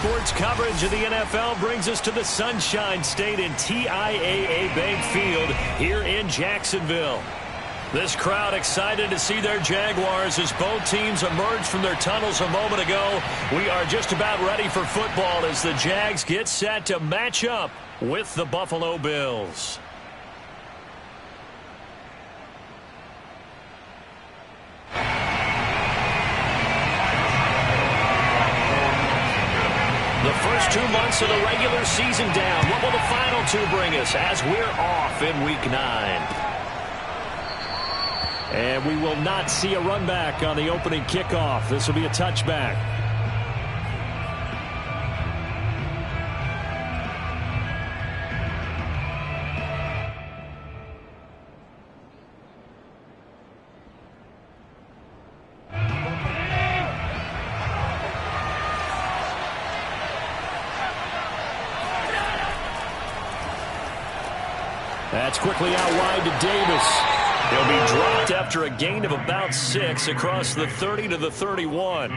sports coverage of the NFL brings us to the Sunshine State in TIAA Bank Field here in Jacksonville. This crowd excited to see their Jaguars as both teams emerged from their tunnels a moment ago. We are just about ready for football as the Jags get set to match up with the Buffalo Bills. The first 2 months of the regular season down. What will the final two bring us as we're off in Week 9? And we will not see a run back on the opening kickoff. This will be a touchback. That's quickly out wide to Davis. He'll be dropped after a gain of about 6 across the 30 to the 31.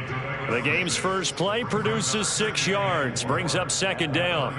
The game's first play produces 6 yards, brings up second down.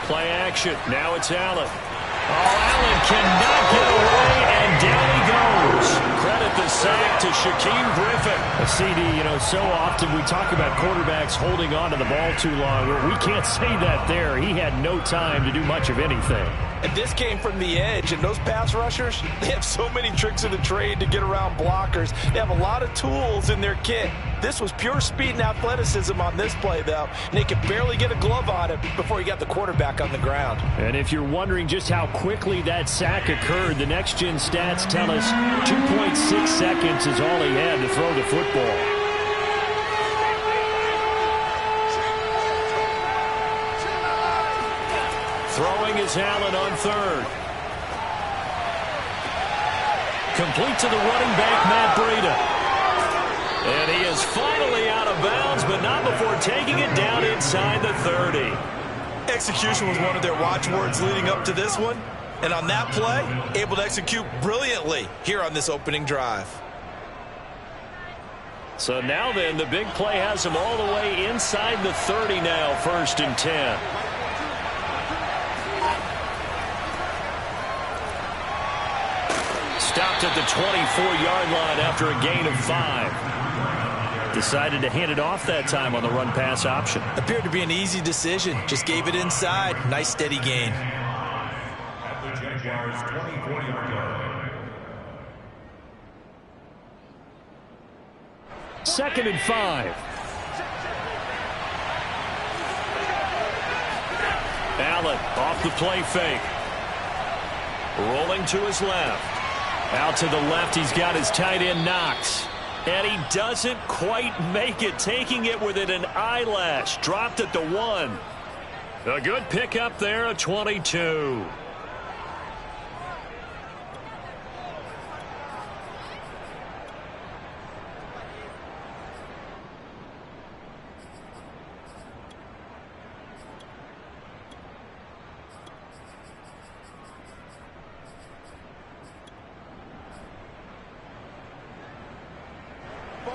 Play action. Now it's Allen. Oh, Allen cannot get away, and down he goes. Credit the sack to Shaquem Griffin. A CD, so often we talk about quarterbacks holding on to the ball too long. We can't say that there. He had no time to do much of anything. And this came from the edge, and those pass rushers, they have so many tricks of the trade to get around blockers. They have a lot of tools in their kit. This was pure speed and athleticism on this play, though, and they could barely get a glove on it before he got the quarterback on the ground. And if you're wondering just how quickly that sack occurred, the next-gen stats tell us 2.6 seconds is all he had to throw the football. Throwing is Allen on third. Complete to the running back, Matt Breida. And he is finally out of bounds, but not before taking it down inside the 30. Execution was one of their watchwords leading up to this one. And on that play, able to execute brilliantly here on this opening drive. So now then, the big play has him all the way inside the 30 now, 1st and 10. Stopped at the 24-yard line after a gain of 5. Decided to hand it off that time on the run-pass option. Appeared to be an easy decision. Just gave it inside. Nice steady gain. At the Jaguars' 24-yard line. 2nd and 5. Allen off the play fake. Rolling to his left. Out to the left, he's got his tight end Knox. And he doesn't quite make it, taking it within an eyelash. Dropped at the 1. A good pickup there, a 22.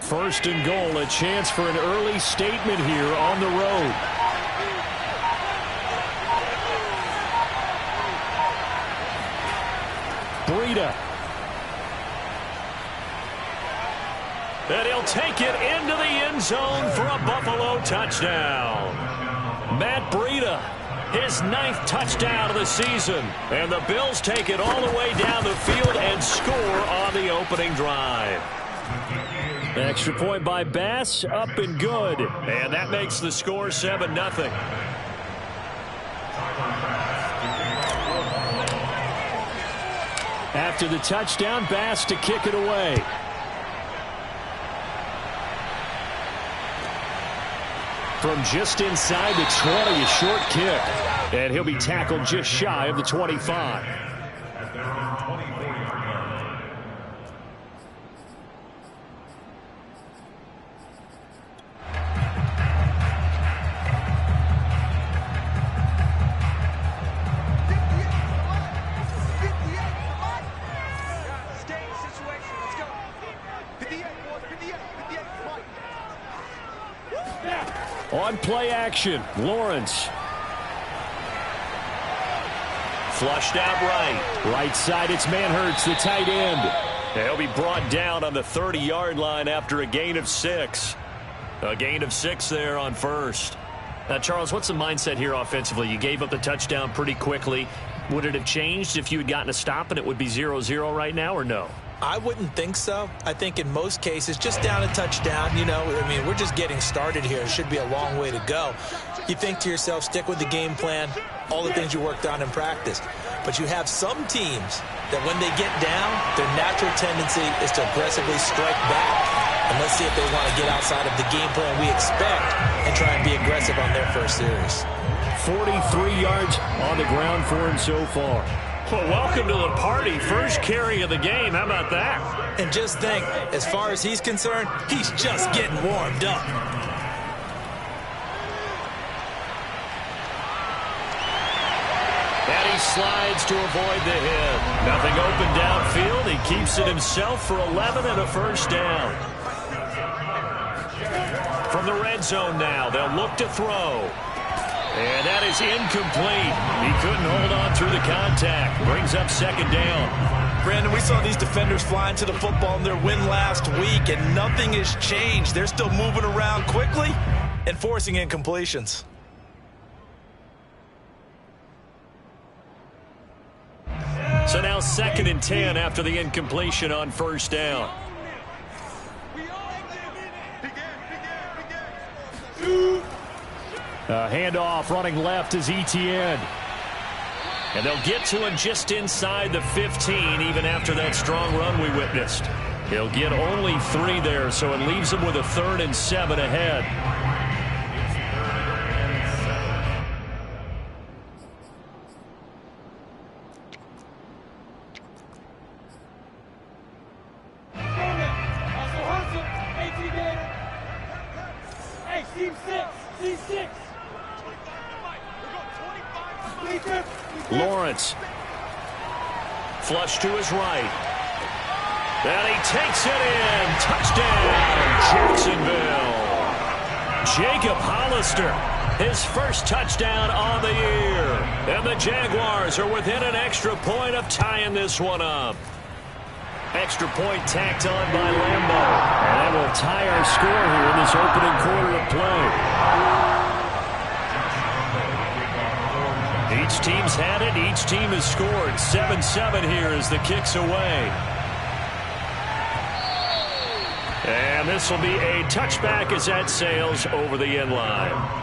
First and goal, a chance for an early statement here on the road. Breida. And he'll take it into the end zone for a Buffalo touchdown. Matt Breida, his 9th touchdown of the season. And the Bills take it all the way down the field and score on the opening drive. Extra point by Bass, up and good. And that makes the score 7-0. After the touchdown, Bass to kick it away. From just inside the 20, a short kick. And he'll be tackled just shy of the 25. On play action, Lawrence. Flushed out right. Right side, it's Manhertz, the tight end. He'll be brought down on the 30-yard line after a gain of 6. A gain of 6 there on first. Now, Charles, what's the mindset here offensively? You gave up the touchdown pretty quickly. Would it have changed if you had gotten a stop and it would be 0-0 right now, or no? I wouldn't think so. I think in most cases, just down a touchdown, we're just getting started here. It should be a long way to go. You think to yourself, stick with the game plan, all the things you worked on in practice. But you have some teams that when they get down, their natural tendency is to aggressively strike back. And let's see if they want to get outside of the game plan we expect and try and be aggressive on their first series. 43 yards on the ground for him so far. Well, welcome to the party. First carry of the game. How about that? And just think, as far as he's concerned, he's just getting warmed up. And he slides to avoid the hit. Nothing open downfield. He keeps it himself for 11 and a first down. From the red zone now, they'll look to throw. And that is incomplete. He couldn't hold on through the contact. Brings up second down. Brandon, we saw these defenders flying to the football in their win last week, and nothing has changed. They're still moving around quickly and forcing incompletions. So now 2nd and 10 after the incompletion on first down. Handoff running left is Etienne. And they'll get to him just inside the 15, even after that strong run we witnessed. He'll get only 3 there, so it leaves him with a 3rd and 7 ahead. Lawrence. Flush to his right. And he takes it in. Touchdown, Jacksonville. Jacob Hollister, his first touchdown on the year. And the Jaguars are within an extra point of tying this one up. Extra point tacked on by Lambo. And that will tie our score here in this opening quarter of play. Each team's had it. Each team has scored. 7-7 here as the kick's away. And this will be a touchback as that sails over the end line.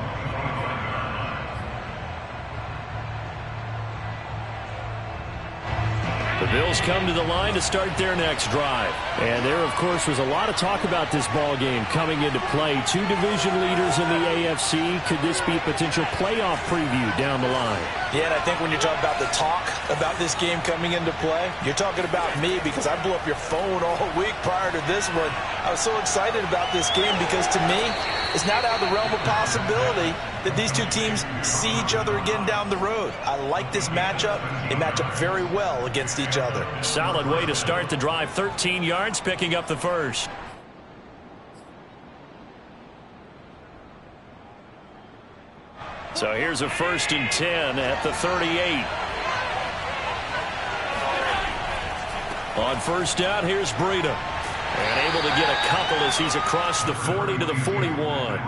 The Bills come to the line to start their next drive. And there, of course, was a lot of talk about this ball game coming into play. 2 division leaders in the AFC. Could this be a potential playoff preview down the line? Yeah, and I think when you're talking about the talk about this game coming into play, you're talking about me because I blew up your phone all week prior to this one. I was so excited about this game because to me, it's not out of the realm of possibility that these two teams see each other again down the road. I like this matchup. They match up very well against each other. Solid way to start the drive. 13 yards, picking up the first. So here's a 1st and 10 at the 38. On first down, here's Breida. And able to get a couple as he's across the 40 to the 41.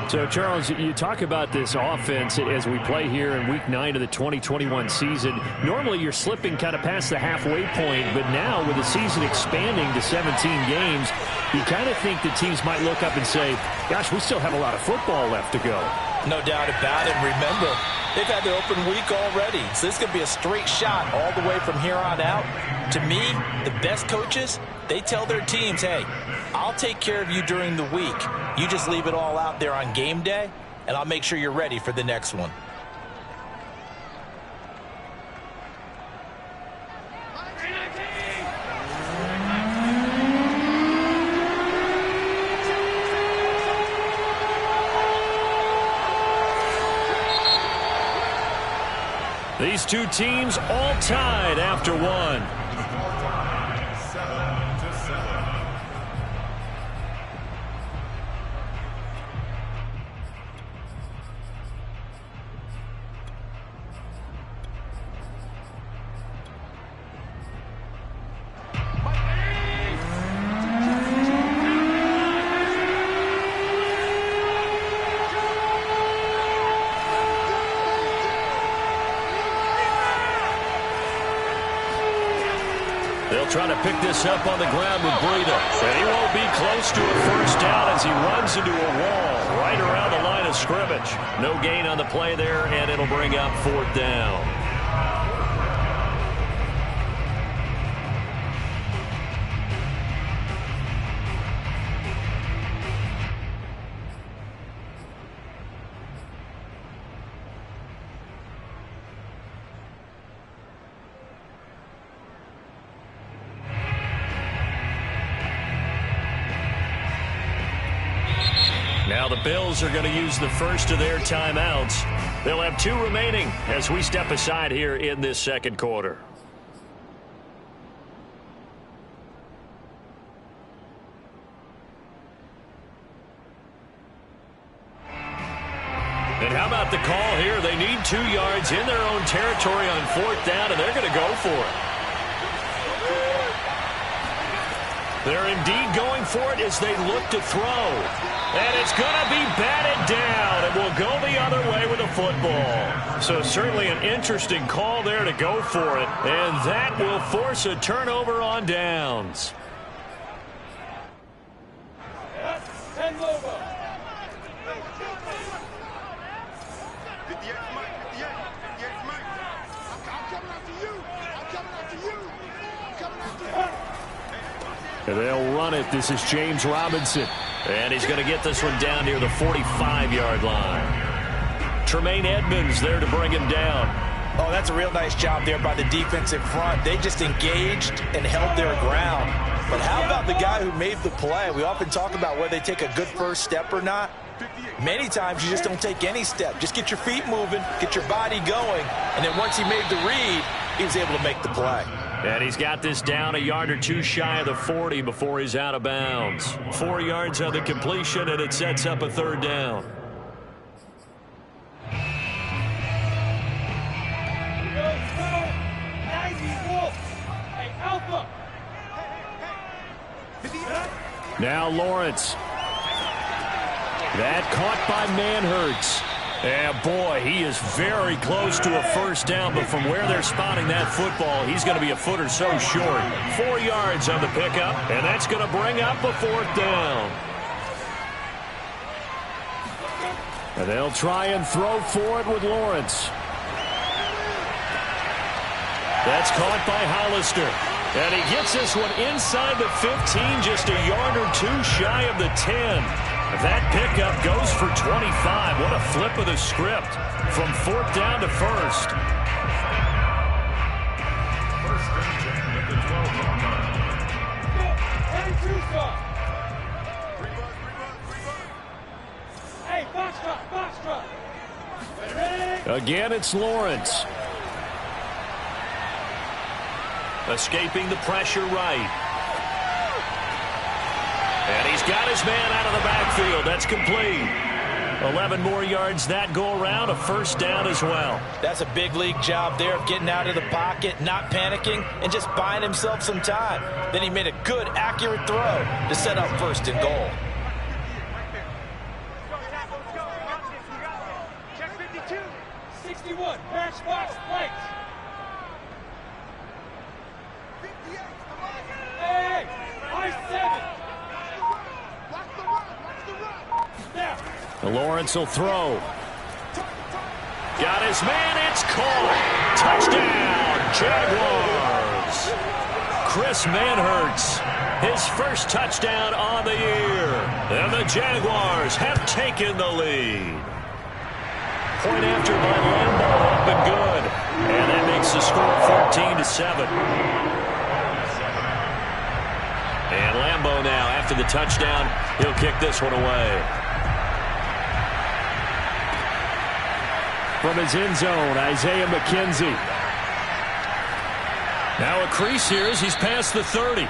So, Charles, you talk about this offense as we play here in Week 9 of the 2021 season. Normally, you're slipping kind of past the halfway point, but now with the season expanding to 17 games, you kind of think the teams might look up and say, gosh, we still have a lot of football left to go. No doubt about it. Remember, they've had their open week already, so this could be a straight shot all the way from here on out. To me, the best coaches, they tell their teams, hey, I'll take care of you during the week. You just leave it all out there on game day, and I'll make sure you're ready for the next one. These two teams all tied after one. They'll try to pick this up on the ground with Breida. And he won't be close to a first down as he runs into a wall right around the line of scrimmage. No gain on the play there, and it'll bring up 4th down. Now the Bills are going to use the first of their timeouts. They'll have 2 remaining as we step aside here in this second quarter. And how about the call here? They need 2 yards in their own territory on 4th down, and they're going to go for it. They're indeed going for it as they look to throw. And it's going to be batted down. It will go the other way with the football. So certainly an interesting call there to go for it. And that will force a turnover on downs. And they'll run it. This is James Robinson. And he's going to get this one down near the 45-yard line. Tremaine Edmonds there to bring him down. Oh, that's a real nice job there by the defensive front. They just engaged and held their ground. But how about the guy who made the play? We often talk about whether they take a good first step or not. Many times you just don't take any step. Just get your feet moving, get your body going, and then once he made the read, he was able to make the play. And he's got this down a yard or 2 shy of the 40 before he's out of bounds. 4 yards on the completion, and it sets up a 3rd down. Now Lawrence. That caught by Manhertz. And boy, he is very close to a first down, but from where they're spotting that football, he's going to be a foot or so short. 4 yards on the pickup, and that's going to bring up a 4th down. And they'll try and throw for it with Lawrence. That's caught by Hollister. And he gets this one inside the 15, just a yard or 2 shy of the 10. That pickup goes for 25. What a flip of the script from 4th down to 1st. Again, it's Lawrence. Escaping the pressure right. And he's got his man out of the backfield. That's complete. 11 more yards that go around, a first down as well. That's a big league job there of getting out of the pocket, not panicking, and just buying himself some time. Then he made a good, accurate throw to set up 1st and goal. Check 52, 61, matchbox plates. Hey, I-7. Lawrence will throw. Got his man, it's caught. Touchdown, Jaguars. Chris Manhertz, his first touchdown on the year. And the Jaguars have taken the lead. Point after by Lambo up and good. And that makes the score 14-7. And Lambo now, after the touchdown, he'll kick this one away. From his end zone, Isaiah McKenzie. Now a crease here as he's past the 30.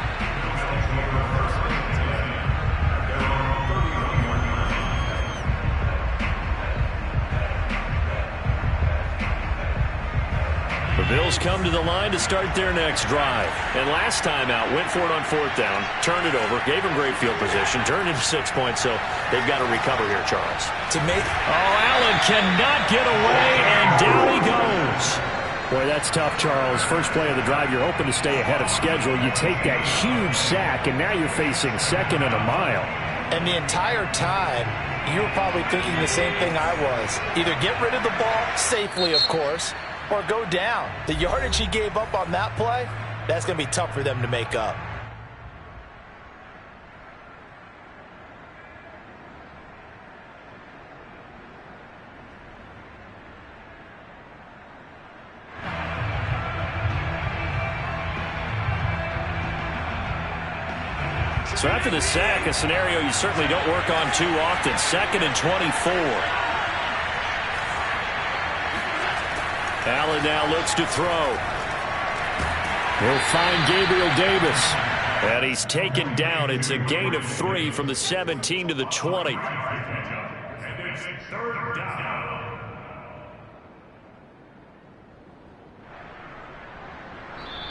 The Bills come to the line to start their next drive. And last time out, went for it on 4th down, turned it over, gave him great field position, turned into 6 points, so they've got to recover here, Charles. To make Allen cannot get away, and down he goes. Boy, that's tough, Charles. First play of the drive, you're hoping to stay ahead of schedule. You take that huge sack, and now you're facing 2nd and a mile. And the entire time, you were probably thinking the same thing I was. Either get rid of the ball, safely, of course, or go down. The yardage he gave up on that play, that's going to be tough for them to make up. So after the sack, a scenario you certainly don't work on too often. 2nd and 24. Allen now looks to throw. He'll find Gabriel Davis. And he's taken down. It's a gain of 3 from the 17 to the 20. And it's 3rd down.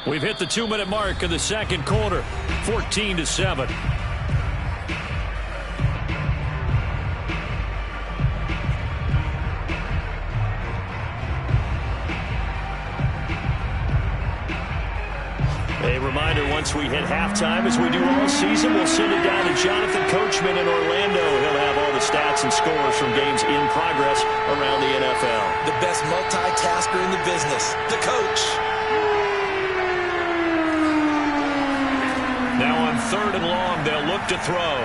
We've hit the 2-minute mark of the second quarter. 14-7. A reminder, once we hit halftime, as we do all season, we'll send it down to Jonathan Coachman in Orlando. He'll have all the stats and scores from games in progress around the NFL. The best multitasker in the business, the coach. Now on 3rd and long, they'll look to throw.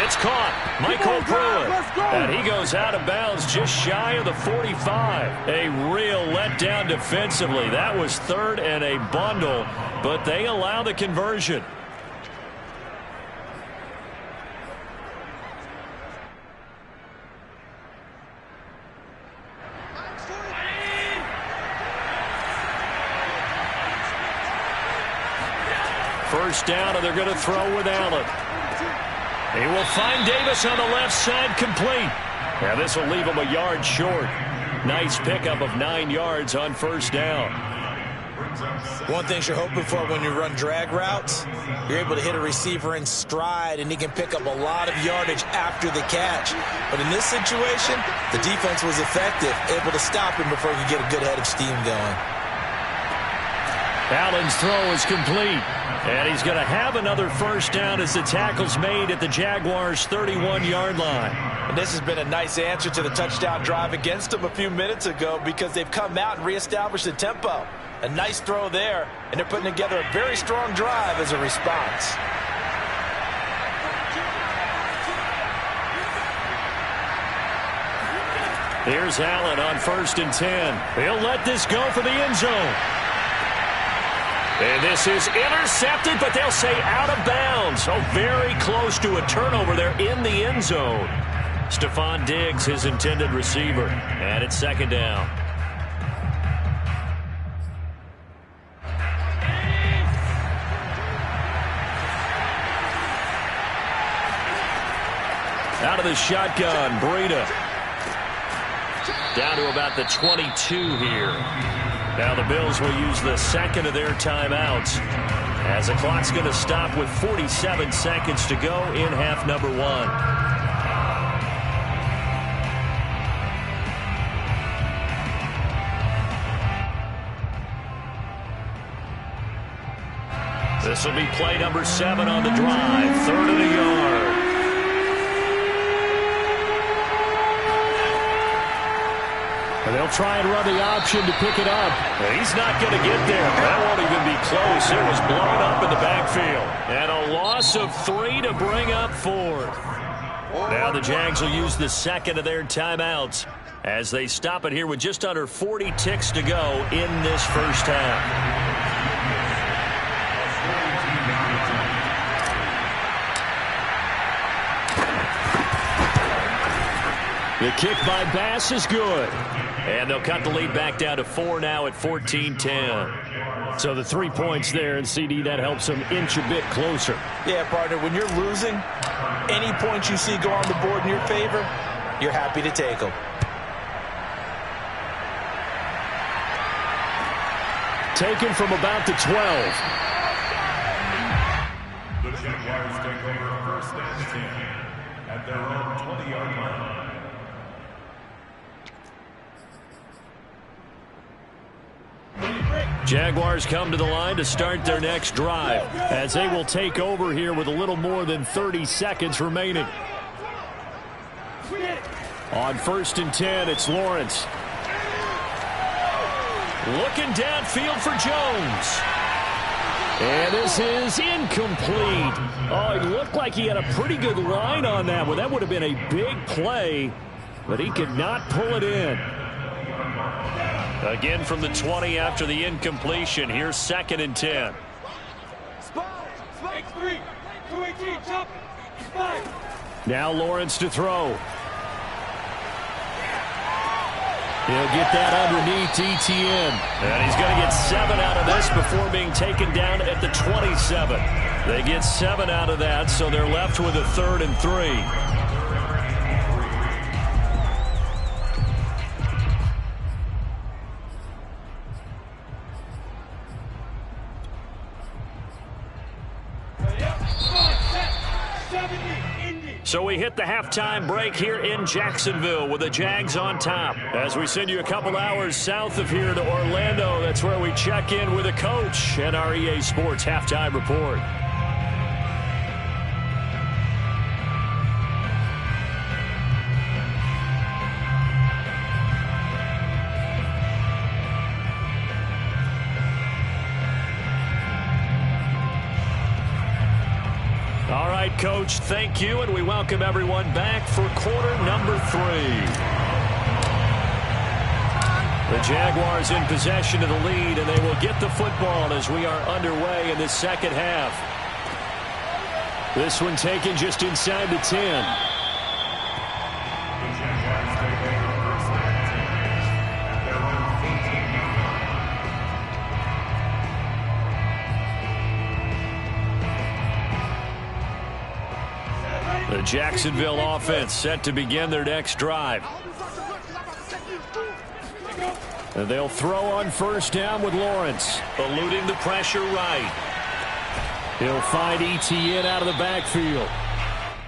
It's caught. Michael Pruitt. And he goes out of bounds just shy of the 45. A real letdown defensively. That was 3rd and a bundle, but they allow the conversion. First down, and they're going to throw with Allen. He will find Davis on the left side, complete. Now this will leave him a yard short. Nice pickup of 9 yards on first down. One thing you're hoping for when you run drag routes, you're able to hit a receiver in stride, and he can pick up a lot of yardage after the catch. But in this situation, the defense was effective, able to stop him before he could get a good head of steam going. Allen's throw is complete. And he's going to have another first down as the tackle's made at the Jaguars' 31-yard line. And this has been a nice answer to the touchdown drive against them a few minutes ago, because they've come out and reestablished the tempo. A nice throw there, and they're putting together a very strong drive as a response. Here's Allen on 1st and 10. He'll let this go for the end zone. And this is intercepted, but they'll say out of bounds. Oh, very close to a turnover there in the end zone. Stephon Diggs, his intended receiver. And it's 2nd down. Out of the shotgun, Breida. Down to about the 22 here. Now the Bills will use the 2nd of their timeouts, as the clock's going to stop with 47 seconds to go in half number 1. This will be play number 7 on the drive. 3rd and a yard. And they'll try and run the option to pick it up. He's not going to get there. That won't even be close. It was blown up in the backfield. And a loss of 3 to bring up 4th. Now the Jags will use the 2nd of their timeouts as they stop it here with just under 40 ticks to go in this first half. The kick by Bass is good. And they'll cut the lead back down to 4 now at 14-10. So the 3 points there, and CD, that helps them inch a bit closer. Yeah, partner, when you're losing, any points you see go on the board in your favor, you're happy to take them. Taken from about the 12. The Jaguars take over 1st and 10 at their own 20-yard line. Jaguars come to the line to start their next drive as they will take over here with a little more than 30 seconds remaining. On 1st and 10, it's Lawrence. Looking downfield for Jones. And this is incomplete. Oh, it looked like he had a pretty good line on that one. That would have been a big play, but he could not pull it in. Again from the 20 after the incompletion. Here's 2nd and 10. X3, 218, jump, 5. Now Lawrence to throw. He'll get that underneath Etienne. And he's going to get 7 out of this before being taken down at the 27. They get 7 out of that, so they're left with a 3rd and 3. So we hit the halftime break here in Jacksonville with the Jags on top. As we send you a couple hours south of here to Orlando, that's where we check in with the coach and our EA Sports halftime report. All right, Coach, thank you, and we welcome everyone back for quarter number 3. The Jaguars in possession of the lead, and they will get the football as we are underway in the second half. This one taken just inside the 10. The Jacksonville offense set to begin their next drive. And they'll throw on 1st down with Lawrence. Eluding the pressure right. He'll find Etienne out of the backfield.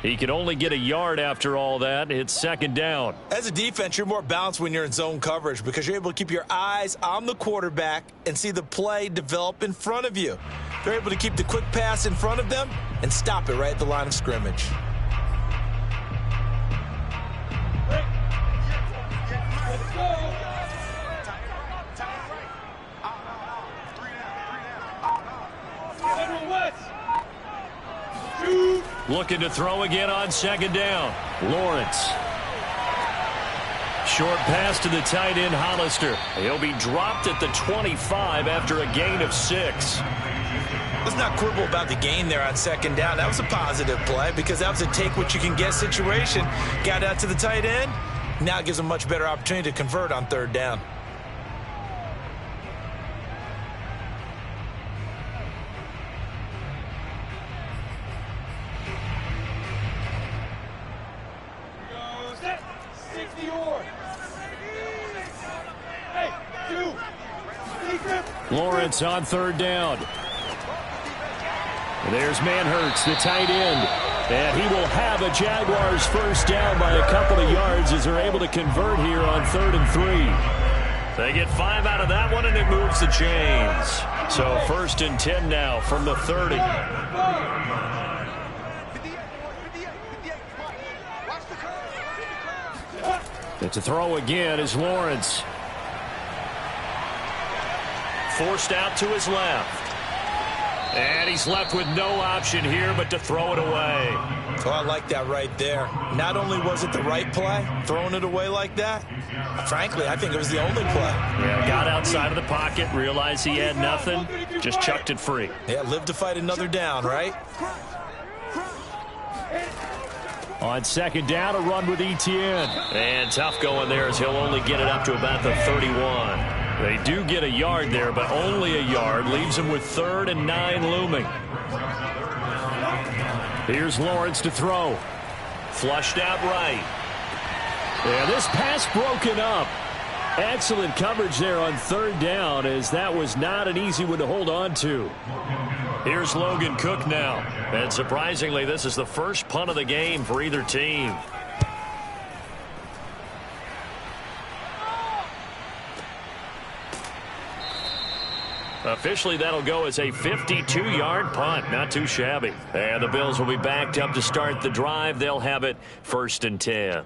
He can only get a yard after all that. It's 2nd down. As a defense, you're more balanced when you're in zone coverage because you're able to keep your eyes on the quarterback and see the play develop in front of you. They're able to keep the quick pass in front of them and stop it right at the line of scrimmage. Looking to throw again on 2nd down. Lawrence. Short pass to the tight end, Hollister. He'll be dropped at the 25 after a gain of 6. Let's not quibble about the gain there on 2nd down. That was a positive play because that was a take-what-you-can-get situation. Got out to the tight end. Now it gives them a much better opportunity to convert on 3rd down. Lawrence on 3rd down. There's Manhurts, the tight end. And he will have a Jaguars 1st down by a couple of yards as they're able to convert here on 3rd and 3. They get 5 out of that one, and it moves the chains. So 1st and 10 now from the 30. And to throw again is Lawrence. Forced out to his left. And he's left with no option here but to throw it away. Oh, I like that right there. Not only was it the right play, throwing it away like that, frankly, I think it was the only play. Yeah, got outside of the pocket, realized he had nothing, just chucked it free. Yeah, live to fight another down, right? On 2nd down, a run with Etienne. And tough going there as he'll only get it up to about the 31. They do get a yard there, but only a yard. Leaves them with 3rd and 9 looming. Here's Lawrence to throw. Flushed out right. Yeah, this pass broken up. Excellent coverage there on 3rd down, as that was not an easy one to hold on to. Here's Logan Cook now. And surprisingly, this is the first punt of the game for either team. Officially, that'll go as a 52-yard punt. Not too shabby. And the Bills will be backed up to start the drive. They'll have it 1st and 10.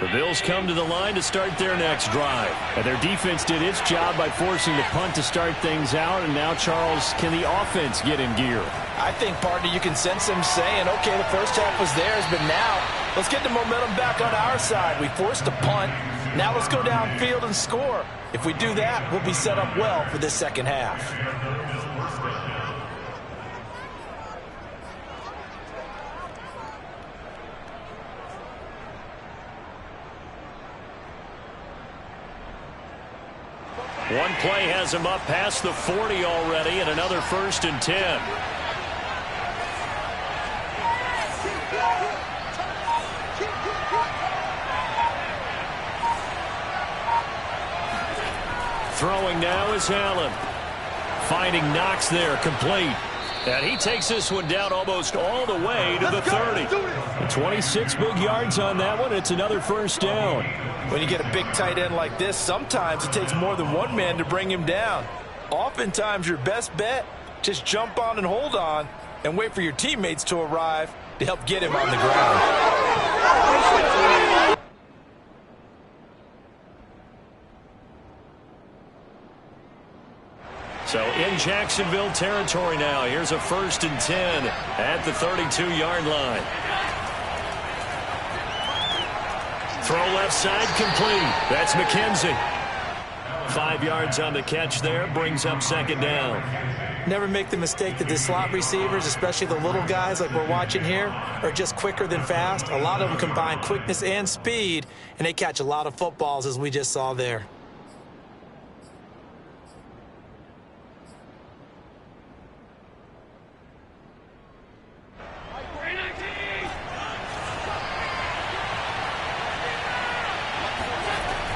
The Bills come to the line to start their next drive. And their defense did its job by forcing the punt to start things out. And now, Charles, can the offense get in gear? I think, partner, you can sense them saying, okay, the first half was theirs, but now let's get the momentum back on our side. We forced a punt. Now let's go downfield and score. If we do that, we'll be set up well for this second half. One play has him up past the 40 already, and another 1st and 10. Throwing now is Allen. Finding Knox there, complete. And he takes this one down almost all the way to the 30. 26 big yards on that one. It's another 1st down. When you get a big tight end like this, sometimes it takes more than one man to bring him down. Oftentimes, your best bet, just jump on and hold on and wait for your teammates to arrive to help get him on the ground. So in Jacksonville territory now. Here's a 1st and 10 at the 32-yard line. Throw left side complete. That's McKenzie. 5 yards on the catch there. Brings up 2nd down. Never make the mistake that the slot receivers, especially the little guys like we're watching here, are just quicker than fast. A lot of them combine quickness and speed, and they catch a lot of footballs, as we just saw there.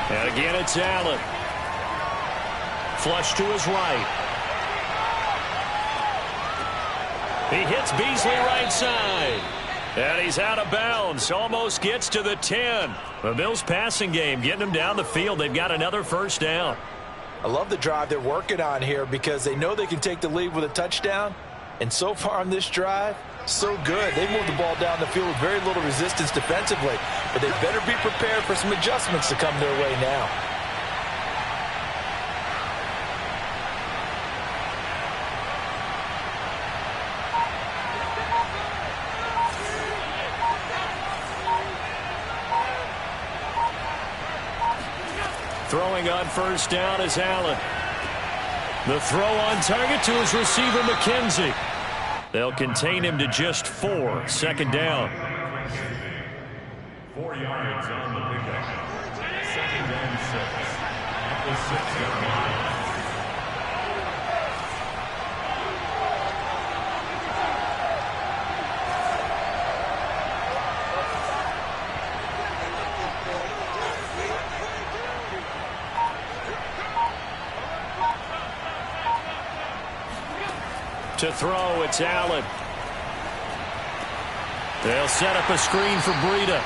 And again, it's Allen. Flush to his right. He hits Beasley right side. And he's out of bounds. Almost gets to the 10. The Bills passing game getting them down the field. They've got another 1st down. I love the drive they're working on here because they know they can take the lead with a touchdown. And so far on this drive, so good. They moved the ball down the field with very little resistance defensively. But they better be prepared for some adjustments to come their way now. Throwing on 1st down is Allen. The throw on target to his receiver, McKenzie. They'll contain him to just 4. 2nd down. 4 yards on the pickup. 2nd and 6. At the 6-yard line. To throw, it's Allen. They'll set up a screen for Breida.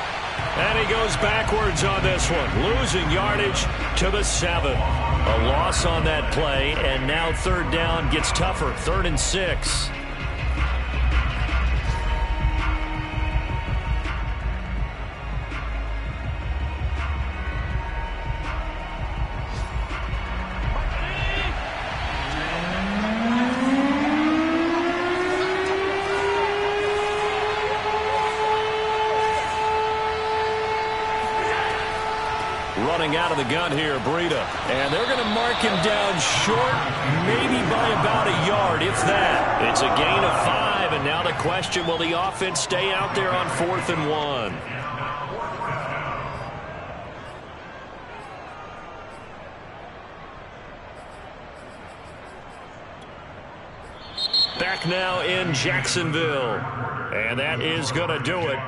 And he goes backwards on this one, losing yardage to the 7. A loss on that play, and now 3rd down gets tougher, 3rd and 6. Running out of the gun here, Breida. And they're going to mark him down short, maybe by about a yard, if that. It's a gain of 5, and now the question, will the offense stay out there on 4th and 1? Back now in Jacksonville. And that is going to do it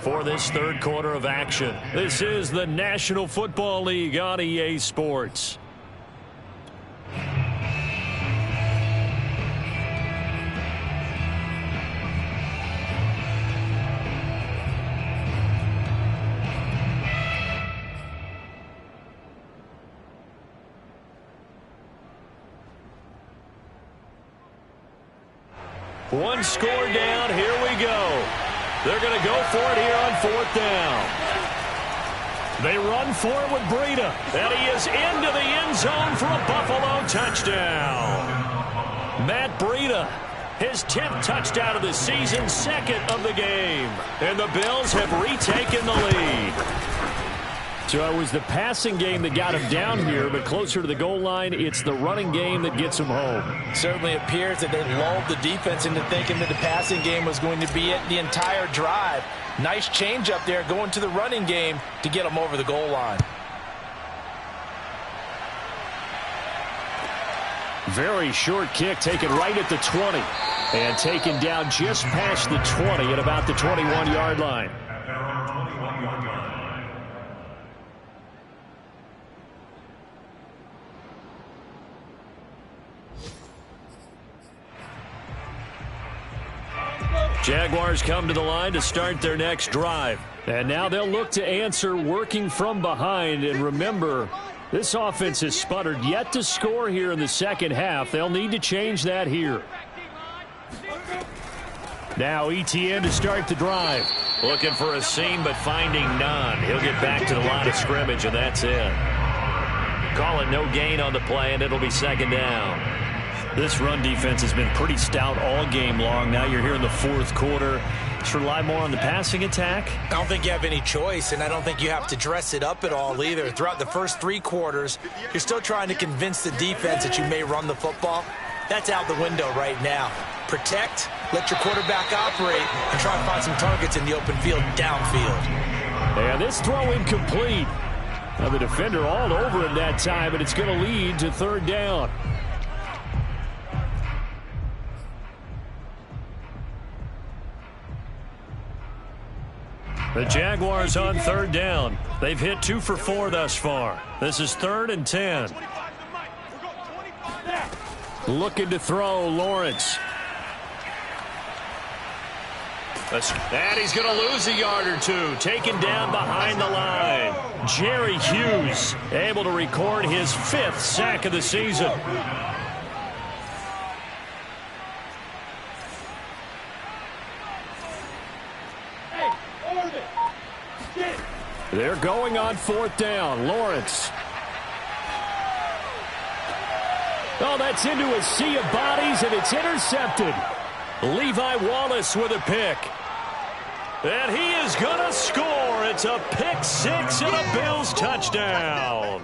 for this 3rd quarter of action. This is the National Football League on EA Sports. One score down. Here we go. They're going to go for it here on 4th down. They run for it with Breida. And he is into the end zone for a Buffalo touchdown. Matt Breida, his 10th touchdown of the season, 2nd of the game. And the Bills have retaken the lead. So it was the passing game that got him down here, but closer to the goal line, it's the running game that gets him home. Certainly appears that they lulled the defense into thinking that the passing game was going to be it the entire drive. Nice change up there going to the running game to get them over the goal line. Very short kick taken right at the 20. And taken down just past the 20 at about the 21-yard line. Jaguars come to the line to start their next drive. And now they'll look to answer working from behind. And remember, this offense has sputtered yet to score here in the second half. They'll need to change that here. Now ETN to start the drive. Looking for a seam, but finding none. He'll get back to the line of scrimmage, and that's it. Call it no gain on the play, and it'll be 2nd down. This run defense has been pretty stout all game long. Now you're here in the 4th quarter. Just rely more on the passing attack. I don't think you have any choice, and I don't think you have to dress it up at all either. Throughout the first 3 quarters, you're still trying to convince the defense that you may run the football. That's out the window right now. Protect, let your quarterback operate, and try to find some targets in the open field downfield. And this throw incomplete. Now the defender all over him that time, but it's going to lead to 3rd down. The Jaguars on 3rd down. They've hit 2 for 4 thus far. This is 3rd and 10. Looking to throw, Lawrence. And he's going to lose a yard or 2. Taken down behind the line. Jerry Hughes able to record his 5th sack of the season. They're going on 4th down. Lawrence. Oh, that's into a sea of bodies, and it's intercepted. Levi Wallace with a pick. And he is going to score. It's a pick 6 and a Bills touchdown.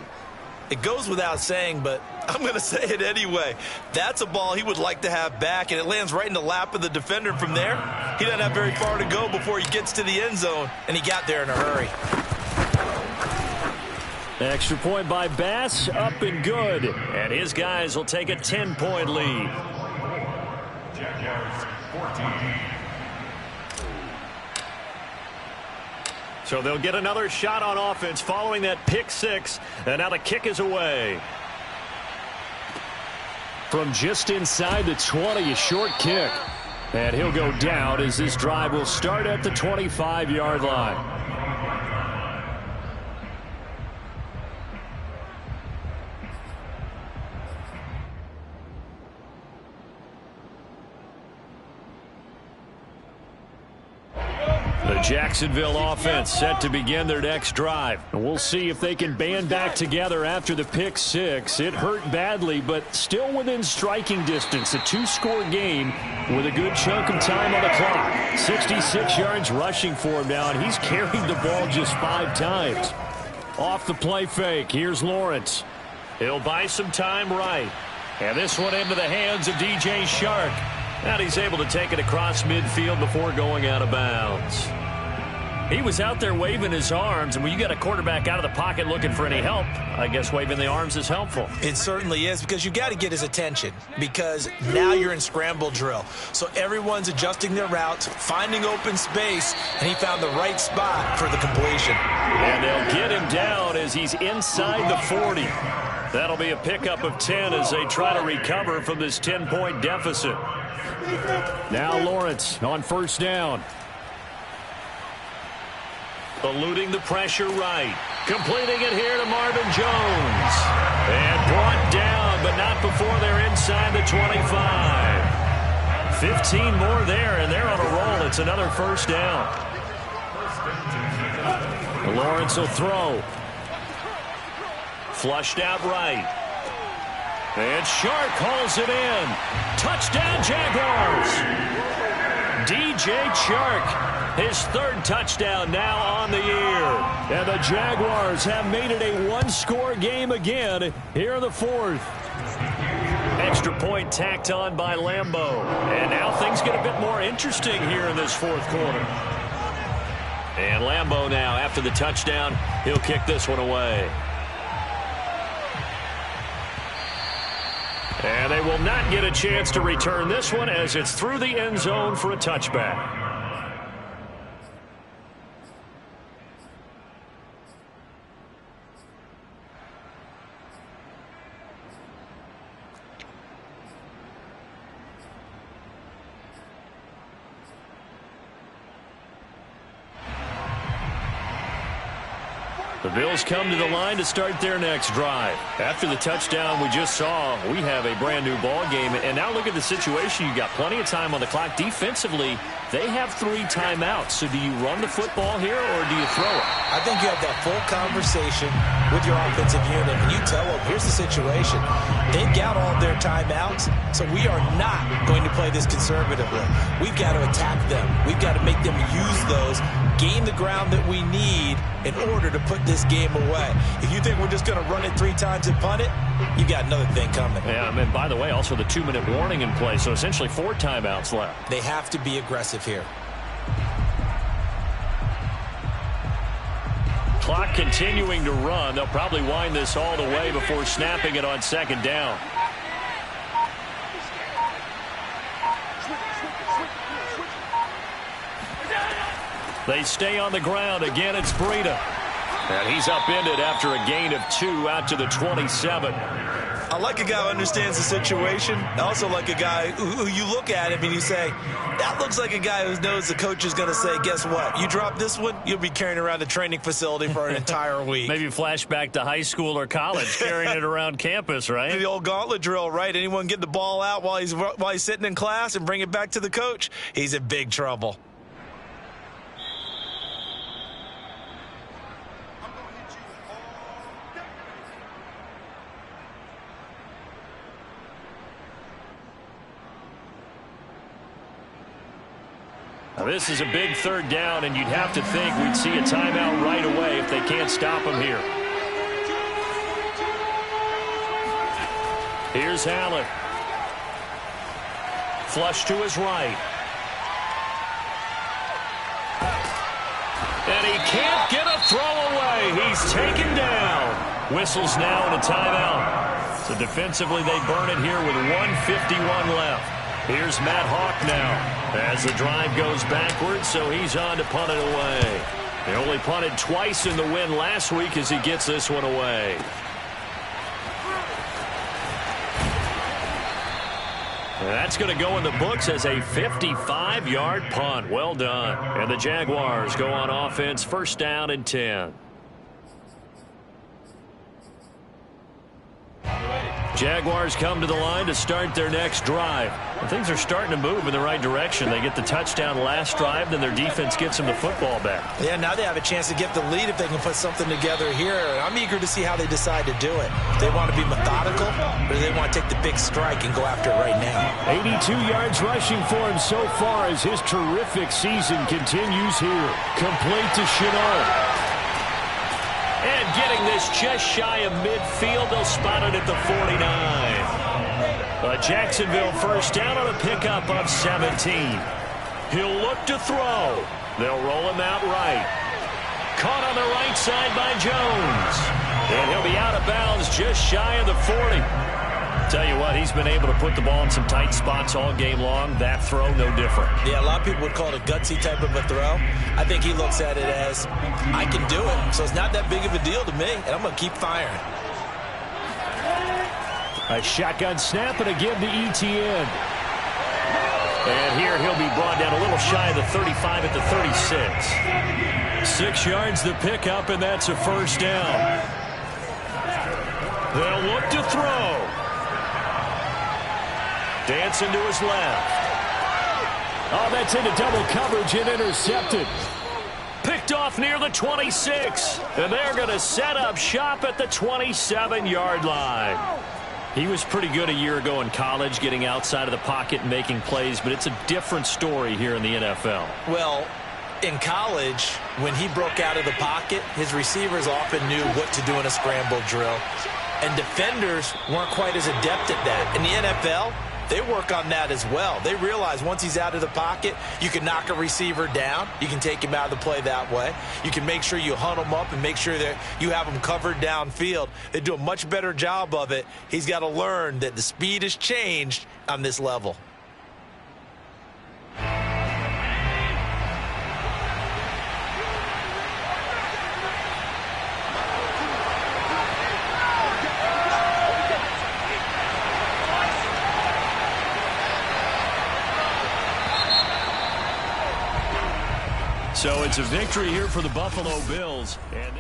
It goes without saying, but I'm going to say it anyway. That's a ball he would like to have back, and it lands right in the lap of the defender. From there, he doesn't have very far to go before he gets to the end zone, and he got there in a hurry. Extra point by Bass, up and good. And his guys will take a 10-point lead. Jaguars 14. So they'll get another shot on offense following that pick 6. And now the kick is away. From just inside the 20, a short kick. And he'll go down as this drive will start at the 25-yard line. The Jacksonville offense set to begin their next drive. And we'll see if they can band back together after the pick 6. It hurt badly, but still within striking distance. A 2-score game with a good chunk of time on the clock. 66 yards rushing for him now, and he's carried the ball just 5 times. Off the play fake, here's Lawrence. He'll buy some time right. And this one into the hands of DJ Shark. And he's able to take it across midfield before going out of bounds. He was out there waving his arms, and when you got a quarterback out of the pocket looking for any help, I guess waving the arms is helpful. It certainly is, because you got to get his attention, because now you're in scramble drill. So everyone's adjusting their routes, finding open space, and he found the right spot for the completion. And they'll get him down as he's inside the 40. That'll be a pickup of 10 as they try to recover from this 10-point deficit. Now Lawrence on 1st down. Eluding the pressure right. Completing it here to Marvin Jones. And brought down, but not bore they're inside the 25. 15 more there, and they're on a roll. It's another first down. Lawrence will throw. Flushed out right. And Shark hauls it in. Touchdown, Jaguars. DJ Chark, his third touchdown now on the year. And the Jaguars have made it a one-score game again here in the fourth. Extra point tacked on by Lambeau. And now things get a bit more interesting here in this fourth quarter. And Lambeau now, after the touchdown, he'll kick this one away. And they will not get a chance to return this one as it's through the end zone for a touchback. The Bills come to the line to start their next drive. After the touchdown we just saw, we have a brand new ball game. And now look at the situation. You got plenty of time on the clock. Defensively, they have 3 timeouts. So do you run the football here or do you throw it? I think you have that full conversation with your offensive unit, and you tell them, here's the situation. They've got all their timeouts, so we are not going to play this conservatively. We've got to attack them. We've got to make them use those, gain the ground that we need in order to put this game away. If you think we're just going to run it 3 times and punt it, you got another thing coming. Yeah, and by the way, also the 2-minute warning in play, so essentially 4 timeouts left. They have to be aggressive here. Clock continuing to run. They'll probably wind this all the way before snapping it on second down. They stay on the ground. Again, it's Breida. And he's upended after a gain of 2 out to the 27. I like a guy who understands the situation. I also like a guy who you look at him and you say, that looks like a guy who knows the coach is going to say, guess what? You drop this one, you'll be carrying around the training facility for an entire week. Maybe flashback to high school or college, carrying it around campus, right? The old gauntlet drill, right? Anyone get the ball out while he's sitting in class and bring it back to the coach, he's in big trouble. Now this is a big third down, and you'd have to think we'd see a timeout right away if they can't stop him here. Here's Allen. Flush to his right. And he can't get a throw away. He's taken down. Whistles now and a timeout. So defensively they burn it here with 1:51 left. Here's Matt Hawk now as the drive goes backwards, so he's on to punt it away. They only punted twice in the win last week as he gets this one away. And that's going to go in the books as a 55-yard punt. Well done. And the Jaguars go on offense, first down and 10. Jaguars come to the line to start their next drive. And things are starting to move in the right direction. They get the touchdown last drive, then their defense gets them the football back. Yeah, now they have a chance to get the lead if they can put something together here. I'm eager to see how they decide to do it. If they want to be methodical, or do they want to take the big strike and go after it right now? 82 yards rushing for him so far as his terrific season continues here. Complete to Chenault. And getting this just shy of midfield, they'll spot it at the 49. A Jacksonville first down on a pickup of 17. He'll look to throw. They'll roll him out right. Caught on the right side by Jones. And he'll be out of bounds just shy of the 40. Tell you what, he's been able to put the ball in some tight spots all game long. That throw, no different. Yeah, a lot of people would call it a gutsy type of a throw. I think he looks at it as, I can do it. So it's not that big of a deal to me, and I'm going to keep firing. A shotgun snap and again to Etienne. And here he'll be brought down a little shy of the 35 at the 36. 6 yards the pickup, and that's a first down. They'll look to throw. Dancing to his left. Oh, that's into double coverage and intercepted. Picked off near the 26. And they're going to set up shop at the 27-yard line. He was pretty good a year ago in college, getting outside of the pocket and making plays, but it's a different story here in the NFL. Well, in college, when he broke out of the pocket, his receivers often knew what to do in a scramble drill. And defenders weren't quite as adept at that. In the NFL, they work on that as well. They realize once he's out of the pocket, you can knock a receiver down. You can take him out of the play that way. You can make sure you hunt him up and make sure that you have him covered downfield. They do a much better job of it. He's got to learn that the speed has changed on this level. So it's a victory here for the Buffalo Bills. And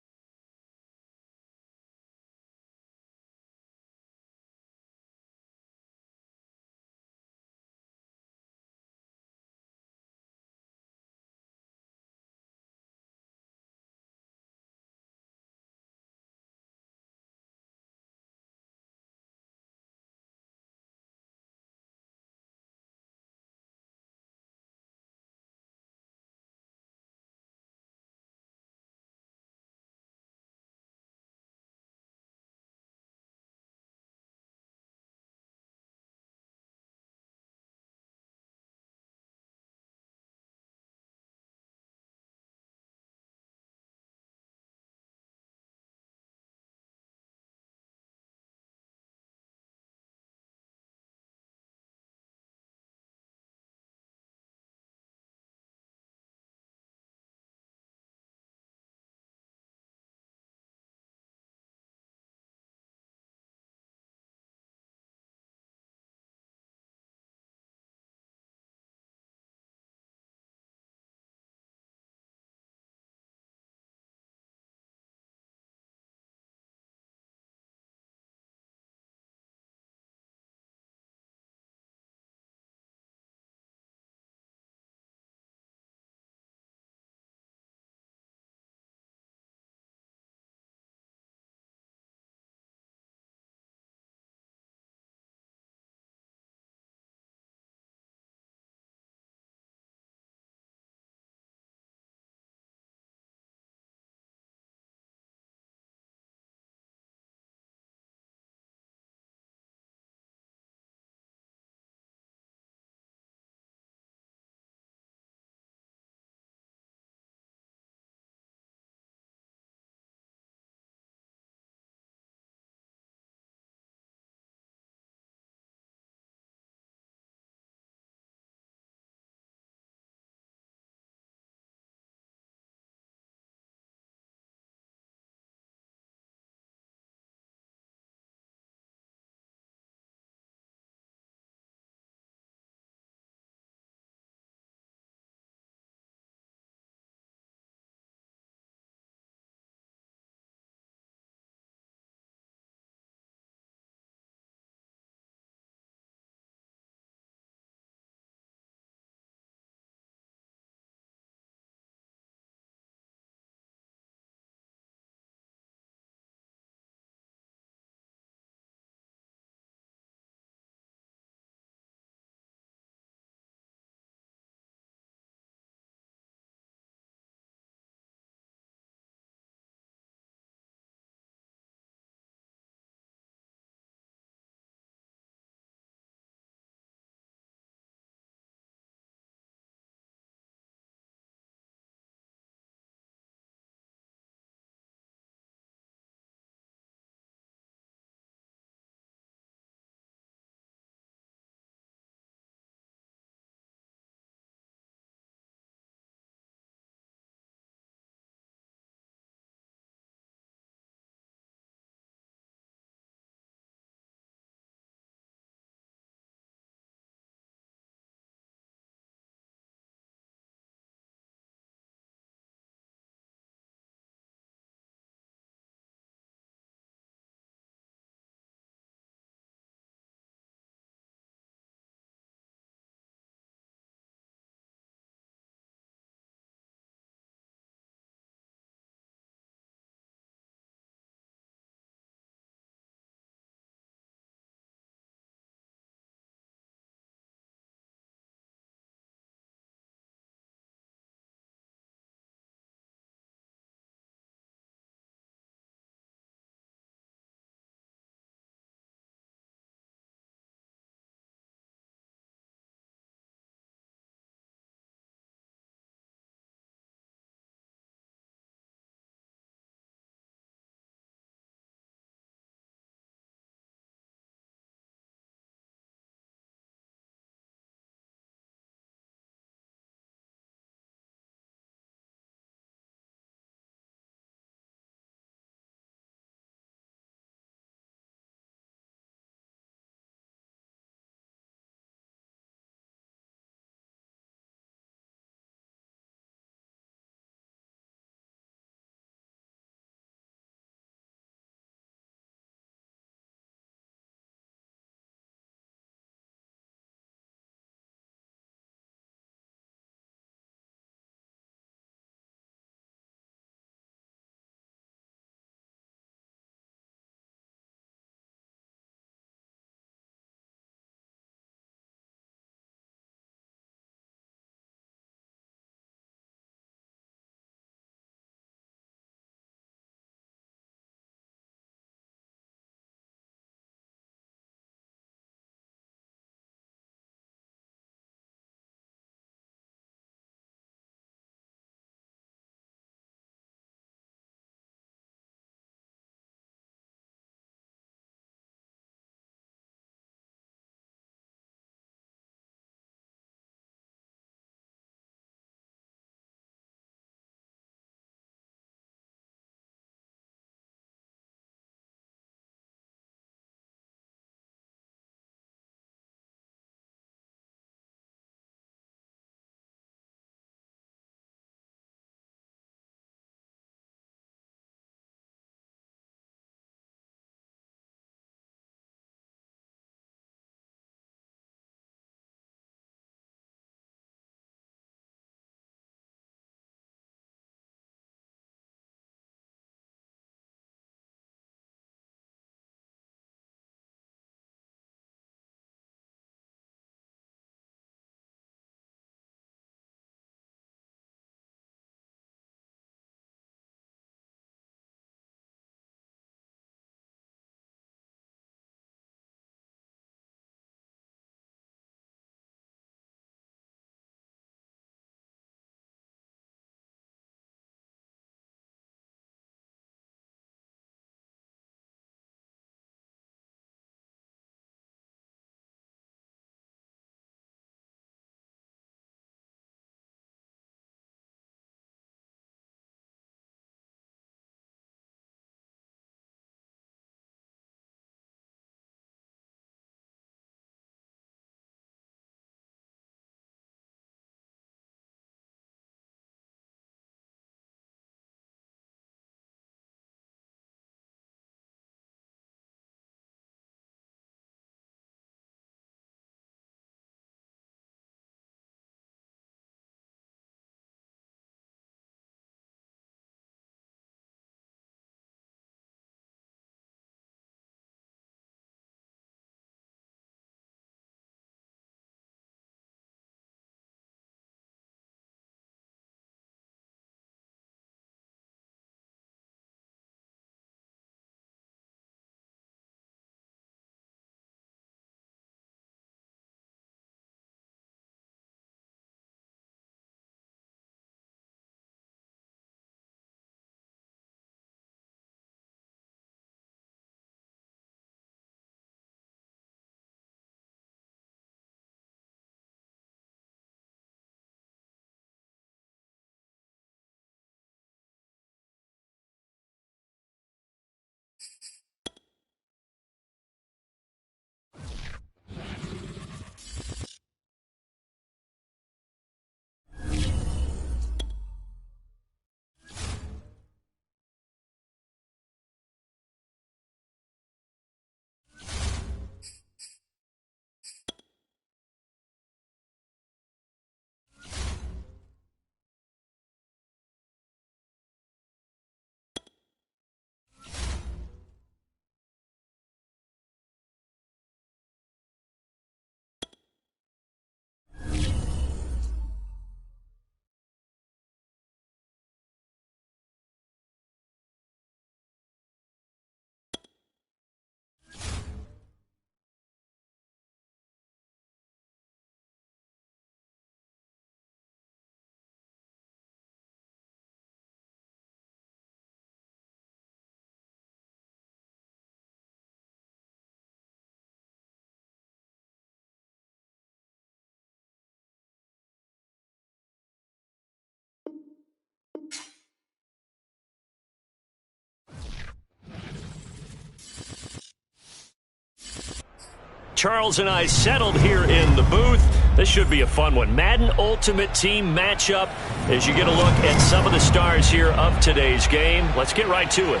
Charles and I settled here in the booth. This should be a fun one. Madden Ultimate Team matchup as you get a look at some of the stars here of today's game. Let's get right to it.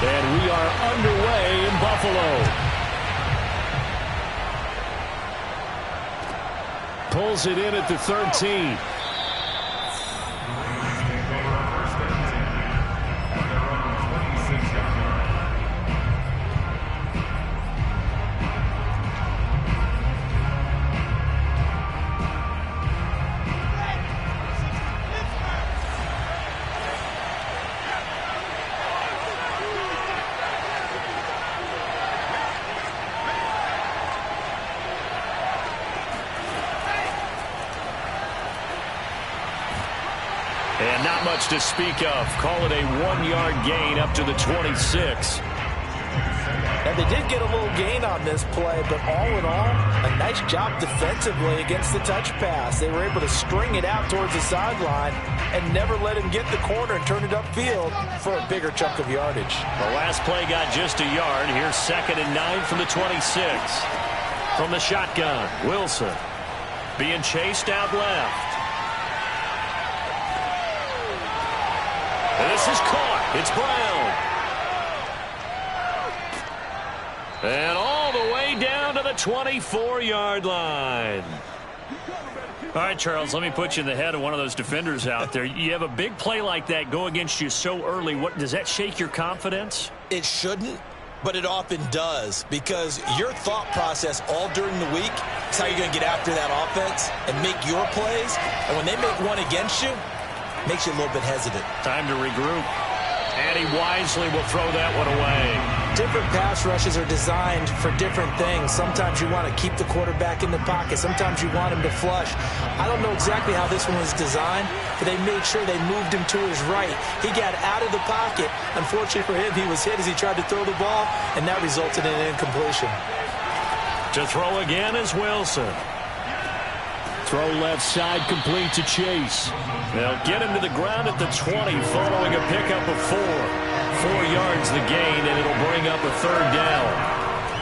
And we are underway in Buffalo. Pulls it in at the 13. And not much to speak of. Call it a 1-yard gain up to the 26. And they did get a little gain on this play, but all in all, a nice job defensively against the touch pass. They were able to string it out towards the sideline and never let him get the corner and turn it upfield for a bigger chunk of yardage. The last play got just a yard. Here's 2nd and 9 from the 26. From the shotgun, Wilson being chased out left. And this is caught. It's Brown. And all the way down to the 24-yard line. All right, Charles, let me put you in the head of one of those defenders out there. You have a big play like that go against you so early. What does that shake your confidence? It shouldn't, but it often does, because your thought process all during the week is how you're going to get after that offense and make your plays. And when they make one against you, makes you a little bit hesitant. Time to regroup. And he wisely will throw that one away. Different pass rushes are designed for different things. Sometimes you want to keep the quarterback in the pocket. Sometimes you want him to flush. I don't know exactly how this one was designed, but they made sure they moved him to his right. He got out of the pocket. Unfortunately for him, he was hit as he tried to throw the ball, and that resulted in an incompletion. To throw again is Wilson. Throw left side, complete to Chase. They'll get him to the ground at the 20 following a pickup of 4. 4 yards the gain, and it'll bring up a 3rd down.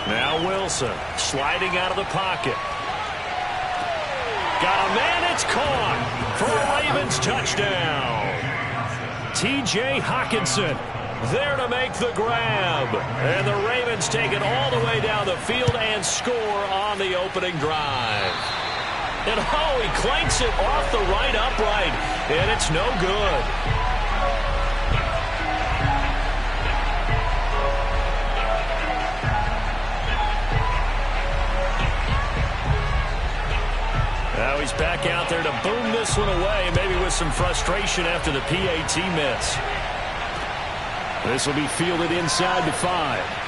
Now Wilson sliding out of the pocket. Got a man, it's caught for a Ravens touchdown. T.J. Hockenson there to make the grab. And the Ravens take it all the way down the field and score on the opening drive. And oh, he clanks it off the right upright, and it's no good. Now he's back out there to boom this one away, maybe with some frustration after the PAT miss. This will be fielded inside the 5.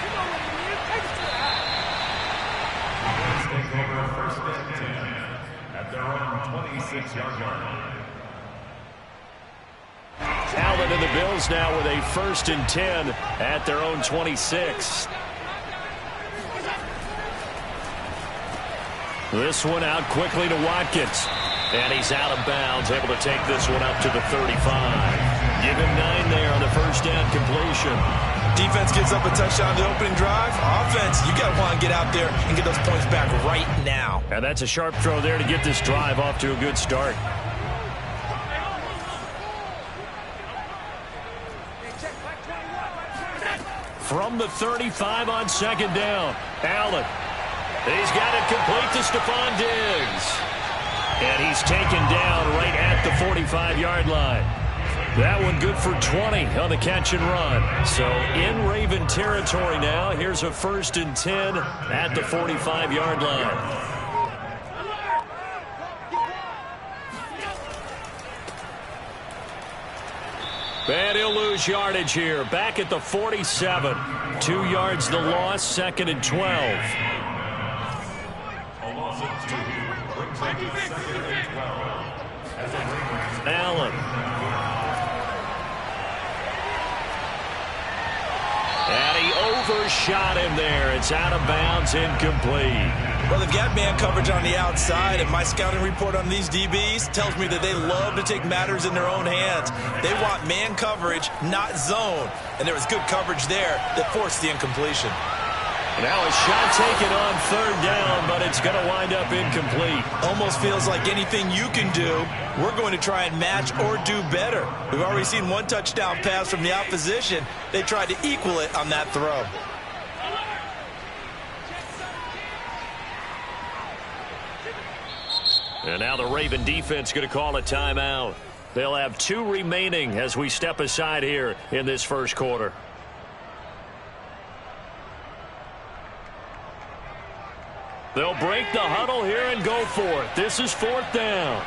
Allen and the Bills now with a 1st and 10 at their own 26. This one out quickly to Watkins. And he's out of bounds, able to take this one up to the 35. Give him 9 there on the 1st down completion. Defense gives up a touchdown to the opening drive. Offense, you got to want to get out there and get those points back right now. And that's a sharp throw there to get this drive off to a good start. From the 35 on 2nd down, Allen. He's got it complete to Stephon Diggs. And he's taken down right at the 45-yard line. That one good for 20 on the catch and run. So in Raven territory now. Here's a 1st and 10 at the 45-yard line. And he'll lose yardage here. Back at the 47. 2 yards the loss, 2nd and 12. Allen. And he overshot shot in there. It's out of bounds, incomplete. Well, they've got man coverage on the outside, and my scouting report on these DBs tells me that they love to take matters in their own hands. They want man coverage, not zone. And there was good coverage there that forced the incompletion. Now a shot taken on third down, but it's going to wind up incomplete. Almost feels like anything you can do, we're going to try and match or do better. We've already seen one touchdown pass from the opposition. They tried to equal it on that throw. And now the Raven defense going to call a timeout. They'll have 2 remaining as we step aside here in this first quarter. They'll break the huddle here and go for it. This is 4th down.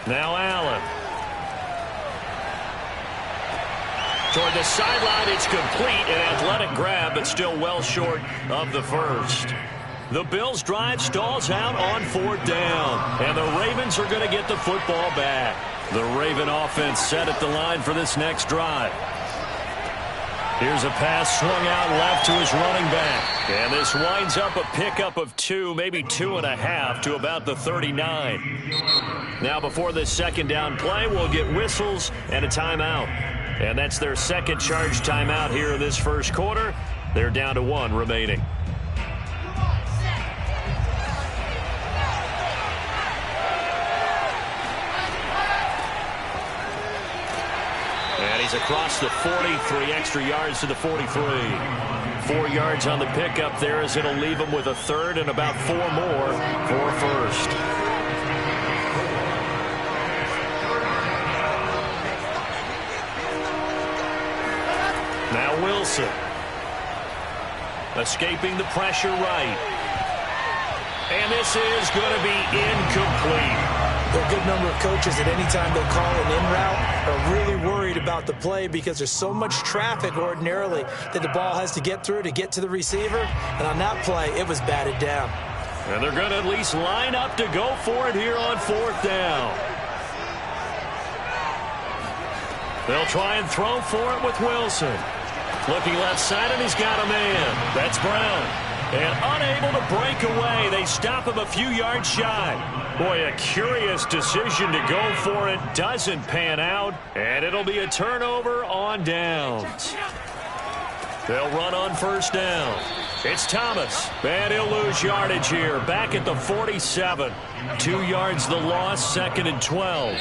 Now Allen. Toward the sideline, it's complete. An athletic grab, but still well short of the first. The Bills' drive stalls out on 4th down. And the Ravens are going to get the football back. The Raven offense set at the line for this next drive. Here's a pass swung out left to his running back. And this winds up a pickup of 2, maybe 2.5 to about the 39. Now before this second down play, we'll get whistles and a timeout. And that's their second charge timeout here in this first quarter. They're down to 1 remaining. And he's across the 40, 3 extra yards to the 43. 4 yards on the pickup there as it'll leave him with a third and about 4 more for first. Now Wilson. Escaping the pressure right. And this is going to be incomplete. There are a good number of coaches that any time they call an in route are really worried about the play because there's so much traffic ordinarily that the ball has to get through to get to the receiver. And on that play, it was batted down. And they're going to at least line up to go for it here on 4th down. They'll try and throw for it with Wilson. Looking left side, and he's got a man. That's Brown. And unable to break away. They stop him a few yards shy. Boy, a curious decision to go for it. Doesn't pan out. And it'll be a turnover on downs. They'll run on 1st down. It's Thomas. And he'll lose yardage here. Back at the 47. 2 yards the loss, 2nd and 12.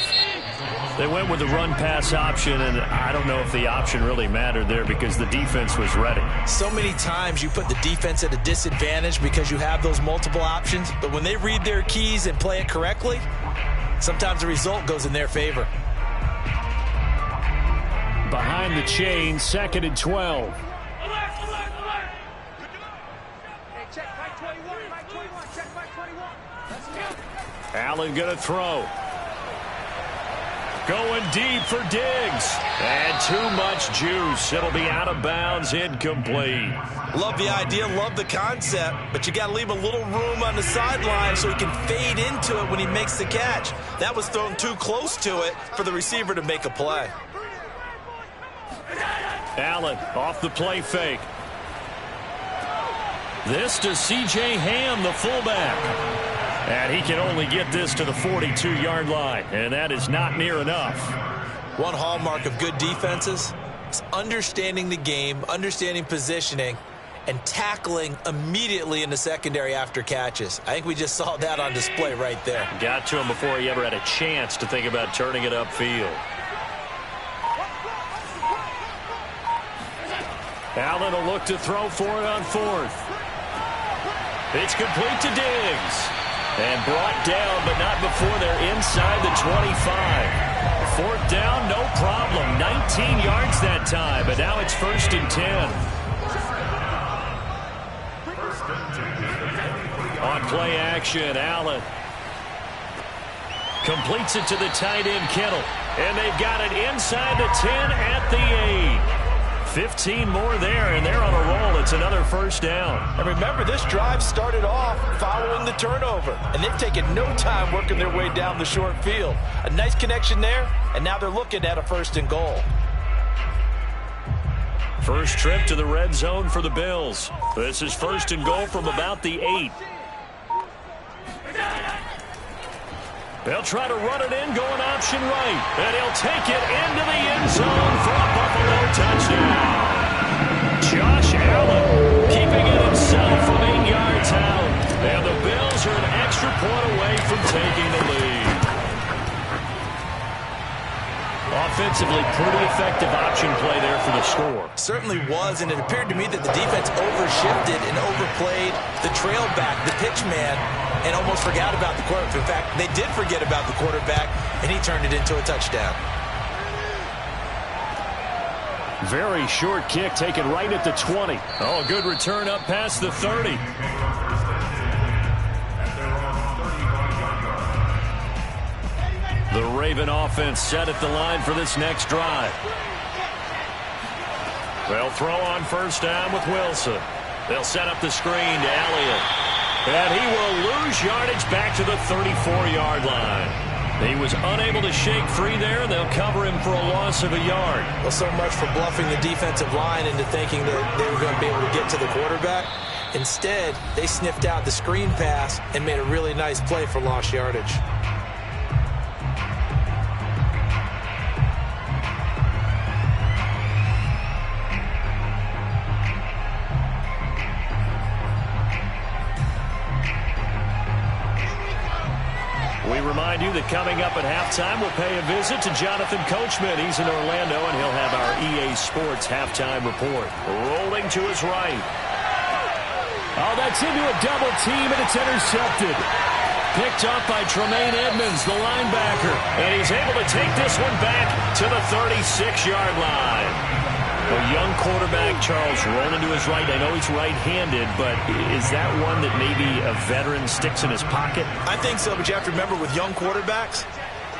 They went with the run-pass option, and I don't know if the option really mattered there because the defense was ready. So many times you put the defense at a disadvantage because you have those multiple options, but when they read their keys and play it correctly, sometimes the result goes in their favor. Behind the chain, 2nd and 12. Allen going to throw. Going deep for Diggs. And too much juice. It'll be out of bounds, incomplete. Love the idea, love the concept, but you got to leave a little room on the sideline so he can fade into it when he makes the catch. That was thrown too close to it for the receiver to make a play. Allen off the play fake. This to C.J. Ham, the fullback. And he can only get this to the 42-yard line, and that is not near enough. One hallmark of good defenses is understanding the game, understanding positioning, and tackling immediately in the secondary after catches. I think we just saw that on display right there. Got to him before he ever had a chance to think about turning it upfield. Allen will look to throw for it on 4th. It's complete to Diggs. And brought down, but not before they're inside the 25. 4th down, no problem. 19 yards that time, but now it's 1st and 10. On play action, Allen completes it to the tight end, Kittle. And they've got it inside the 10 at the 8. 15 more there, and they're on a roll. It's another first down. And remember, this drive started off following the turnover, and they've taken no time working their way down the short field. A nice connection there, and now they're looking at a 1st and goal. First trip to the red zone for the Bills. This is 1st and goal from about the 8. They'll try to run it in, going option right. And he'll take it into the end zone for a Buffalo touchdown. Josh Allen keeping it himself from 8 yards out. And the Bills are an extra point away from taking the lead. Offensively, pretty effective option play there for the score. Certainly was, and it appeared to me that the defense overshifted and overplayed the trail back, the pitch man, and almost forgot about the quarterback. In fact, they did forget about the quarterback, and he turned it into a touchdown. Very short kick taken right at the 20. Oh, good return up past the 30. The Raven offense set at the line for this next drive. They'll throw on first down with Wilson. They'll set up the screen to Elliott. And he will lose yardage back to the 34-yard line. He was unable to shake free there. They'll cover him for a loss of a yard. Well, so much for bluffing the defensive line into thinking that they were going to be able to get to the quarterback. Instead, they sniffed out the screen pass and made a really nice play for lost yardage. We remind you that coming up at halftime, we'll pay a visit to Jonathan Coachman. He's in Orlando, and he'll have our EA Sports halftime report. Rolling to his right. Oh, that's into a double team, and it's intercepted. Picked up by Tremaine Edmonds, the linebacker. And he's able to take this one back to the 36-yard line. A young quarterback, Charles, rolling to his right. I know he's right-handed, but is that one that maybe a veteran sticks in his pocket? I think so, but you have to remember with young quarterbacks,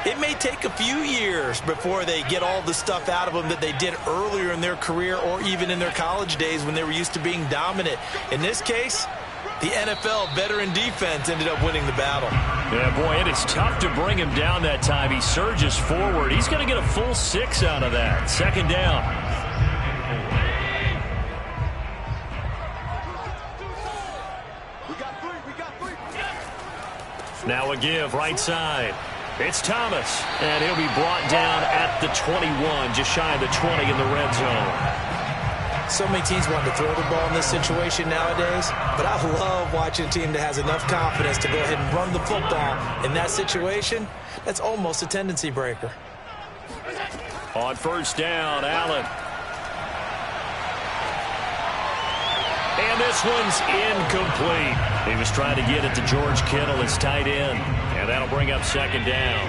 it may take a few years before they get all the stuff out of them that they did earlier in their career or even in their college days when they were used to being dominant. In this case, the NFL veteran defense ended up winning the battle. Yeah, boy, it is tough to bring him down that time. He surges forward. He's going to get a full 6 out of that. 2nd down. Now a give right side. It's Thomas, and he'll be brought down at the 21, just shy of the 20 in the red zone. So many teams want to throw the ball in this situation nowadays, but I love watching a team that has enough confidence to go ahead and run the football. In that situation, that's almost a tendency breaker. On first down, Allen. And this one's incomplete. He was trying to get it to George Kittle, his tight end. And that'll bring up 2nd down.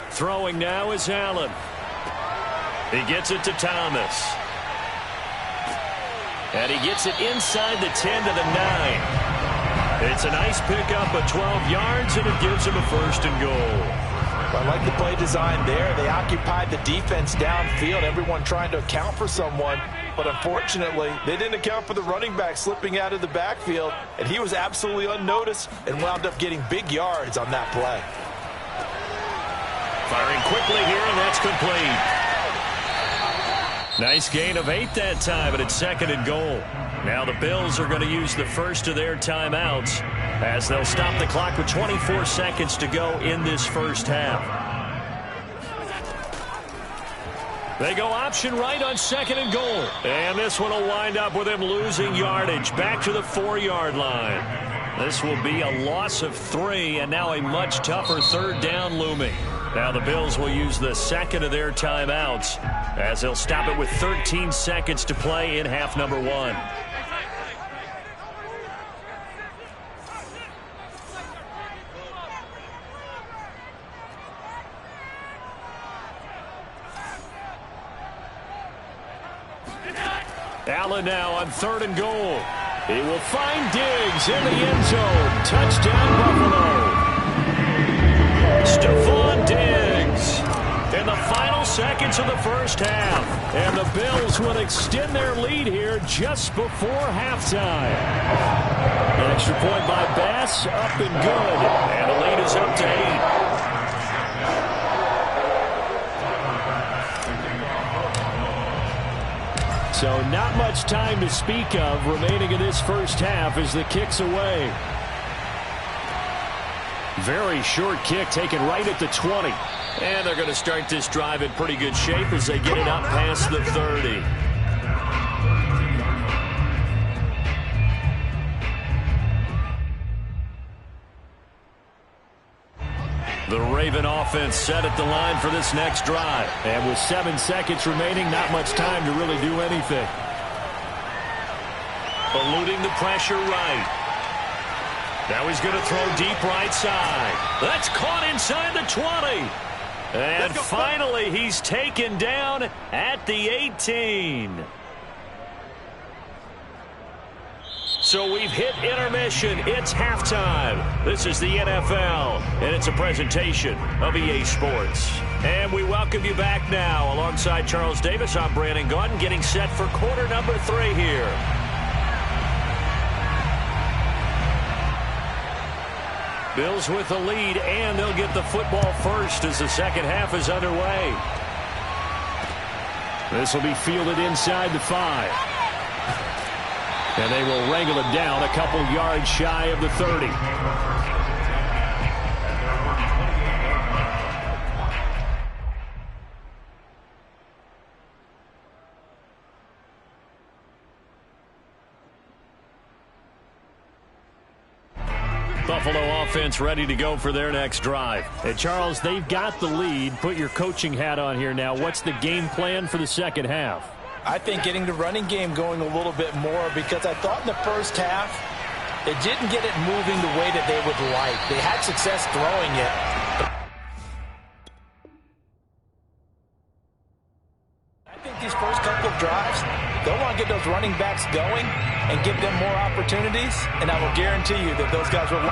Throwing now is Allen. He gets it to Thomas. And he gets it inside the 10 to the 9. It's a nice pickup of 12 yards, and it gives him a 1st and goal. I like the play design there. They occupied the defense downfield, everyone trying to account for someone. But unfortunately, they didn't account for the running back slipping out of the backfield, and he was absolutely unnoticed and wound up getting big yards on that play. Firing quickly here, and that's complete. Nice gain of 8 that time, and it's 2nd and goal. Now the Bills are going to use the first of their timeouts as they'll stop the clock with 24 seconds to go in this first half. They go option right on 2nd and goal. And this one will wind up with him losing yardage back to the 4-yard line. This will be a loss of 3, and now a much tougher 3rd down looming. Now the Bills will use the second of their timeouts as they'll stop it with 13 seconds to play in half number 1. Allen now on 3rd and goal. He will find Diggs in the end zone. Touchdown, Buffalo. Stephon Diggs in the final seconds of the first half. And the Bills will extend their lead here just before halftime. An extra point by Bass, up and good. And the lead is up to 8. So not much time to speak of remaining in this first half as the kick's away. Very short kick taken right at the 20. And they're going to start this drive in pretty good shape as they get it up past the 30. The Raven offense set at the line for this next drive. And with 7 seconds remaining, not much time to really do anything. Eluding the pressure right. Now he's going to throw deep right side. That's caught inside the 20. And finally, he's taken down at the 18. So we've hit intermission. It's halftime. This is the NFL, and it's a presentation of EA Sports. And we welcome you back now. Alongside Charles Davis, I'm Brandon Gaudin, getting set for quarter number 3 here. Bills with the lead, and they'll get the football first as the second half is underway. This will be fielded inside the 5. And they will wrangle it down a couple yards shy of the 30. Buffalo offense ready to go for their next drive. Hey, Charles, they've got the lead. Put your coaching hat on here now. What's the game plan for the second half? I think getting the running game going a little bit more, because I thought in the first half it didn't get it moving the way that they would like. They had success throwing it. I think these first couple of drives, they'll want to get those running backs going and give them more opportunities, and I will guarantee you that those guys will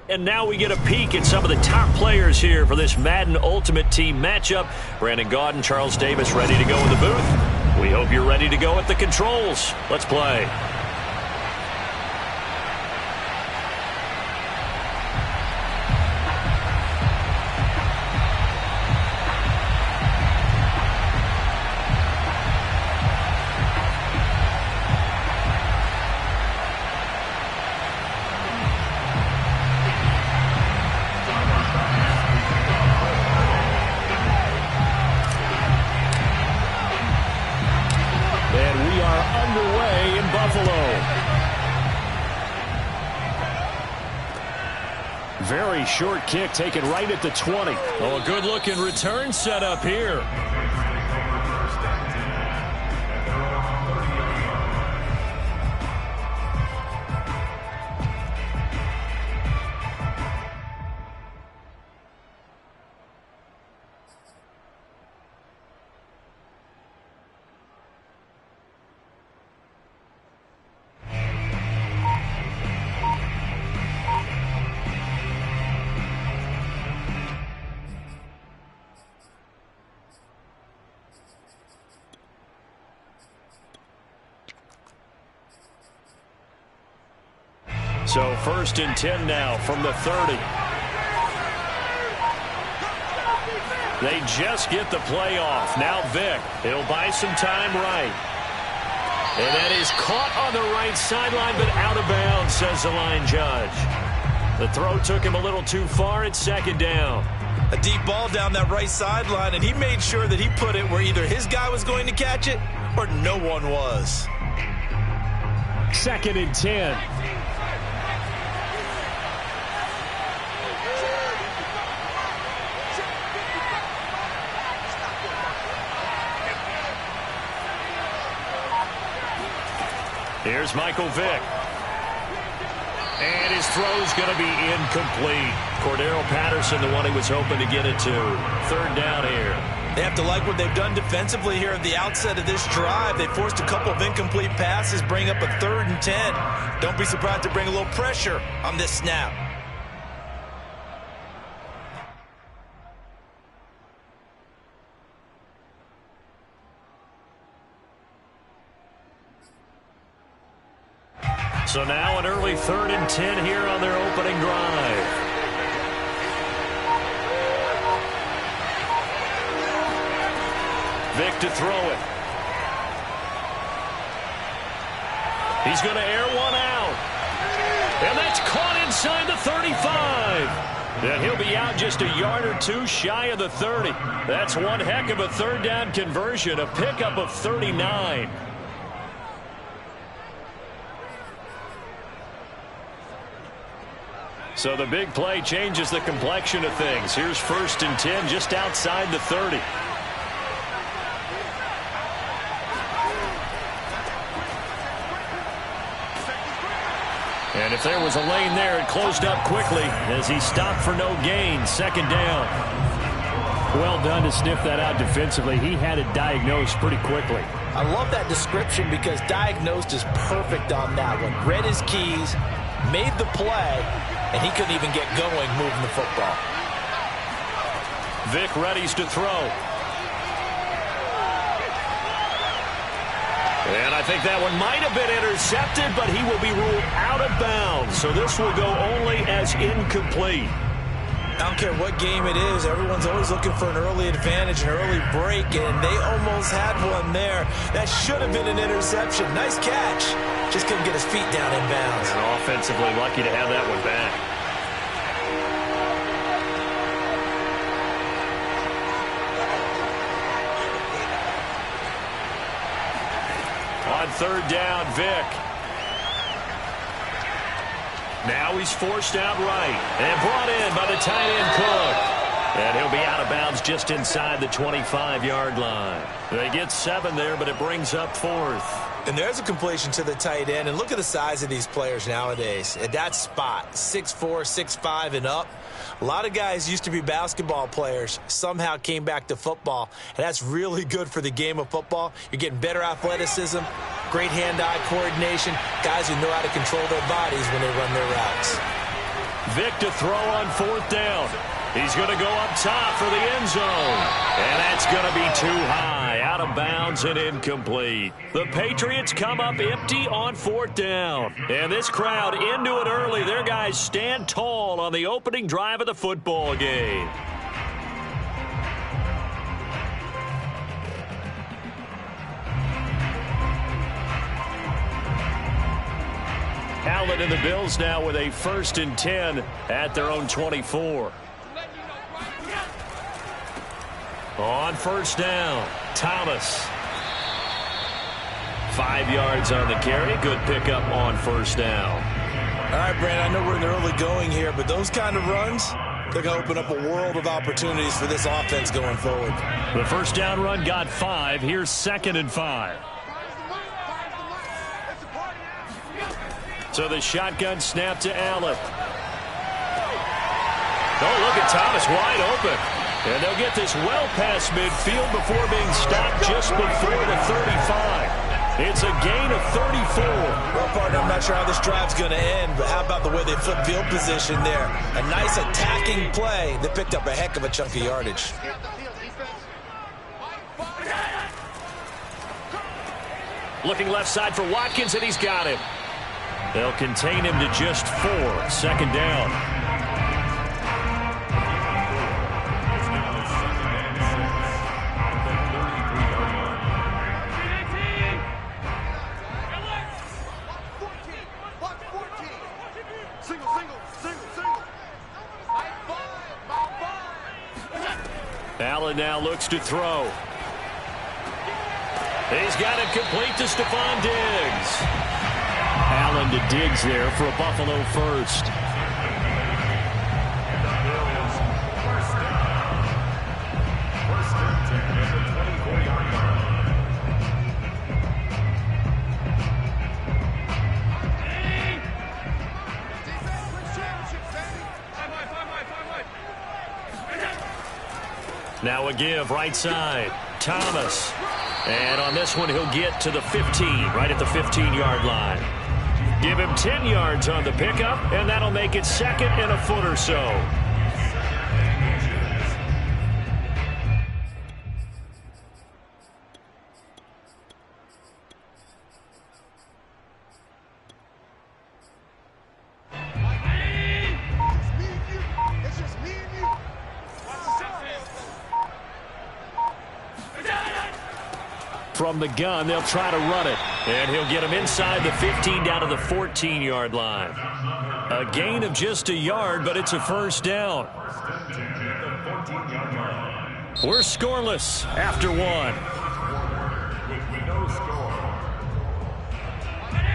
And now we get a peek at some of the top players here for this Madden Ultimate Team matchup. Brandon Gaudin, Charles Davis ready to go in the booth. We hope you're ready to go at the controls. Let's play. Very short kick taken right at the 20. Oh, a good-looking return setup here. So 1st and 10 now from the 30. They just get the play off. Now Vick. He'll buy some time right. And that is caught on the right sideline, but out of bounds, says the line judge. The throw took him a little too far. It's 2nd down. A deep ball down that right sideline, and he made sure that he put it where either his guy was going to catch it or no one was. 2nd and 10. Here's Michael Vick. And his throw's going to be incomplete. Cordero Patterson, the one he was hoping to get it to. 3rd down here. They have to like what they've done defensively here at the outset of this drive. They forced a couple of incomplete passes, bring up a 3rd and 10. Don't be surprised to bring a little pressure on this snap. So now an early 3rd and 10 here on their opening drive. Vick to throw it. He's going to air one out. And that's caught inside the 35. And he'll be out just a yard or two shy of the 30. That's one heck of a 3rd down conversion, a pickup of 39. So the big play changes the complexion of things. Here's 1st and 10 just outside the 30. And if there was a lane there, it closed up quickly as he stopped for no gain. 2nd down. Well done to sniff that out defensively. He had it diagnosed pretty quickly. I love that description because diagnosed is perfect on that one. Read his keys, made the play, and he couldn't even get going moving the football. Vick readies to throw. And I think that one might have been intercepted, but he will be ruled out of bounds. So this will go only as incomplete. I don't care what game it is. Everyone's always looking for an early advantage, an early break, and they almost had one there. That should have been an interception. Nice catch. Just couldn't get his feet down in bounds. And offensively lucky to have that one back. On 3rd down, Vick. Now he's forced out right and brought in by the tight end Cook. And he'll be out of bounds just inside the 25-yard line. They get 7 there, but it brings up 4th. And there's a completion to the tight end. And look at the size of these players nowadays. At that spot, 6'4", 6'5", and up. A lot of guys used to be basketball players, somehow came back to football. And that's really good for the game of football. You're getting better athleticism, great hand-eye coordination, guys who know how to control their bodies when they run their routes. Vick to throw on fourth down. He's going to go up top for the end zone. And that's going to be too high, out of bounds and incomplete. The Patriots come up empty on fourth down. And this crowd into it early. Their guys stand tall on the opening drive of the football game. Allen and the Bills now with a 1st and 10 at their own 24. On first down, Thomas. 5 yards on the carry. Good pickup on first down. All right, Brandon, I know we're in the early going here, but those kind of runs, they're going to open up a world of opportunities for this offense going forward. The first down run got 5. Here's 2nd and 5. So the shotgun snap to Allen. Oh, look at Thomas wide open. And they'll get this well past midfield before being stopped just before the 35. It's a gain of 34. Well, partner, I'm not sure how this drive's going to end, but how about the way they flip field position there? A nice attacking play that picked up a heck of a chunk of yardage. Looking left side for Watkins, and he's got him. They'll contain him to just 4. 2nd down. Allen now looks to throw. He's got it complete to Stephon Diggs. Allen to Diggs there for a Buffalo first. Now a give right side. Thomas. And on this one, he'll get to the 15, right at the 15-yard line. Give him 10 yards on the pickup, and that'll make it 2nd and a foot or so. From the gun, they'll try to run it. And he'll get him inside the 15 down to the 14-yard line. A gain of just a yard, but it's a first down. We're scoreless after 1.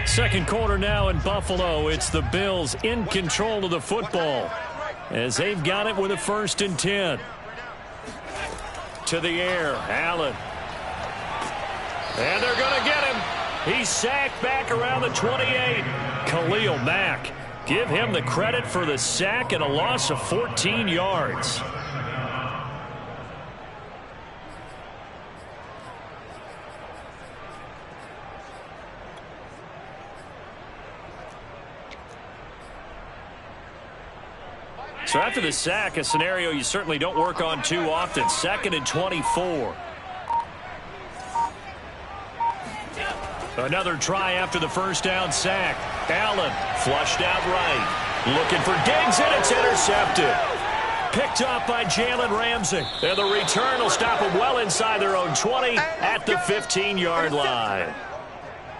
Second quarter now in Buffalo. It's the Bills in control of the football as they've got it with a 1st and 10. To the air, Allen. And they're going to get him. He's sacked back around the 28. Khalil Mack. Give him the credit for the sack and a loss of 14 yards. So after the sack, a scenario you certainly don't work on too often. 2nd and 24. Another try after the first down sack. Allen flushed out right. Looking for Diggs, and it's intercepted. Picked up by Jalen Ramsey. And the return will stop them well inside their own 20 at the 15-yard line.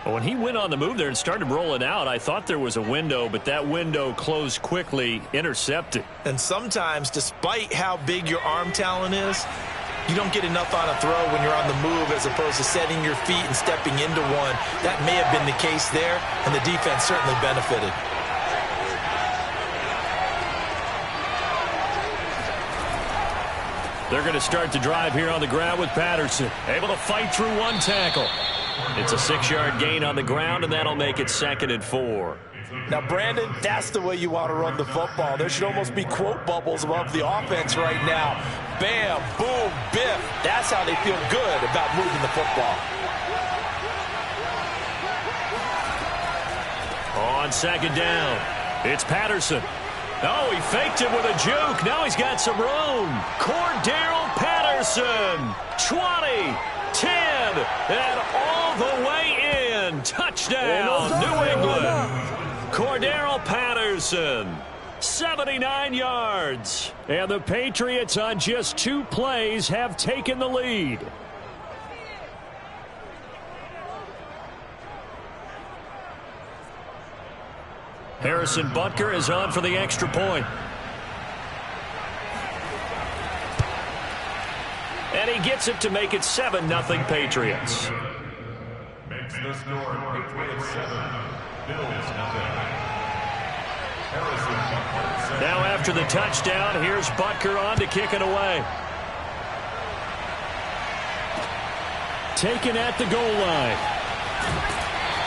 When he went on the move there and started rolling out, I thought there was a window, but that window closed quickly, intercepted. And sometimes, despite how big your arm talent is, you don't get enough on a throw when you're on the move as opposed to setting your feet and stepping into one. That may have been the case there, and the defense certainly benefited. They're going to start the drive here on the ground with Patterson. Able to fight through one tackle. It's a 6-yard gain on the ground, and that'll make it 2nd and 4. Now, Brandon, that's the way you want to run the football. There should almost be quote bubbles above the offense right now. Bam, boom, biff. That's how they feel good about moving the football. On 2nd down, it's Patterson. Oh, he faked it with a juke. Now he's got some room. Cordero Patterson, 20, 10, and all the way in. Touchdown, New England. Cordero Patterson, 79 yards. And the Patriots on just 2 plays have taken the lead. Harrison Butker is on for the extra point. And he gets it to make it 7-0 Patriots. Makes the score Patriots 7, Bills 0. Harrison Butker. Now after the touchdown, here's Butker on to kick it away. Taken at the goal line.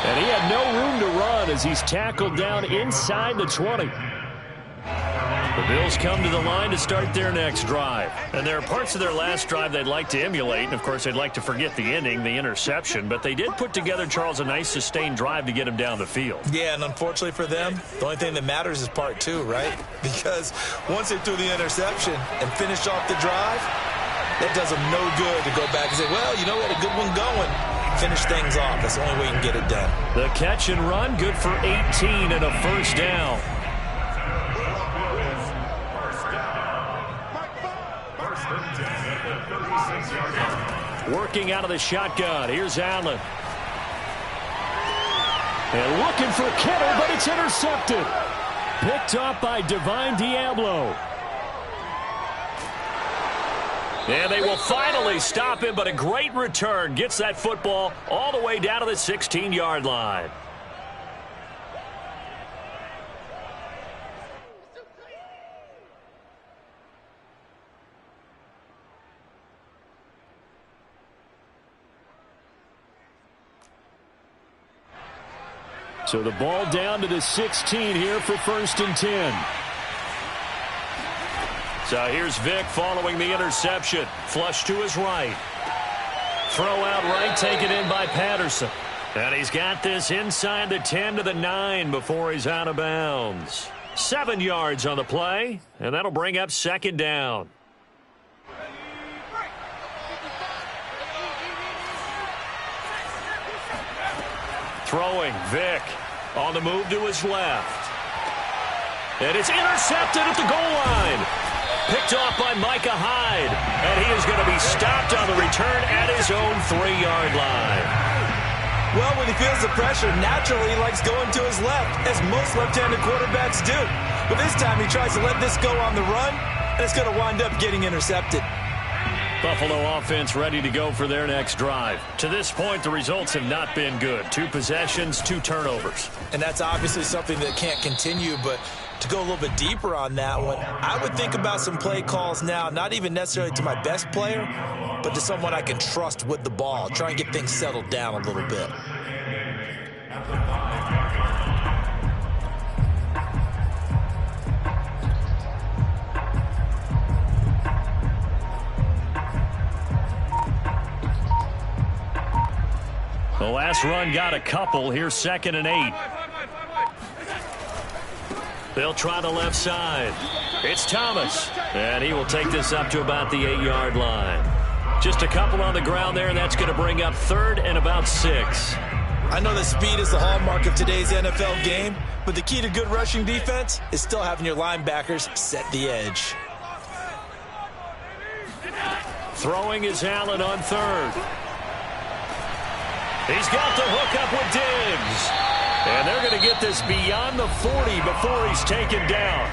And he had no room to run as he's tackled down inside the 20. The Bills come to the line to start their next drive. And there are parts of their last drive they'd like to emulate. And, of course, they'd like to forget the ending, the interception. But they did put together, Charles, a nice sustained drive to get him down the field. Yeah, and unfortunately for them, the only thing that matters is part 2, right? Because once they threw the interception and finished off the drive, that does them no good to go back and say, well, you know, we had a good one going. Finish things off. That's the only way you can get it done. The catch and run, good for 18 and a first down. Working out of the shotgun. Here's Allen. And looking for Kittle, but it's intercepted. Picked up by Divine Diablo. And they will finally stop him, but a great return. Gets that football all the way down to the 16-yard line. So the ball down to the 16 here for 1st and 10. So here's Vic following the interception. Flush to his right. Throw out right, taken in by Patterson. And he's got this inside the 10 to the 9 before he's out of bounds. 7 yards on the play, and that'll bring up 2nd down. Throwing, Vic on the move to his left. And it's intercepted at the goal line. Picked off by Micah Hyde. And he is going to be stopped on the return at his own 3-yard line. Well, when he feels the pressure, naturally he likes going to his left, as most left-handed quarterbacks do. But this time he tries to let this go on the run, and it's going to wind up getting intercepted. Buffalo offense ready to go for their next drive. To this point, the results have not been good. 2 possessions, 2 turnovers. And that's obviously something that can't continue, but to go a little bit deeper on that one, I would think about some play calls now, not even necessarily to my best player, but to someone I can trust with the ball. Try and get things settled down a little bit. The last run got a couple. Here's 2nd and 8. They'll try the left side. It's Thomas. And he will take this up to about the 8-yard line. Just a couple on the ground there, and that's going to bring up 3rd and about 6. I know that speed is the hallmark of today's NFL game, but the key to good rushing defense is still having your linebackers set the edge. Throwing is Allen on 3rd. He's got the hook up with Diggs. And they're going to get this beyond the 40 before he's taken down.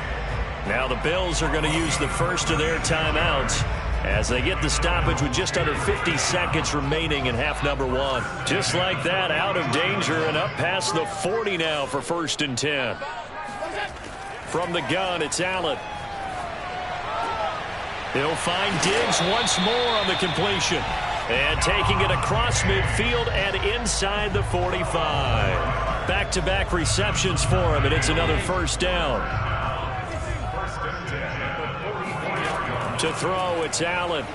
Now the Bills are going to use the first of their timeouts as they get the stoppage with just under 50 seconds remaining in half number 1. Just like that, out of danger and up past the 40 now for 1st and 10. From the gun, it's Allen. He'll find Diggs once more on the completion. And taking it across midfield and inside the 45. Back-to-back receptions for him, and it's another 1st down. To throw, it's Allen.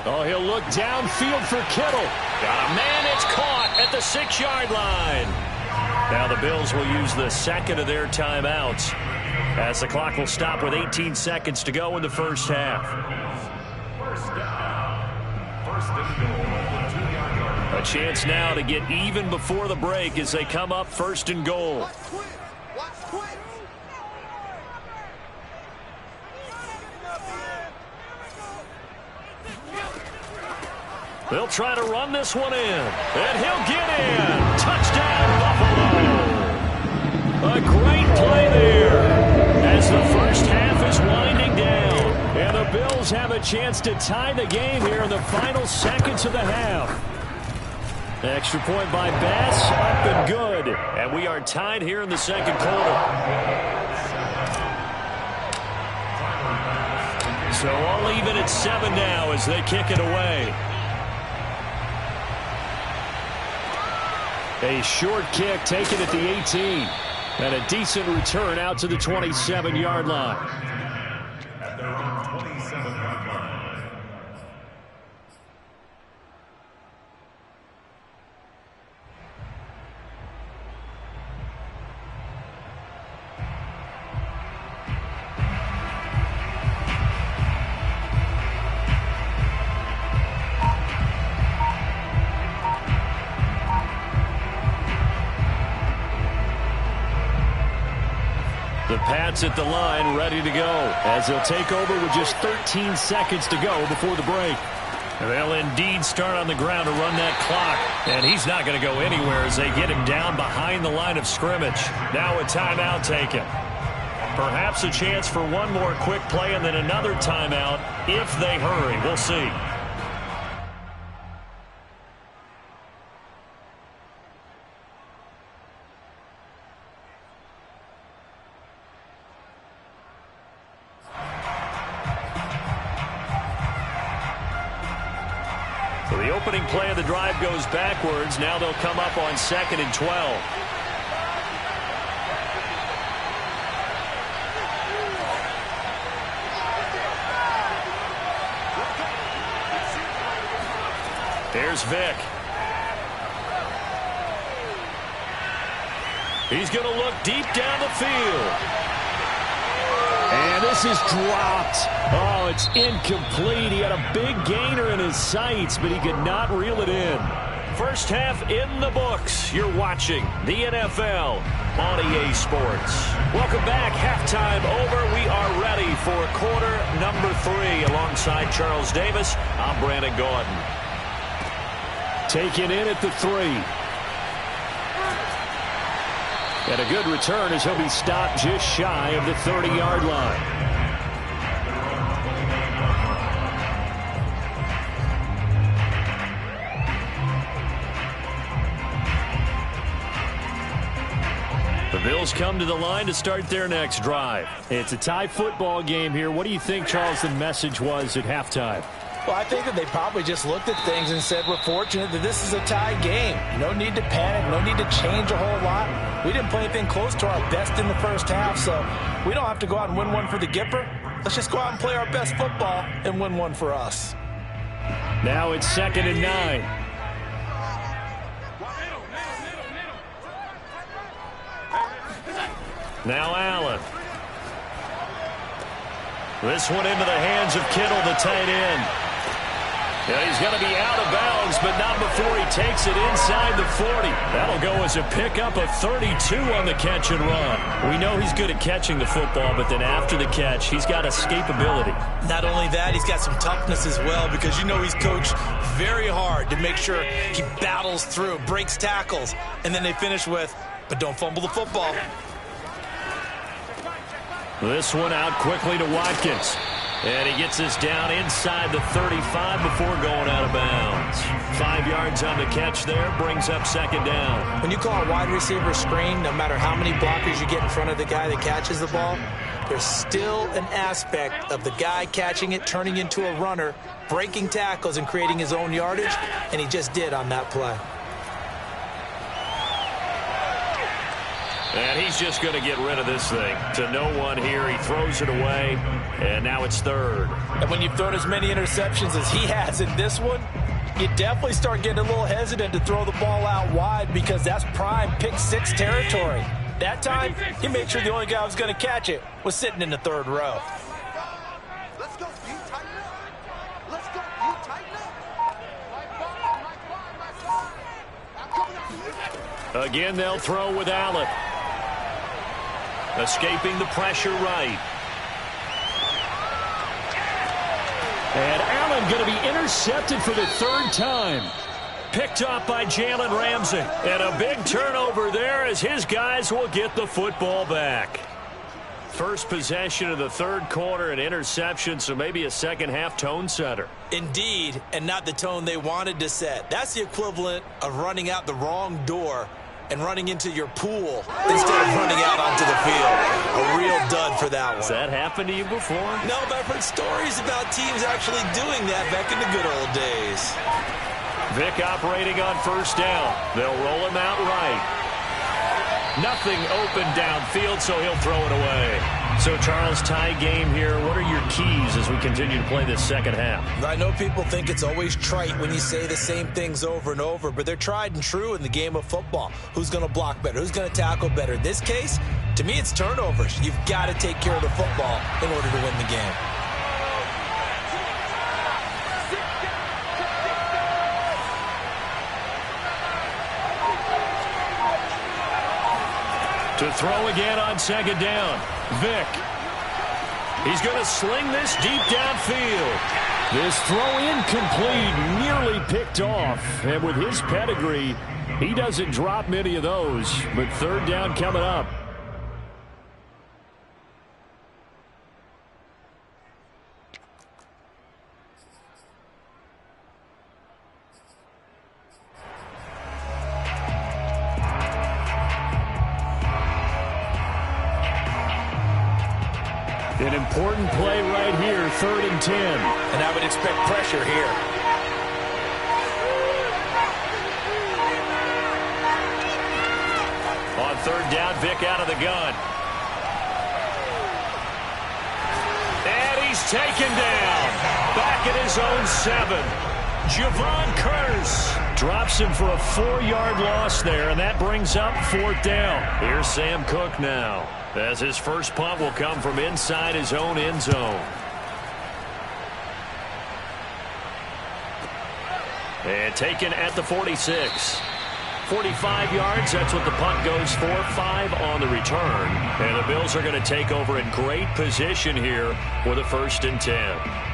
Oh, he'll look downfield for Kittle. Got a man, it's caught at the 6-yard line. Now the Bills will use the 2nd of their timeouts as the clock will stop with 18 seconds to go in the first half. First down. First and goal. A chance now to get even before the break as they come up first and goal. They'll try to run this one in, and he'll get in. Touchdown, Buffalo. A great play there as the first half is winding down. And the Bills have a chance to tie the game here in the final seconds of the half. Extra point by Bass, up and good. And we are tied here in the second quarter. So all even at 7 now as they kick it away. A short kick taken at the 18. And a decent return out to the 27-yard line. At their own 27-yard line. The Pats at the line ready to go as they'll take over with just 13 seconds to go before the break. They'll indeed start on the ground to run that clock. And he's not going to go anywhere as they get him down behind the line of scrimmage. Now a timeout taken. Perhaps a chance for one more quick play and then another timeout if they hurry. We'll see. So the opening play of the drive goes backwards. Now they'll come up on 2nd and 12. Here's Vick. He's going to look deep down the field. And this is dropped. Oh, it's incomplete. He had a big gainer in his sights, but he could not reel it in. First half in the books. You're watching the NFL on EA Sports. Welcome back. Halftime over. We are ready for quarter number 3. Alongside Charles Davis, I'm Brandon Gordon. Taken in at the 3. And a good return as he'll be stopped just shy of the 30-yard line. The Bills come to the line to start their next drive. It's a tie football game here. What do you think, Charles, the message was at halftime? Well, I think that they probably just looked at things and said, we're fortunate that this is a tie game. No need to panic. No need to change a whole lot. We didn't play anything close to our best in the first half, so we don't have to go out and win one for the Gipper. Let's just go out and play our best football and win one for us. Now it's 2nd and 9. Now Allen. This one into the hands of Kittle, the tight end. Yeah, he's going to be out of bounds, but not before he takes it inside the 40. That'll go as a pickup of 32 on the catch and run. We know he's good at catching the football, but then after the catch, he's got escapability. Not only that, he's got some toughness as well, because you know he's coached very hard to make sure he battles through, breaks tackles, and then they finish with, but don't fumble the football. This one out quickly to Watkins. And he gets this down inside the 35 before going out of bounds. 5 yards on the catch there, brings up 2nd down. When you call a wide receiver screen, no matter how many blockers you get in front of the guy that catches the ball, there's still an aspect of the guy catching it, turning into a runner, breaking tackles and creating his own yardage, and he just did on that play. And he's just going to get rid of this thing to no one here. He throws it away, and now it's 3rd. And when you've thrown as many interceptions as he has in this one, you definitely start getting a little hesitant to throw the ball out wide because that's prime pick 6 territory. That time, he made sure the only guy who was going to catch it was sitting in the third row. Let's go, you tighten up. Let's go, you tighten up. Again, they'll throw with Allen. Escaping the pressure right. And Allen going to be intercepted for the third time. Picked up by Jalen Ramsey. And a big turnover there as his guys will get the football back. First possession of the third quarter, an interception, so maybe a second-half tone setter. Indeed, and not the tone they wanted to set. That's the equivalent of running out the wrong door and running into your pool instead of running out onto the field. A real dud for that one. Has that happened to you before? No, but I've heard stories about teams actually doing that back in the good old days. Vick operating on first down. They'll roll him out right. Nothing open downfield, so he'll throw it away. So, Charles, tie game here. What are your keys as we continue to play this second half? I know people think it's always trite when you say the same things over and over, but they're tried and true in the game of football. Who's going to block better? Who's going to tackle better? In this case, to me, it's turnovers. You've got to take care of the football in order to win the game. To throw again on second down. Vick. He's going to sling this deep downfield. This throw incomplete, nearly picked off. And with his pedigree, he doesn't drop many of those. But third down coming up. An important play right here, 3rd and 10. And I would expect pressure here. On third down, Vick out of the gun. And he's taken down. Back at his own 7. Javon Curse drops him for a 4-yard loss there, and that brings up 4th down. Here's Sam Cook now, as his first punt will come from inside his own end zone. And taken at the 46. 45 yards, that's what the punt goes for. 5 on the return. And the Bills are going to take over in great position here with a 1st and 10.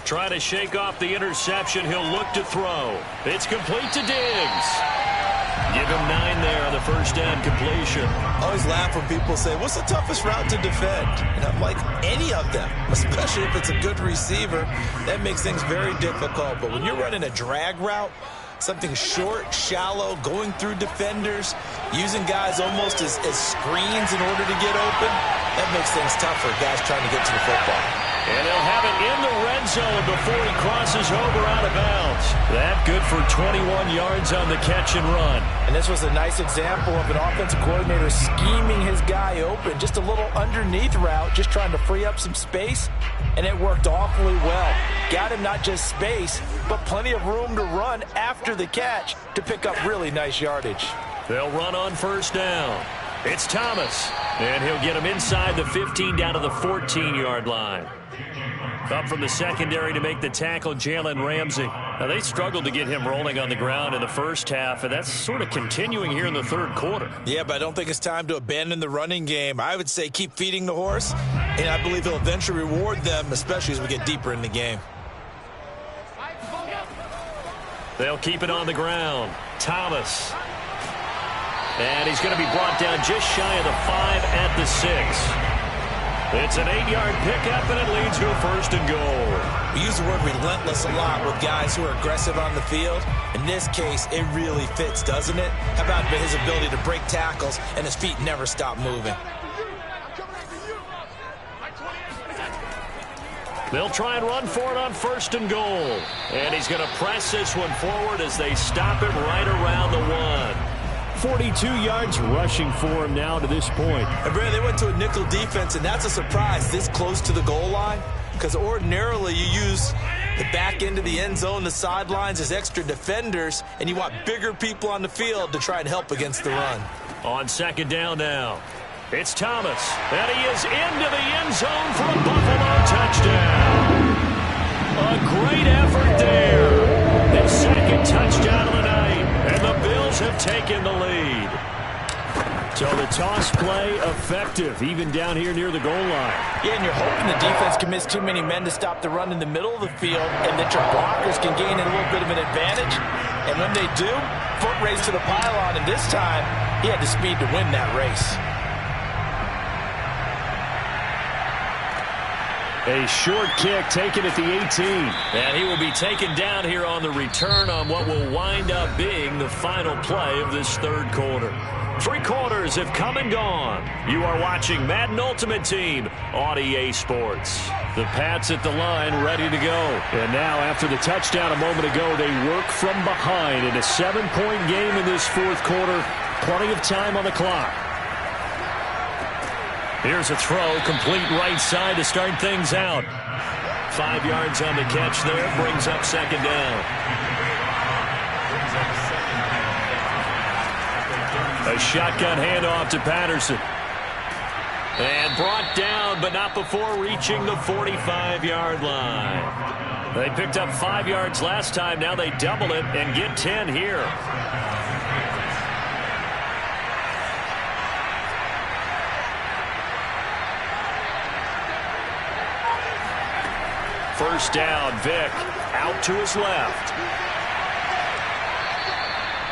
Trying to shake off the interception. He'll look to throw. It's complete to Diggs. Give him 9 there on the first down completion. I always laugh when people say, what's the toughest route to defend? And I'm like, any of them, especially if it's a good receiver. That makes things very difficult. But when you're running a drag route, something short, shallow, going through defenders, using guys almost as screens in order to get open, that makes things tough for guys trying to get to the football. And they'll have it in the red zone before he crosses over out of bounds. That good for 21 yards on the catch and run. And this was a nice example of an offensive coordinator scheming his guy open. Just a little underneath route, just trying to free up some space. And it worked awfully well. Got him not just space, but plenty of room to run after the catch to pick up really nice yardage. They'll run on first down. It's Thomas. And he'll get him inside the 15 down to the 14-yard line. Up from the secondary to make the tackle, Jalen Ramsey. Now, they struggled to get him rolling on the ground in the first half, and that's sort of continuing here in the third quarter. Yeah, but I don't think it's time to abandon the running game. I would say keep feeding the horse, and I believe he'll eventually reward them, especially as we get deeper in the game. They'll keep it on the ground. Thomas. And he's going to be brought down just shy of the 5 at the 6. It's an 8-yard pickup, and it leads to a 1st and goal. We use the word relentless a lot with guys who are aggressive on the field. In this case, it really fits, doesn't it? How about his ability to break tackles and his feet never stop moving? They'll try and run for it on 1st and goal. And he's going to press this one forward as they stop him right around the 1. 42 yards rushing for him now to this point. And Brad, they went to a nickel defense, and that's a surprise this close to the goal line, because ordinarily you use the back end of the end zone, the sidelines as extra defenders, and you want bigger people on the field to try and help against the run. On 2nd down now, it's Thomas, and he is into the end zone for a Buffalo touchdown. A great effort there. His 2nd touchdown of the night, and the Bills have taken the lead. So the toss play effective, even down here near the goal line. Yeah, and you're hoping the defense commits too many men to stop the run in the middle of the field, and that your blockers can gain a little bit of an advantage. And when they do, foot race to the pylon, and this time, he had the speed to win that race. A short kick taken at the 18. And he will be taken down here on the return on what will wind up being the final play of this 3rd quarter. 3 quarters have come and gone. You are watching Madden Ultimate Team on EA Sports. The Pats at the line ready to go. And now after the touchdown a moment ago, they work from behind in a 7-point game in this 4th quarter. Plenty of time on the clock. Here's a throw, complete right side to start things out. 5 yards on the catch there, brings up 2nd down. A shotgun handoff to Patterson. And brought down, but not before reaching the 45-yard line. They picked up 5 yards last time. Now they double it and get 10 here. First down, Vick out to his left.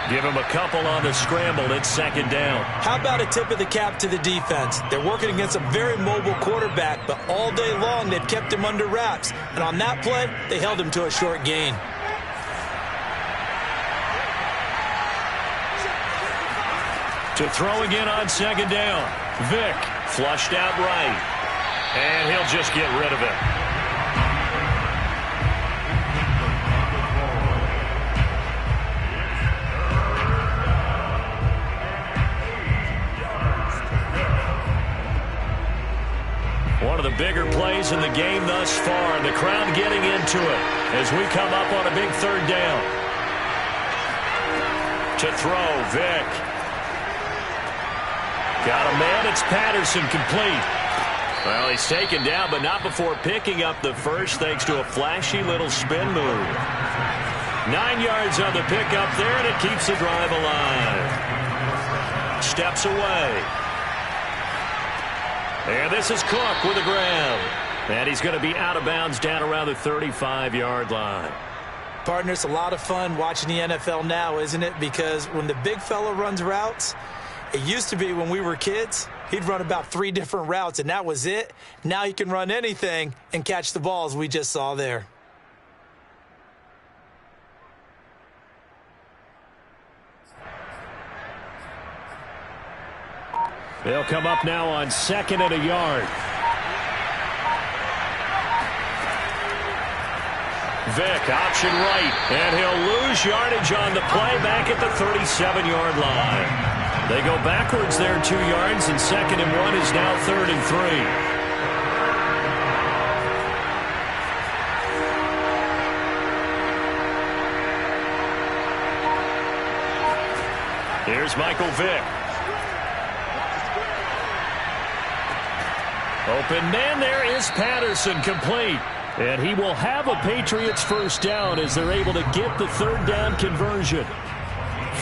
Give him a couple on the scramble. It's 2nd down. How about a tip of the cap to the defense? They're working against a very mobile quarterback, but all day long they've kept him under wraps. And on that play, they held him to a short gain. To throw again on 2nd down. Vick flushed out right. And he'll just get rid of it. One of the bigger plays in the game thus far, and the crowd getting into it as we come up on a big 3rd down. To throw, Vick. Got a man, it's Patterson, complete. Well, he's taken down, but not before picking up the first, thanks to a flashy little spin move. 9 yards on the pickup there, and it keeps the drive alive. Steps away. And this is Cook with a grab. And he's going to be out of bounds down around the 35-yard line. Partner, it's a lot of fun watching the NFL now, isn't it? Because when the big fella runs routes, it used to be when we were kids, he'd run about 3 different routes, and that was it. Now he can run anything and catch the balls we just saw there. They'll come up now on 2nd and a yard. Vick, option right, and he'll lose yardage on the play back at the 37-yard line. They go backwards there 2 yards, and 2nd and 1 is now 3rd and 3. Here's Michael Vick. Open man there is Patterson, complete. And he will have a Patriots first down as they're able to get the 3rd down conversion.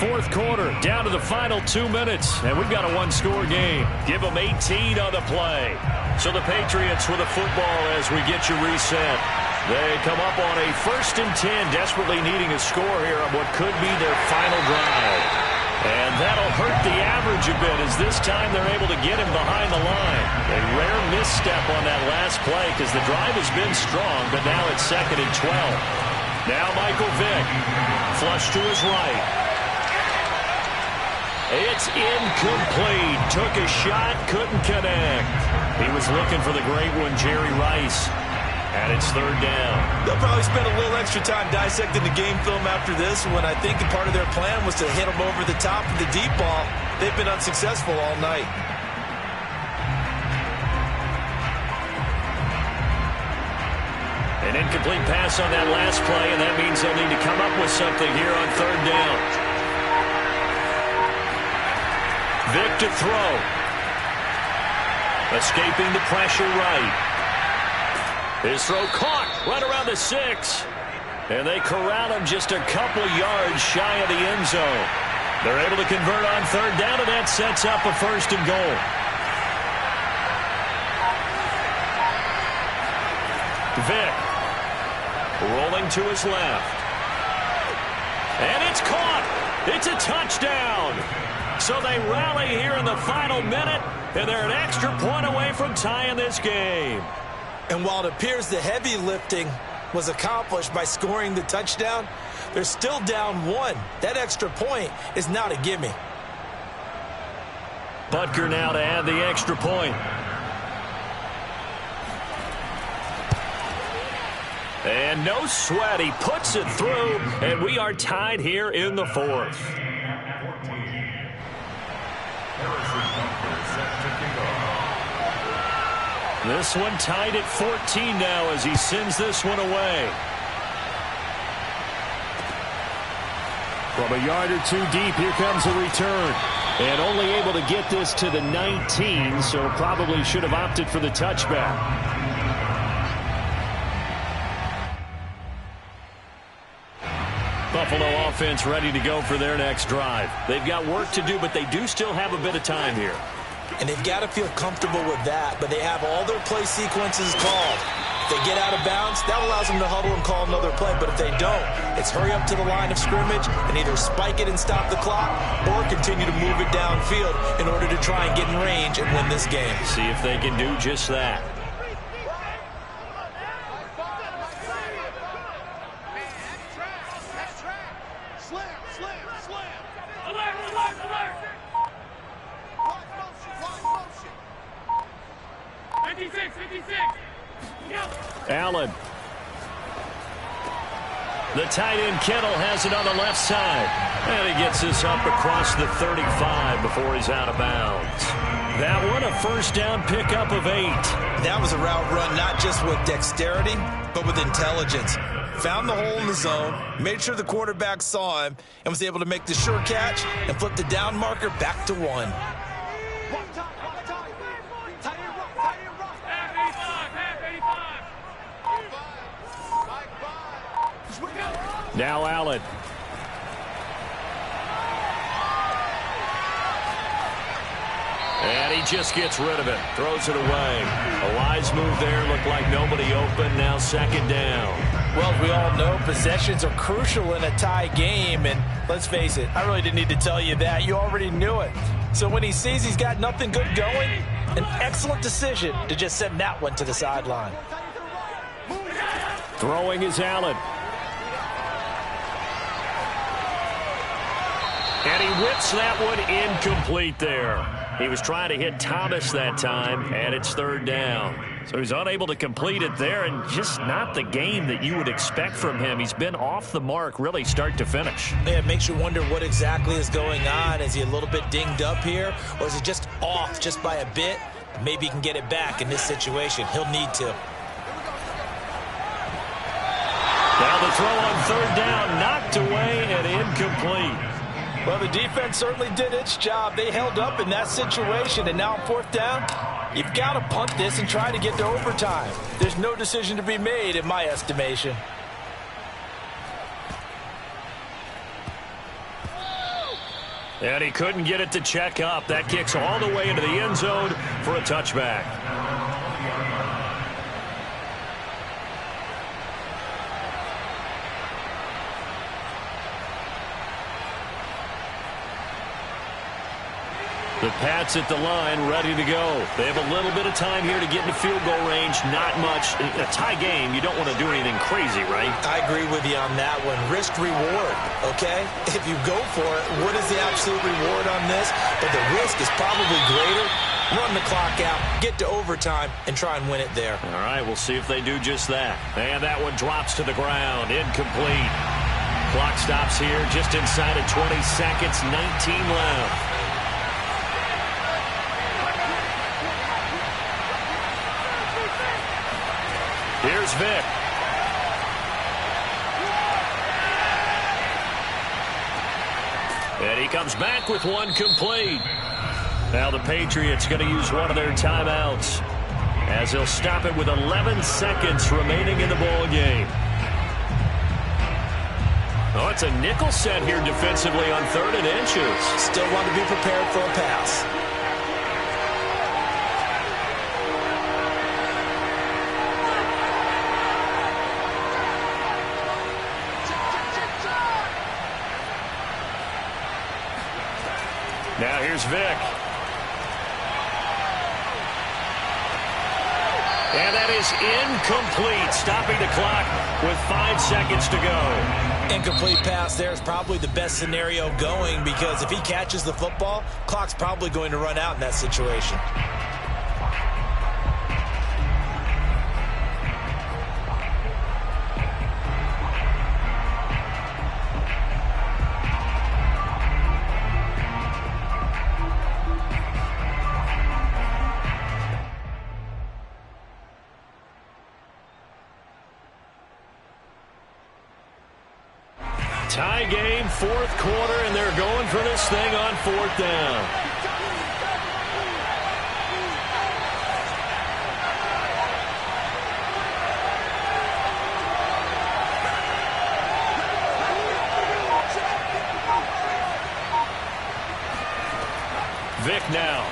4th quarter, down to the final 2 minutes, and we've got a 1-score game. Give them 18 on the play. So the Patriots with the football as we get you reset. They come up on a 1st and 10, desperately needing a score here on what could be their final drive. And that'll hurt the average a bit as this time they're able to get him behind the line. A rare misstep on that last play because the drive has been strong, but now it's 2nd and 12. Now Michael Vick. Flush to his right. It's incomplete. Took a shot, couldn't connect. He was looking for the great one, Jerry Rice. And it's 3rd down. They'll probably spend a little extra time dissecting the game film after this when I think part of their plan was to hit them over the top of the deep ball. They've been unsuccessful all night. An incomplete pass on that last play, and that means they'll need to come up with something here on 3rd down. Vick to throw. Escaping the pressure right. His throw caught right around the 6. And they corral him just a couple yards shy of the end zone. They're able to convert on 3rd down, and that sets up a 1st and goal. Vick rolling to his left. And it's caught. It's a touchdown. So they rally here in the final minute, and they're an extra point away from tying this game. And while it appears the heavy lifting was accomplished by scoring the touchdown, they're still down 1. That extra point is not a gimme. Butker now to add the extra point. And no sweat. He puts it through, and we are tied here in the 4th. This one tied at 14 now as he sends this one away. From a yard or 2 deep, here comes a return. And only able to get this to the 19, so probably should have opted for the touchback. Buffalo offense ready to go for their next drive. They've got work to do, but they do still have a bit of time here. And they've got to feel comfortable with that, but they have all their play sequences called. If they get out of bounds, that allows them to huddle and call another play. But if they don't, it's hurry up to the line of scrimmage and either spike it and stop the clock or continue to move it downfield in order to try and get in range and win this game. See if they can do just that. Allen. The tight end Kittle has it on the left side. And he gets this up across the 35 before he's out of bounds. That one a 1st down pickup of 8. That was a route run not just with dexterity, but with intelligence. Found the hole in the zone, made sure the quarterback saw him, and was able to make the sure catch and flip the down marker back to 1. Now Allen. And he just gets rid of it. Throws it away. A wise move there. Looked like nobody open. Now 2nd down. Well, we all know possessions are crucial in a tie game. And let's face it, I really didn't need to tell you that. You already knew it. So when he sees he's got nothing good going, an excellent decision to just send that one to the sideline. Throwing is Allen. And he whips that one incomplete there. He was trying to hit Thomas that time, and it's 3rd down. So he's unable to complete it there, and just not the game that you would expect from him. He's been off the mark really start to finish. Yeah, it makes you wonder what exactly is going on. Is he a little bit dinged up here, or is he just off just by a bit? Maybe he can get it back in this situation. He'll need to. Now the throw on 3rd down, knocked away and incomplete. Well, the defense certainly did its job. They held up in that situation, and now on 4th down, you've got to punt this and try to get to overtime. There's no decision to be made in my estimation. And he couldn't get it to check up. That kicks all the way into the end zone for a touchback. The Pats at the line, ready to go. They have a little bit of time here to get into field goal range. Not much. A tie game, you don't want to do anything crazy, right? I agree with you on that one. Risk reward, okay? If you go for it, what is the absolute reward on this? But the risk is probably greater. Run the clock out, get to overtime, and try and win it there. All right, we'll see if they do just that. And that one drops to the ground. Incomplete. Clock stops here just inside of 20 seconds. 19 left. Here's Vic. And he comes back with one complete. Now the Patriots going to use one of their timeouts as they'll stop it with 11 seconds remaining in the ball game. Oh, it's a nickel set here defensively on 3rd and inches. Still want to be prepared for a pass. Now here's Vic. And that is incomplete, stopping the clock with 5 seconds to go. Incomplete pass there is probably the best scenario going, because if he catches the football, clock's probably going to run out in that situation. Tie game, 4th quarter, and they're going for this thing on 4th down. Vic now.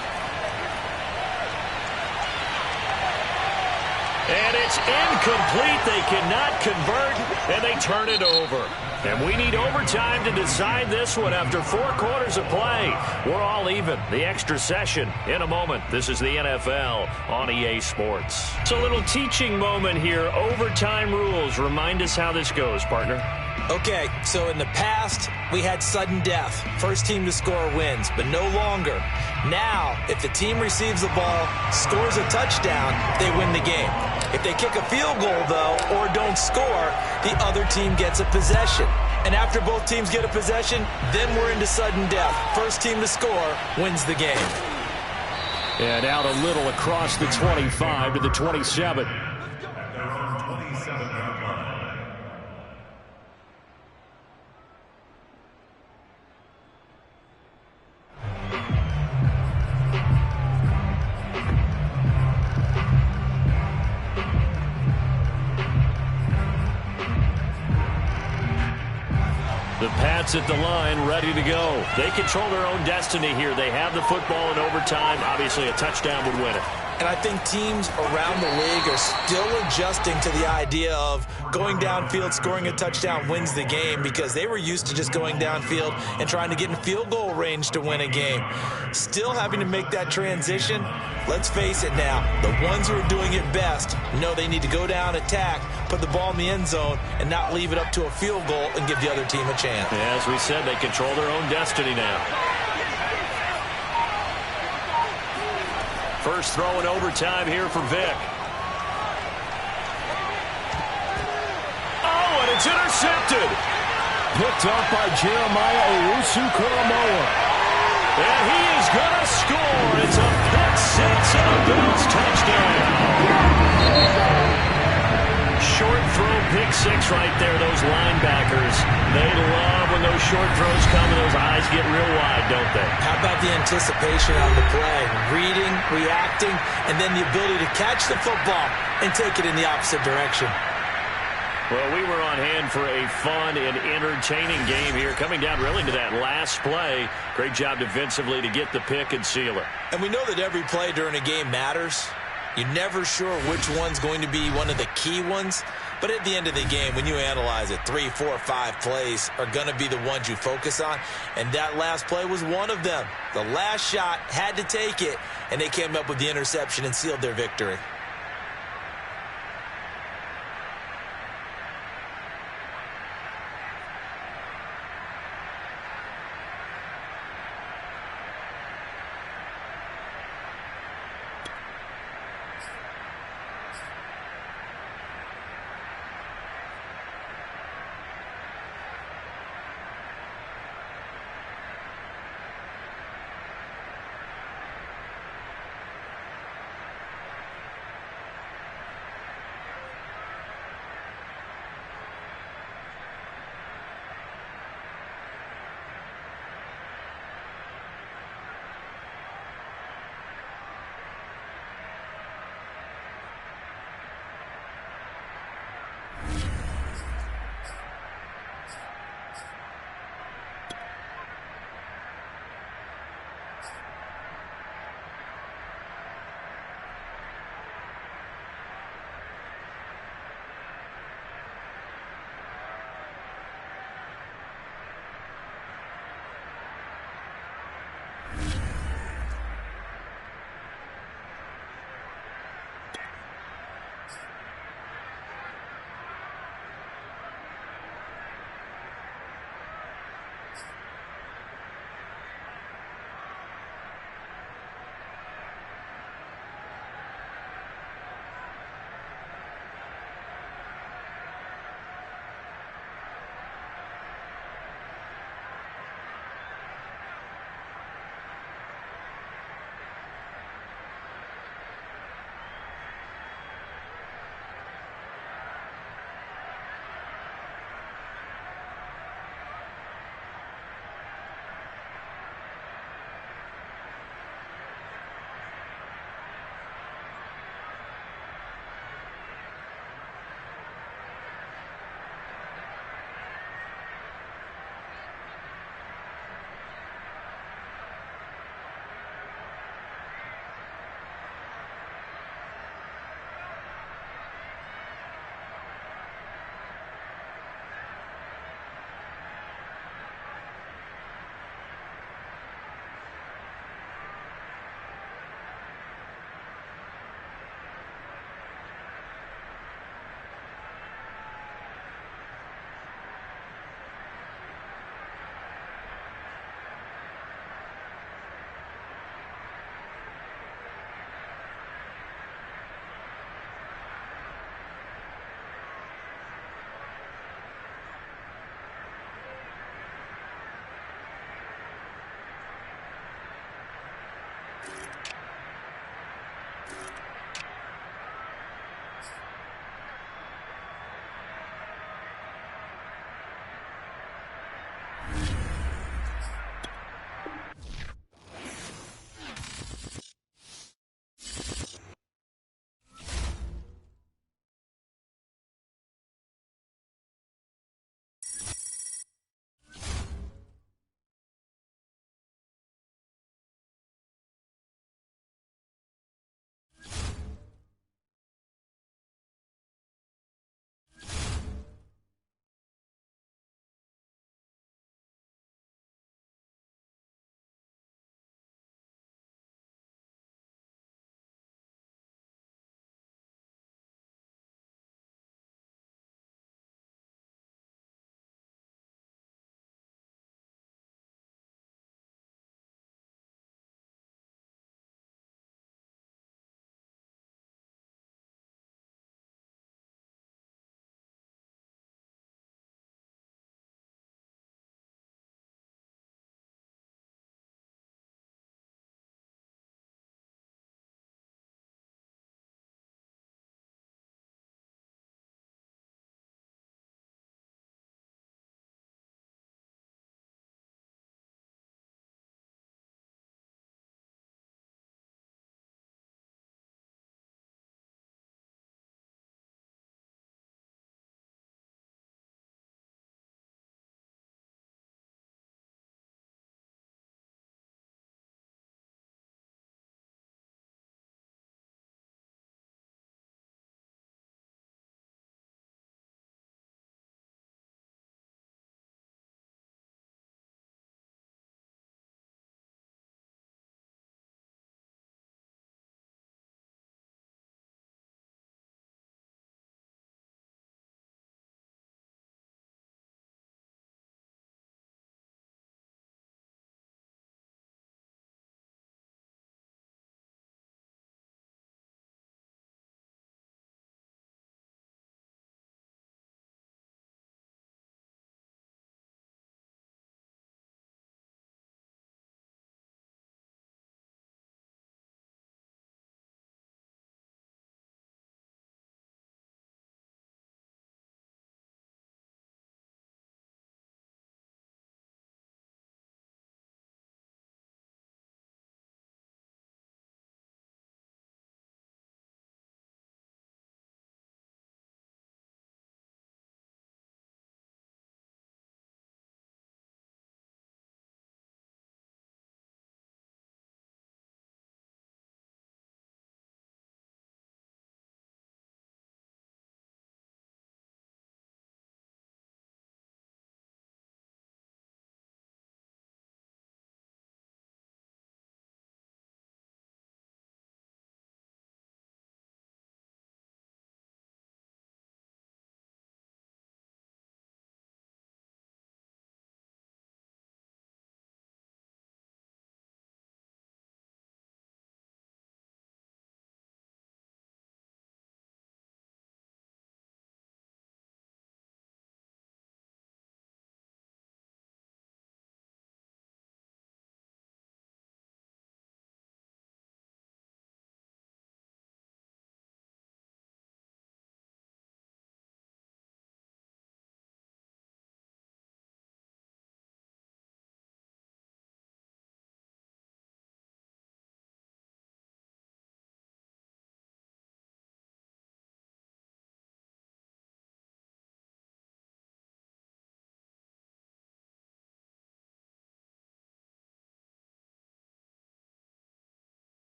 And it's incomplete. They cannot convert, and they turn it over. And we need overtime to decide this one after 4 quarters of play. We're all even. The extra session in a moment. This is the NFL on EA Sports. It's a little teaching moment here. Overtime rules. Remind us how this goes, partner. Okay, so in the past, we had sudden death. First team to score wins, but no longer. Now, if the team receives the ball, scores a touchdown, they win the game. If they kick a field goal, though, or don't score, the other team gets a possession. And after both teams get a possession, then we're into sudden death. First team to score wins the game. And out a little across the 25 to the 27. At their own 27-yard line. The Pats at the line, ready to go. They control their own destiny here. They have the football in overtime. Obviously, a touchdown would win it. And I think teams around the league are still adjusting to the idea of going downfield, scoring a touchdown wins the game, because they were used to just going downfield and trying to get in field goal range to win a game. Still having to make that transition. Let's face it now, the ones who are doing it best know they need to go down, attack, put the ball in the end zone, and not leave it up to a field goal and give the other team a chance. As we said, they control their own destiny now. First throw in overtime here for Vic. Oh, and it's intercepted. Picked up by Jeremiah Owusu-Koramoah. And he is going to score. It's a pick six and a Bills touchdown. Short throw, pick six right there. Those linebackers, they love when those short throws come and those eyes get real wide, don't they? How about the anticipation on the play? Reading, reacting, and then the ability to catch the football and take it in the opposite direction. Well, we were on hand for a fun and entertaining game here, coming down really to that last play. Great job defensively to get the pick and seal it. And we know that every play during a game matters. You're never sure which one's going to be one of the key ones. But at the end of the game, when you analyze it, 3, 4, 5 plays are going to be the ones you focus on, and that last play was one of them. The last shot had to take it, and they came up with the interception and sealed their victory.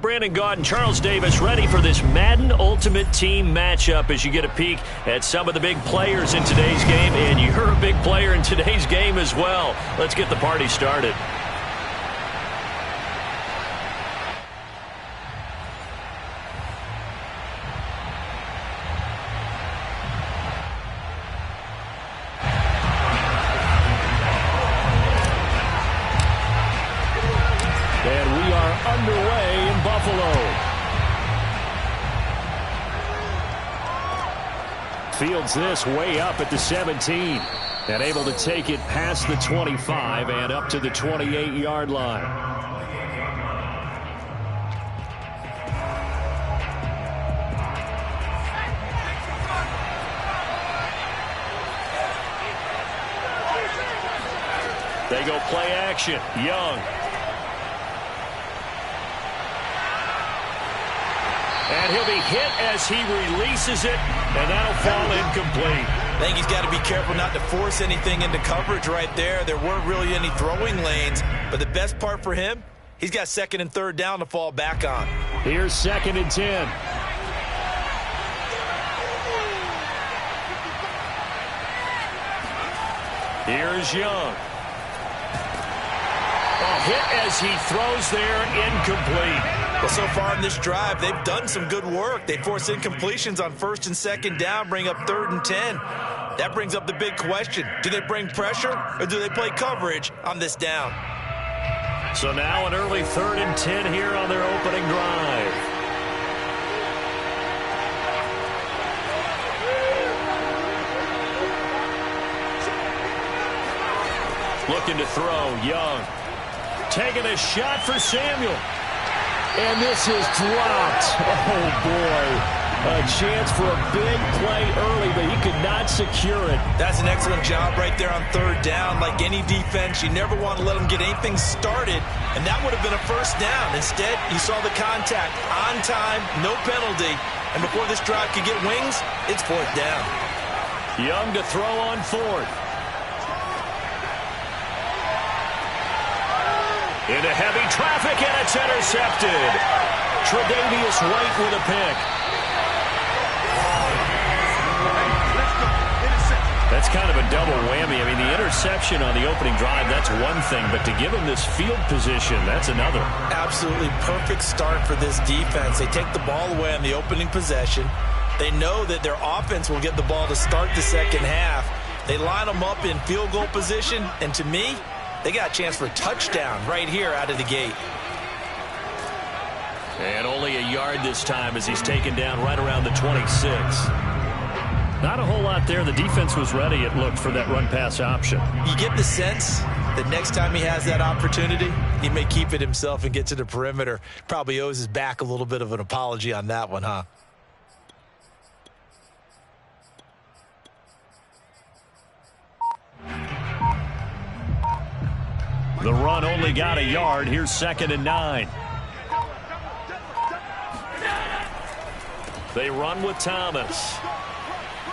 Brandon Gaudin, Charles Davis ready for this Madden Ultimate Team matchup as you get a peek at some of the big players in today's game, and you're a big player in today's game as well. Let's get the party started. And we are underway in Buffalo. Fields this way up at the 17. And able to take it past the 25 and up to the 28-yard line. They go play action. Young. And he'll be hit as he releases it, and that'll fall incomplete. I think he's got to be careful not to force anything into coverage right there. There weren't really any throwing lanes, but the best part for him, he's got 2nd and 3rd down to fall back on. Here's 2nd and 10. Here's Young. A hit as he throws there, incomplete. Well, so far in this drive, they've done some good work. They force incompletions on 1st and 2nd down, bring up 3rd and 10. That brings up the big question. Do they bring pressure or do they play coverage on this down? So now an early 3rd and 10 here on their opening drive. Looking to throw, Young. Taking a shot for Samuel. And this is dropped. Oh, boy. A chance for a big play early, but he could not secure it. That's an excellent job right there on 3rd down. Like any defense, you never want to let them get anything started, and that would have been a 1st down. Instead, you saw the contact on time, no penalty, and before this drive could get wings, it's 4th down. Young to throw on 4th. Into heavy traffic, and it's intercepted. Tre'Davious White with a pick. That's kind of a double whammy. I mean, the interception on the opening drive, that's one thing, but to give him this field position, that's another. Absolutely perfect start for this defense. They take the ball away on the opening possession. They know that their offense will get the ball to start the 2nd half. They line them up in field goal position, and to me, they got a chance for a touchdown right here out of the gate. And only a yard this time as he's taken down right around the 26. Not a whole lot there. The defense was ready, it looked, for that run-pass option. You get the sense that next time he has that opportunity, he may keep it himself and get to the perimeter. Probably owes his back a little bit of an apology on that one, huh? The run only got a yard. Here's 2nd and 9. They run with Thomas.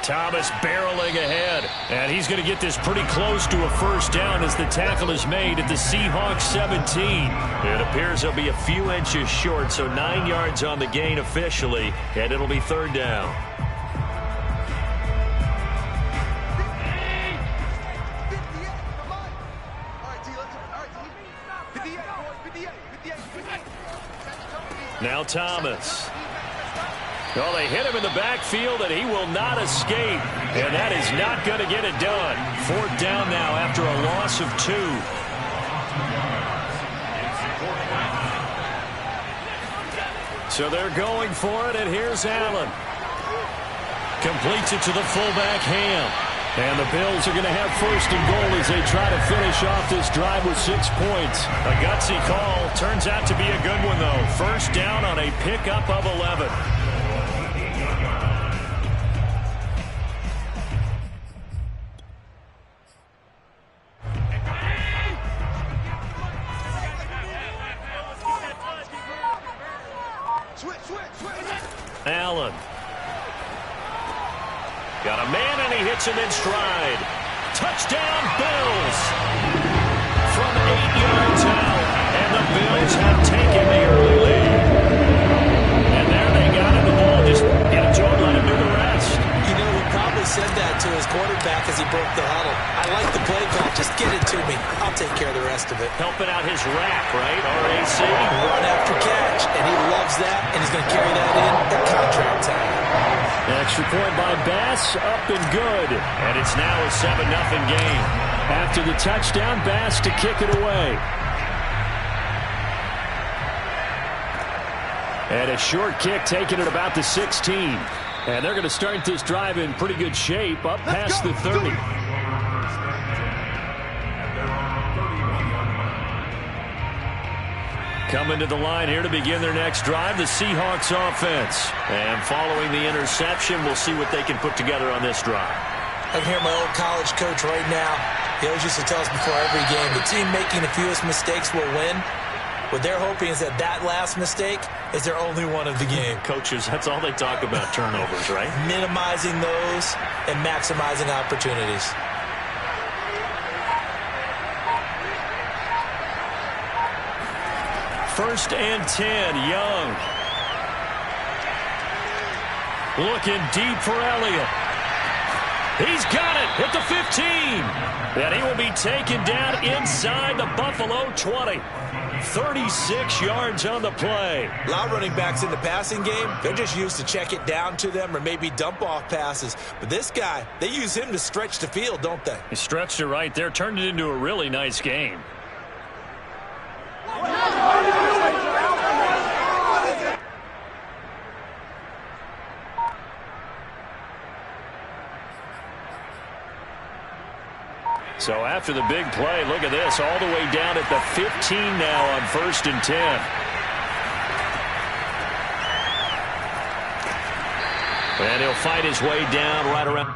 Thomas barreling ahead. And he's going to get this pretty close to a 1st down as the tackle is made at the Seahawks 17. It appears he'll be a few inches short, so 9 yards on the gain officially, and it'll be 3rd down. Now Thomas. Well, they hit him in the backfield, and he will not escape. And that is not going to get it done. 4th down now after a loss of 2. So they're going for it, and here's Allen. Completes it to the fullback, Ham. And the Bills are going to have 1st and goal as they try to finish off this drive with 6 points. A gutsy call. Turns out to be a good one, though. 1st down on a pickup of 11. Allen. Got a man, and he hits him in stride. Touchdown, Bills! From 8 yards out, and the Bills have taken the early lead. Helping out his rack, right? RAC. Run after catch, and he loves that, and he's going to carry that in at contract time. Extra point by Bass, up and good. And it's now a 7-0 game. After the touchdown, Bass to kick it away. And a short kick taken at about the 16. And they're going to start this drive in pretty good shape, up past the 30. Coming to the line here to begin their next drive, the Seahawks offense. And following the interception, we'll see what they can put together on this drive. I can hear my old college coach right now. He always used to tell us before every game, the team making the fewest mistakes will win. What they're hoping is that that last mistake is their only one of the game. Coaches, that's all they talk about, turnovers, right? Minimizing those and maximizing opportunities. First and 10, Young. Looking deep for Elliott. He's got it at the 15. And he will be taken down inside the Buffalo 20. 36 yards on the play. A lot of running backs in the passing game, they're just used to check it down to them or maybe dump off passes. But this guy, they use him to stretch the field, don't they? He stretched it right there, turned it into a really nice game. So after the big play, look at this, all the way down at the 15 now on 1st and 10. And he'll fight his way down right around.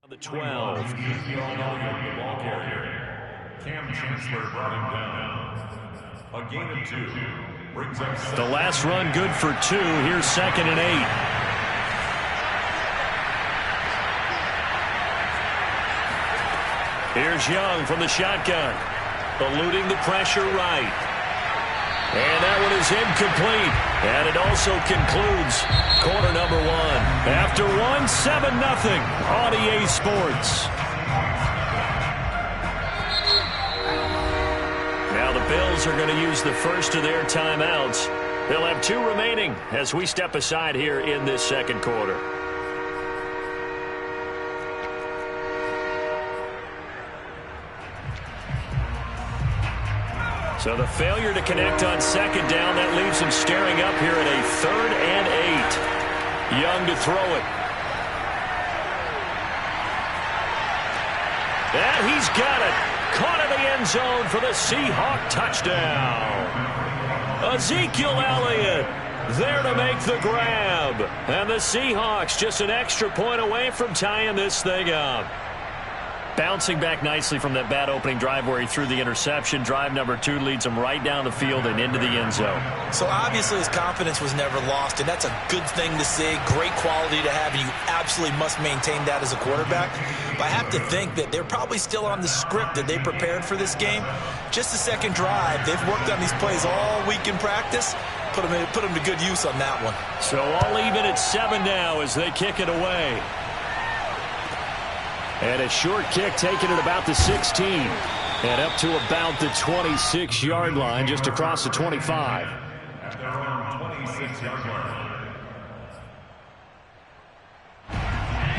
The 12. The ball carrier. Cam Chancellor brought him down. A gain of 2. Brings up 7. The last run good for 2. Here's 2nd and 8. Here's Young from the shotgun. Eluding the pressure right. And that one is incomplete. And it also concludes quarter number 1. After 1, 7-0 on EA Sports. Now the Bills are going to use the first of their timeouts. They'll have 2 remaining as we step aside here in this second quarter. So the failure to connect on 2nd down, that leaves him staring up here at a 3rd and 8. Young to throw it. And he's got it. Caught in the end zone for the Seahawk touchdown. Ezekiel Elliott there to make the grab. And the Seahawks just an extra point away from tying this thing up. Bouncing back nicely from that bad opening drive where he threw the interception. Drive number 2 leads him right down the field and into the end zone. So obviously his confidence was never lost, and that's a good thing to see. Great quality to have, and you absolutely must maintain that as a quarterback. But I have to think that they're probably still on the script that they prepared for this game. Just the second drive, they've worked on these plays all week in practice. Put them to good use on that one. So all even at 7 now as they kick it away. And a short kick taken at about the 16. And up to about the 26-yard line, just across the 25. At their own 26-yard line.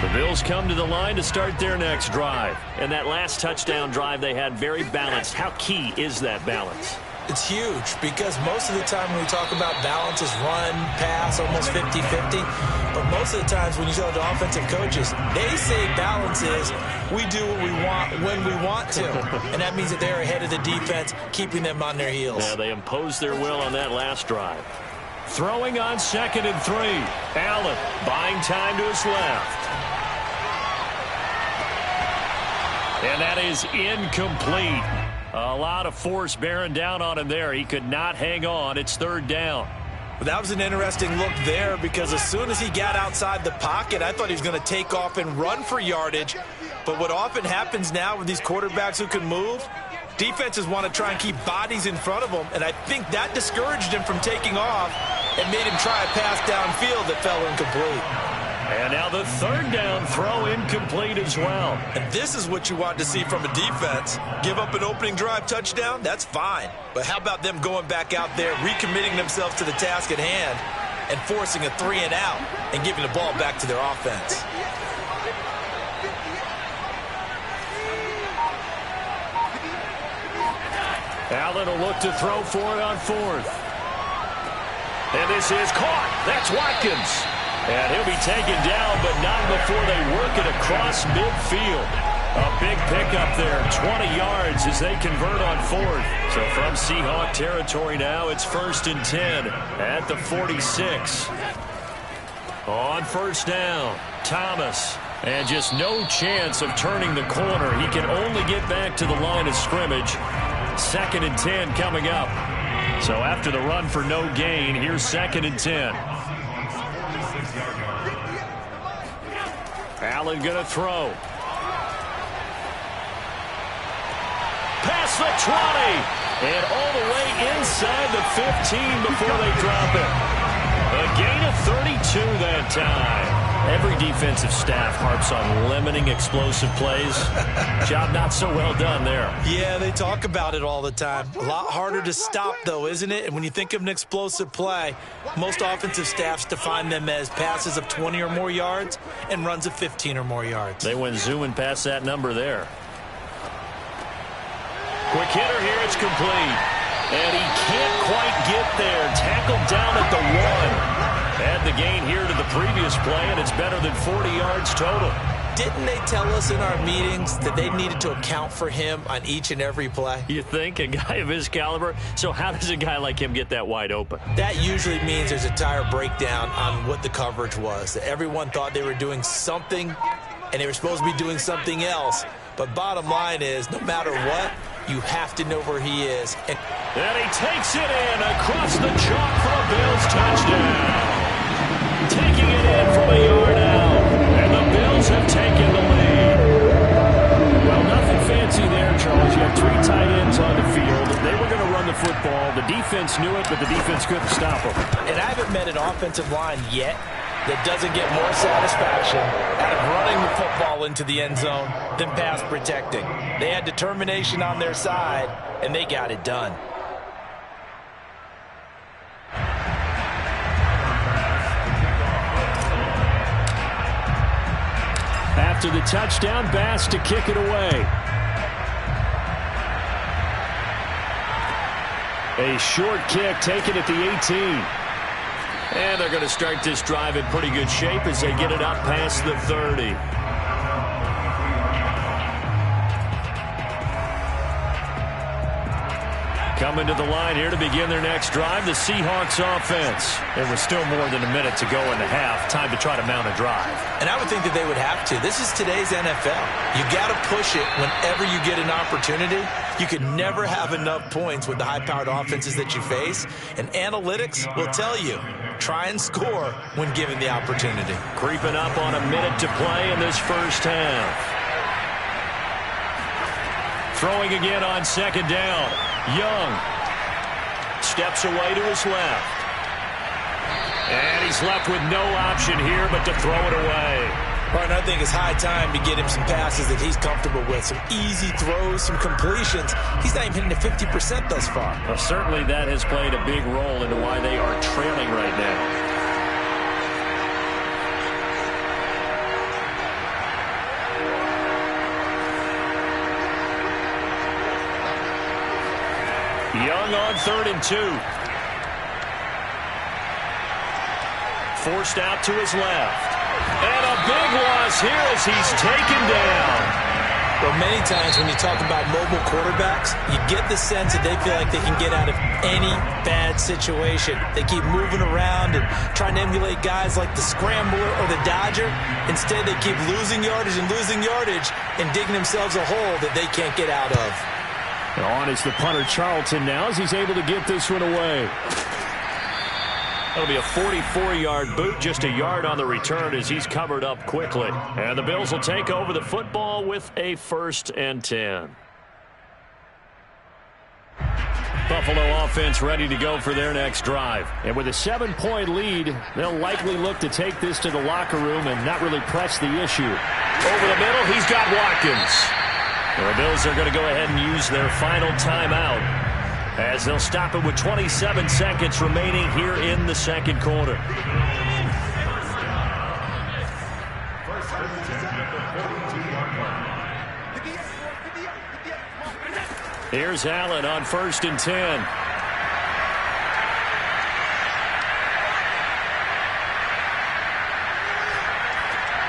The Bills come to the line to start their next drive. And that last touchdown drive they had very balanced. How key is that balance? It's huge because most of the time when we talk about balance is run, pass, almost 50-50. But most of the times when you tell the offensive coaches, they say balance is we do what we want when we want to. And that means that they're ahead of the defense, keeping them on their heels. Yeah, they imposed their will on that last drive. Throwing on 2nd and 3. Allen buying time to his left. And that is incomplete. A lot of force bearing down on him there. He could not hang on. It's third down. Well, that was an interesting look there because as soon as he got outside the pocket, I thought he was going to take off and run for yardage. But what often happens now with these quarterbacks who can move, defenses want to try and keep bodies in front of them, and I think that discouraged him from taking off and made him try a pass downfield that fell incomplete. And now the third down throw incomplete as well. And this is what you want to see from a defense. Give up an opening drive touchdown, that's fine. But how about them going back out there, recommitting themselves to the task at hand, and forcing a 3-and-out and giving the ball back to their offense? Allen will look to throw for it on fourth. And this is caught. That's Watkins. And he'll be taken down, but not before they work it across midfield. A big pickup there, 20 yards as they convert on fourth. So from Seahawk territory now, it's 1st and 10 at the 46. On first down, Thomas. And just no chance of turning the corner. He can only get back to the line of scrimmage. 2nd and 10 coming up. So after the run for no gain, here's 2nd and 10. Allen going to throw. Past the 20. And all the way inside the 15 before they drop it. A gain of 32 that time. Every defensive staff harps on limiting explosive plays. Job not so well done there. Yeah, they talk about it all the time. A lot harder to stop, though, isn't it? And when you think of an explosive play, most offensive staffs define them as passes of 20 or more yards and runs of 15 or more yards. They went zooming past that number there. Quick hitter here, it's complete. And he can't quite get there. Tackled down at the 1. Add the gain here to the previous play, and it's better than 40 yards total. Didn't they tell us in our meetings that they needed to account for him on each and every play? You think? A guy of his caliber? So how does a guy like him get that wide open? That usually means there's a tire breakdown on what the coverage was. Everyone thought they were doing something, and they were supposed to be doing something else. But bottom line is, no matter what, you have to know where he is. And he takes it in across the chalk for a Bills touchdown. Taking it in from a yard out. And the Bills have taken the lead. Well, nothing fancy there, Charles. You have 3 tight ends on the field. They were going to run the football. The defense knew it, but the defense couldn't stop them. And I haven't met an offensive line yet that doesn't get more satisfaction out of running the football into the end zone than pass protecting. They had determination on their side, and they got it done. After the touchdown, Bass to kick it away. A short kick taken at the 18. And they're going to start this drive in pretty good shape as they get it up past the 30. Coming to the line here to begin their next drive, the Seahawks offense. There was still more than a minute to go in the half. Time to try to mount a drive. And I would think that they would have to. This is today's NFL. You got to push it whenever you get an opportunity. You can never have enough points with the high-powered offenses that you face. And analytics will tell you, try and score when given the opportunity. Creeping up on a minute to play in this first half. Throwing again on second down. Young steps away to his left. And he's left with no option here but to throw it away. All right, I think it's high time to get him some passes that he's comfortable with. Some easy throws, some completions. He's not even hitting the 50% thus far. Well, certainly that has played a big role into why they are trailing right now. Young on 3rd and 2. Forced out to his left. And a big loss here as he's taken down. Well, many times when you talk about mobile quarterbacks, you get the sense that they feel like they can get out of any bad situation. They keep moving around and trying to emulate guys like the Scrambler or the Dodger. Instead, they keep losing yardage and digging themselves a hole that they can't get out of. On is the punter Charlton now as he's able to get this one away. That'll be a 44-yard boot, just a yard on the return as he's covered up quickly. And the Bills will take over the football with a 1st and 10. Buffalo offense ready to go for their next drive. And with a 7-point lead, they'll likely look to take this to the locker room and not really press the issue. Over the middle, he's got Watkins. The Bills are going to go ahead and use their final timeout as they'll stop it with 27 seconds remaining here in the second quarter. Here's Allen on 1st and 10.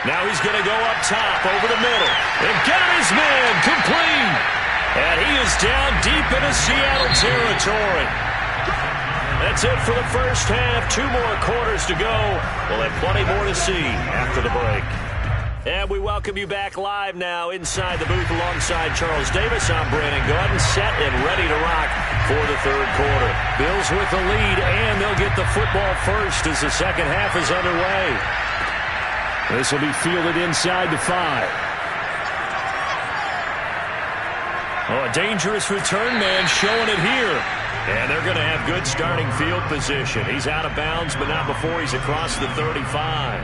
Now he's going to go up top over the middle. And got his man complete. And he is down deep into Seattle territory. That's it for the first half. 2 more quarters to go. We'll have plenty more to see after the break. And we welcome you back live now inside the booth alongside Charles Davis. I'm Brandon Gaudin, set and ready to rock for the third quarter. Bills with the lead, and they'll get the football first as the second half is underway. This will be fielded inside the 5. Oh, a dangerous return man showing it here. And they're going to have good starting field position. He's out of bounds, but not before he's across the 35.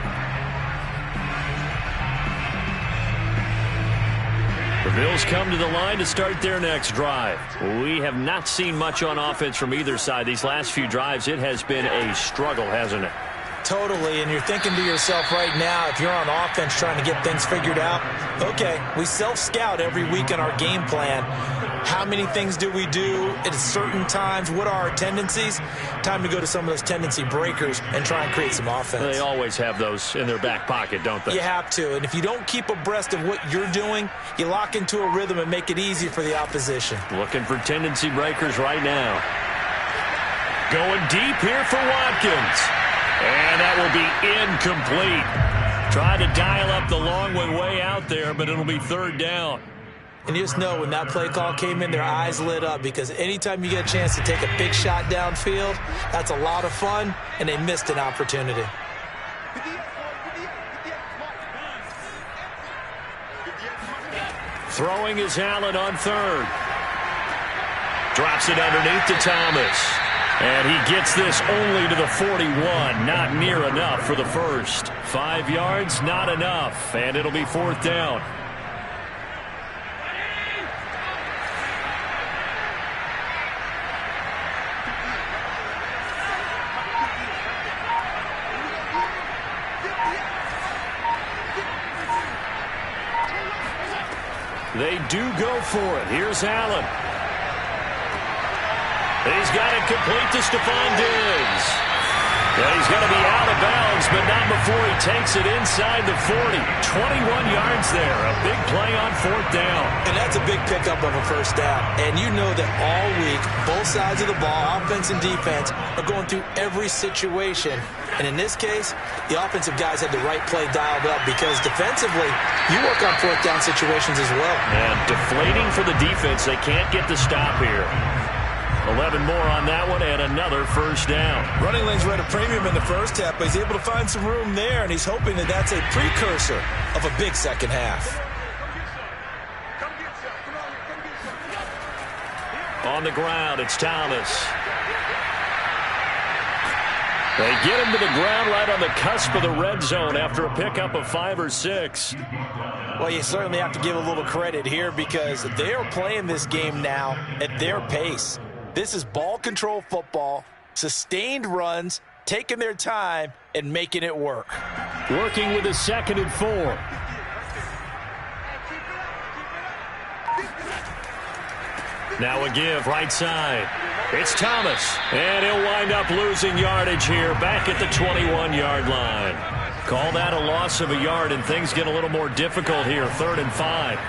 The Bills come to the line to start their next drive. We have not seen much on offense from either side. These last few drives, it has been a struggle, hasn't it? Totally, and you're thinking to yourself right now, if you're on offense trying to get things figured out, okay, we self-scout every week in our game plan. How many things do we do at certain times? What are our tendencies? Time to go to some of those tendency breakers and try and create some offense. They always have those in their back pocket, don't they? You have to, and if you don't keep abreast of what you're doing, you lock into a rhythm and make it easy for the opposition. Looking for tendency breakers right now. Going deep here for Watkins. And that will be incomplete. Trying to dial up the long one way out there, but it'll be 3rd down. And you just know when that play call came in, their eyes lit up, because anytime you get a chance to take a big shot downfield, that's a lot of fun, and they missed an opportunity. Throwing is Allen on 3rd. Drops it underneath to Thomas. And he gets this only to the 41. Not near enough for the first. 5 yards, not enough. And it'll be 4th down. They do go for it. Here's Allen. He's got it complete to Stephon Diggs. And he's going to be out of bounds, but not before he takes it inside the 40. 21 yards there. A big play on 4th down. And that's a big pickup of a 1st down. And you know that all week, both sides of the ball, offense and defense, are going through every situation. And in this case, the offensive guys had the right play dialed up, because defensively, you work on 4th down situations as well. And deflating for the defense. They can't get the stop here. 11 more on that one, and another 1st down. Running lanes were at a premium in the first half, but he's able to find some room there, and he's hoping that that's a precursor of a big second half. On the ground, it's Thomas. They get him to the ground right on the cusp of the red zone after a pickup of 5 or 6. Well, you certainly have to give a little credit here, because they are playing this game now at their pace. This is ball control football, sustained runs, taking their time, and making it work. Working with a 2nd and 4. Now a give right side. It's Thomas, and he'll wind up losing yardage here back at the 21-yard line. Call that a loss of a yard, and things get a little more difficult here, 3rd and 5.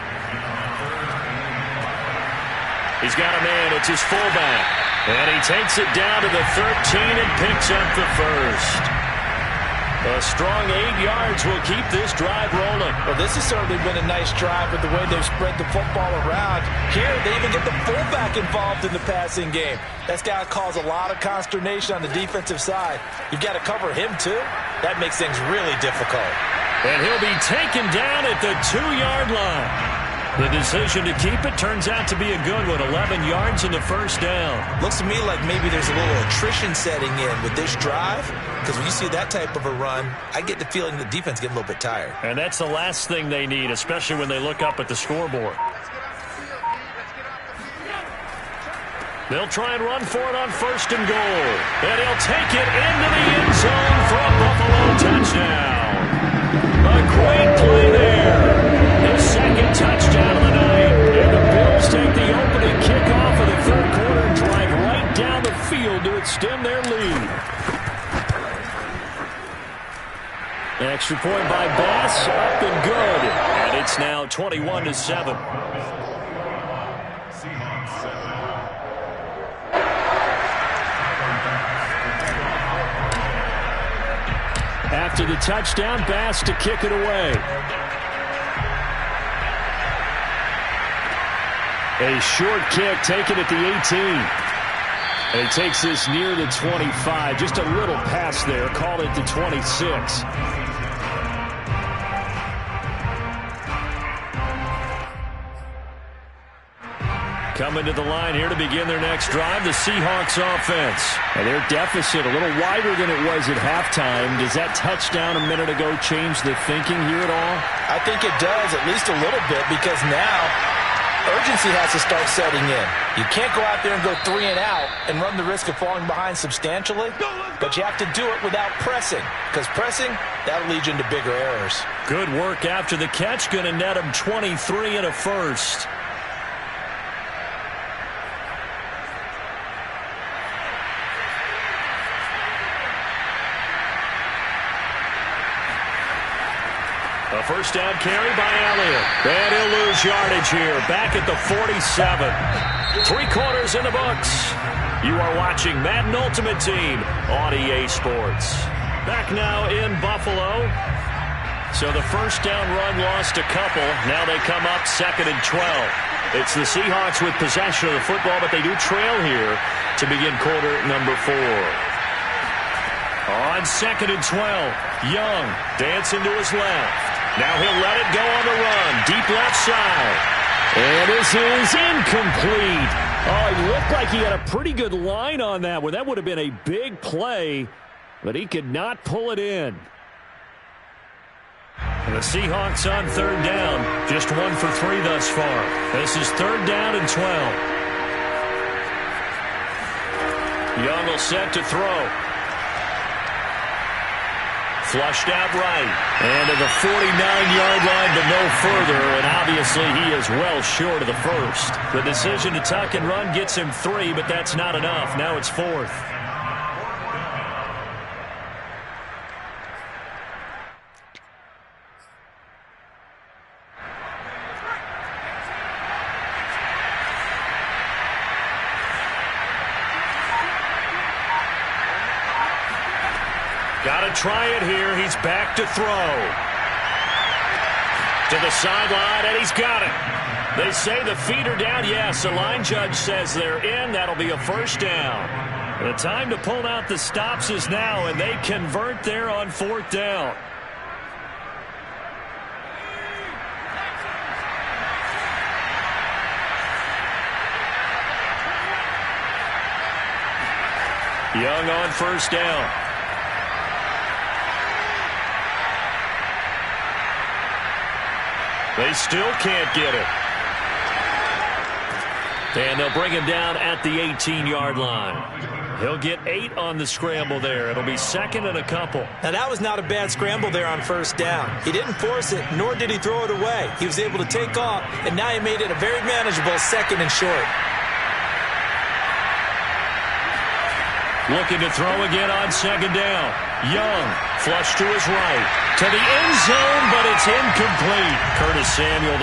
He's got a man. It's his fullback. And he takes it down to the 13 and picks up the first. A strong 8 yards will keep this drive rolling. Well, this has certainly been a nice drive with the way they've spread the football around. Here, they even get the fullback involved in the passing game. That's got to cause a lot of consternation on the defensive side. You've got to cover him, too. That makes things really difficult. And he'll be taken down at the 2-yard line. The decision to keep it turns out to be a good one. 11 yards in the first down. Looks to me like maybe there's a little attrition setting in with this drive, because when you see that type of a run, I get the feeling the defense getting a little bit tired. And that's the last thing they need, especially when they look up at the scoreboard. They'll try and run for it on 1st and goal. And he'll take it into the end zone for a Buffalo touchdown. A great play there. His second touchdown of the night. And the Bills take the opening kickoff of the 3rd quarter and drive right down the field to extend their lead. Extra point by Bass, up and good. And it's now 21-7. After the touchdown, Bass to kick it away. A short kick taken at the 18. And he takes this near the 25. Just a little pass there. Called it the 26. Coming to the line here to begin their next drive, the Seahawks offense. And their deficit a little wider than it was at halftime. Does that touchdown a minute ago change the thinking here at all? I think it does, at least a little bit, because now urgency has to start setting in. You can't go out there and go 3 and out and run the risk of falling behind substantially, but you have to do it without pressing, because pressing, that'll lead you into bigger errors. Good work after the catch. Going to net him 23 and a first. A first down carry by Elliott. And he'll lose yardage here. Back at the 47. 3 quarters in the books. You are watching Madden Ultimate Team on EA Sports. Back now in Buffalo. So the first down run lost a couple. Now they come up 2nd and 12. It's the Seahawks with possession of the football, but they do trail here to begin quarter number 4. On 2nd and 12, Young dancing to his left. Now he'll let it go on the run. Deep left side. And this is incomplete. Oh, he looked like he had a pretty good line on that one. That would have been a big play, but he could not pull it in. And the Seahawks on 3rd down. Just 1 for 3 thus far. This is 3rd down and 12. Young will set to throw. Flushed out right. And to the 49-yard line, but no further. And obviously he is well short of the first. The decision to tuck and run gets him 3, but that's not enough. Now it's 4th. Got to try it here. He's back to throw. To the sideline, and he's got it. They say the feet are down. Yes, the line judge says they're in. That'll be a first down. The time to pull out the stops is now, and they convert there on 4th down. Young on 1st down. They still can't get it. And they'll bring him down at the 18-yard line. He'll get 8 on the scramble there. It'll be 2nd and a couple. Now, that was not a bad scramble there on 1st down. He didn't force it, nor did he throw it away. He was able to take off, and now he made it a very manageable 2nd and short. Looking to throw again on 2nd down. Young, flush to his right. To the end zone, but it's incomplete. Curtis Samuel.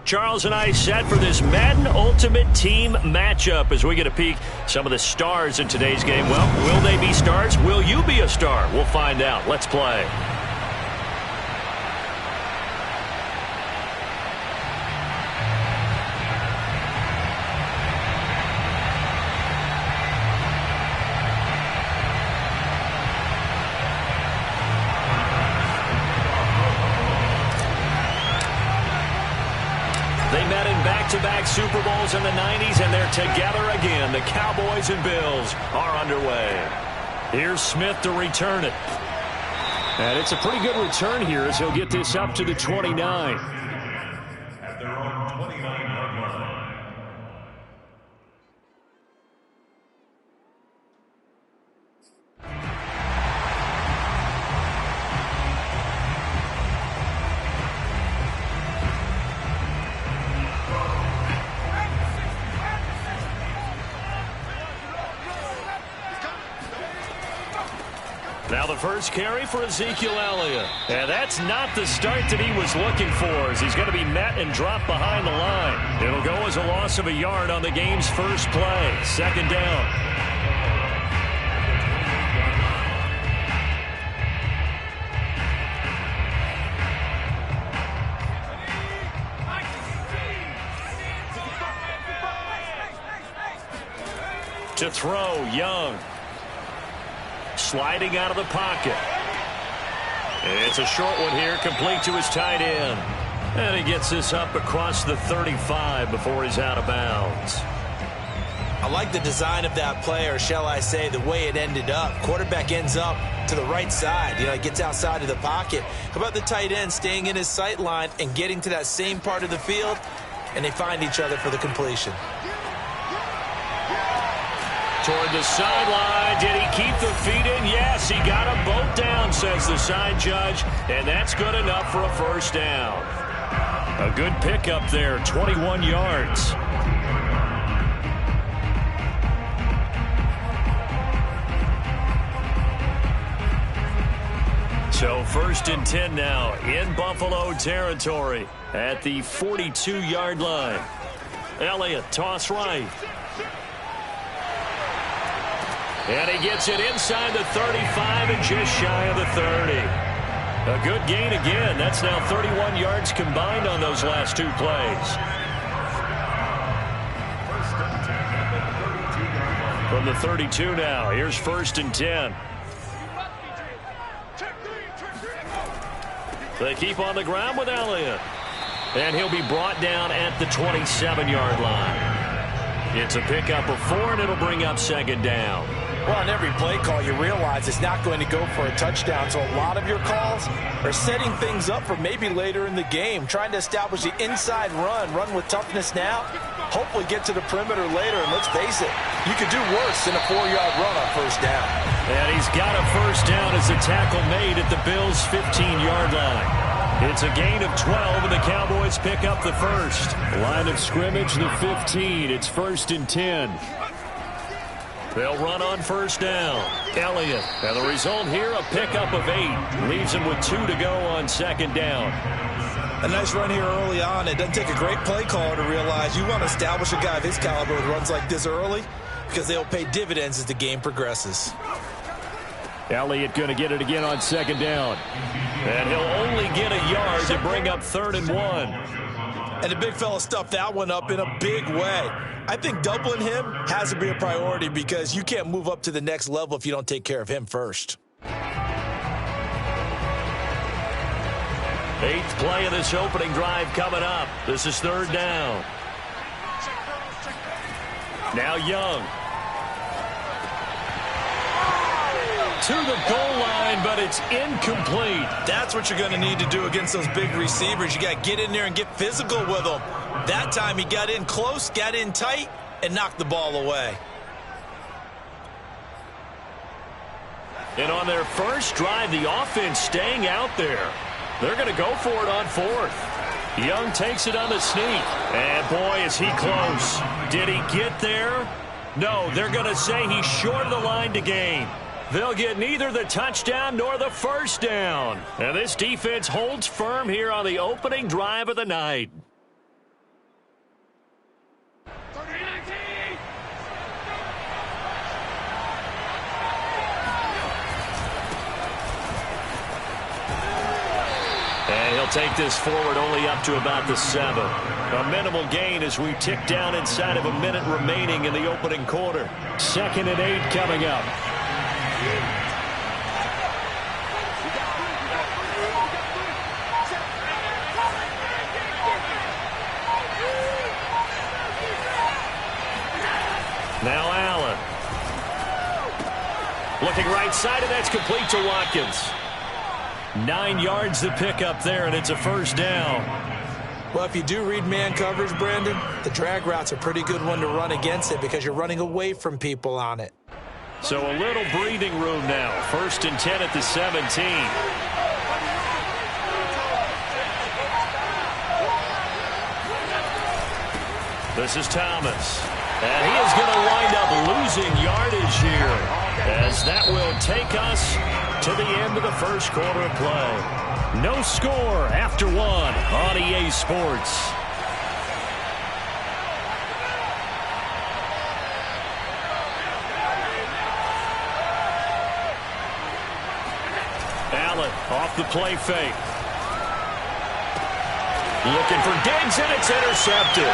Charles and I set for this Madden Ultimate Team matchup as we get a peek some of the stars in today's game. Well, will they be stars? Will you be a star? We'll find out. Let's play. They met in back-to-back Super Bowls in the 90s, and they're together again. The Cowboys and Bills are underway. Here's Smith to return it. And it's a pretty good return here as he'll get this up to the 29. At their own 29-yard line. Now the first carry for Ezekiel Elliott. And that's not the start that he was looking for, as he's going to be met and dropped behind the line. It'll go as a loss of a yard on the game's first play. Second down. To throw, Young. Sliding out of the pocket. It's a short one here, complete to his tight end. And he gets this up across the 35 before he's out of bounds. I like the design of that play, or shall I say the way it ended up. Quarterback ends up to the right side. He gets outside of the pocket. How about the tight end staying in his sight line and getting to that same part of the field, and they find each other for the completion. Toward the sideline. Did he keep the feet in? Yes, he got them both down, says the side judge. And that's good enough for a first down. A good pickup there, 21 yards. So first and 10 now in Buffalo territory at the 42-yard line. Elliott, toss right. And he gets it inside the 35 and just shy of the 30. A good gain again. That's now 31 yards combined on those last two plays. From the 32 now, here's first and 10. They keep on the ground with Elliott. And he'll be brought down at the 27-yard line. It's a pickup of 4, and it'll bring up second down. Well, on every play call, you realize it's not going to go for a touchdown. So a lot of your calls are setting things up for maybe later in the game, trying to establish the inside run with toughness now, hopefully get to the perimeter later. And let's face it, you could do worse than a 4-yard run on first down. And he's got a first down as the tackle made at the Bills' 15-yard line. It's a gain of 12, and the Cowboys pick up the first. Line of scrimmage, the 15. It's first and 10. They'll run on first down. Elliott. And the result here, a pickup of 8. Leaves him with 2 to go on second down. A nice run here early on. It doesn't take a great play caller to realize you want to establish a guy of his caliber with runs like this early, because they'll pay dividends as the game progresses. Elliott going to get it again on second down. And he'll only get a yard to bring up 3rd and 1. And the big fella stuffed that one up in a big way. I think doubling him has to be a priority, because you can't move up to the next level if you don't take care of him first. 8th play of this opening drive coming up. This is 3rd down. Now Young. To the goal line, but it's incomplete. That's what you're going to need to do against those big receivers. You got to get in there and get physical with them. That time he got in close, got in tight, and knocked the ball away. And on their first drive, the offense staying out there. They're going to go for it on 4th. Young takes it on the sneak. And boy, is he close. Did he get there? No, they're going to say he's short of the line to gain. They'll get neither the touchdown nor the first down. And this defense holds firm here on the opening drive of the night. They'll take this forward only up to about the 7. A minimal gain as we tick down inside of a minute remaining in the opening quarter. 2nd and 8 coming up. Now Allen. Looking right side, and that's complete to Watkins. 9 yards to pick up there, and it's a first down. Well, if you do read man coverage, Brandon, the drag route's a pretty good one to run against it because you're running away from people on it. So a little breathing room now. 1st and 10 at the 17. This is Thomas. And he is going to wind up losing yardage here, as that will take us to the end of the first quarter of play. No score after 1 on EA Sports. Allen off the play fake. Looking for Diggs, and it's intercepted.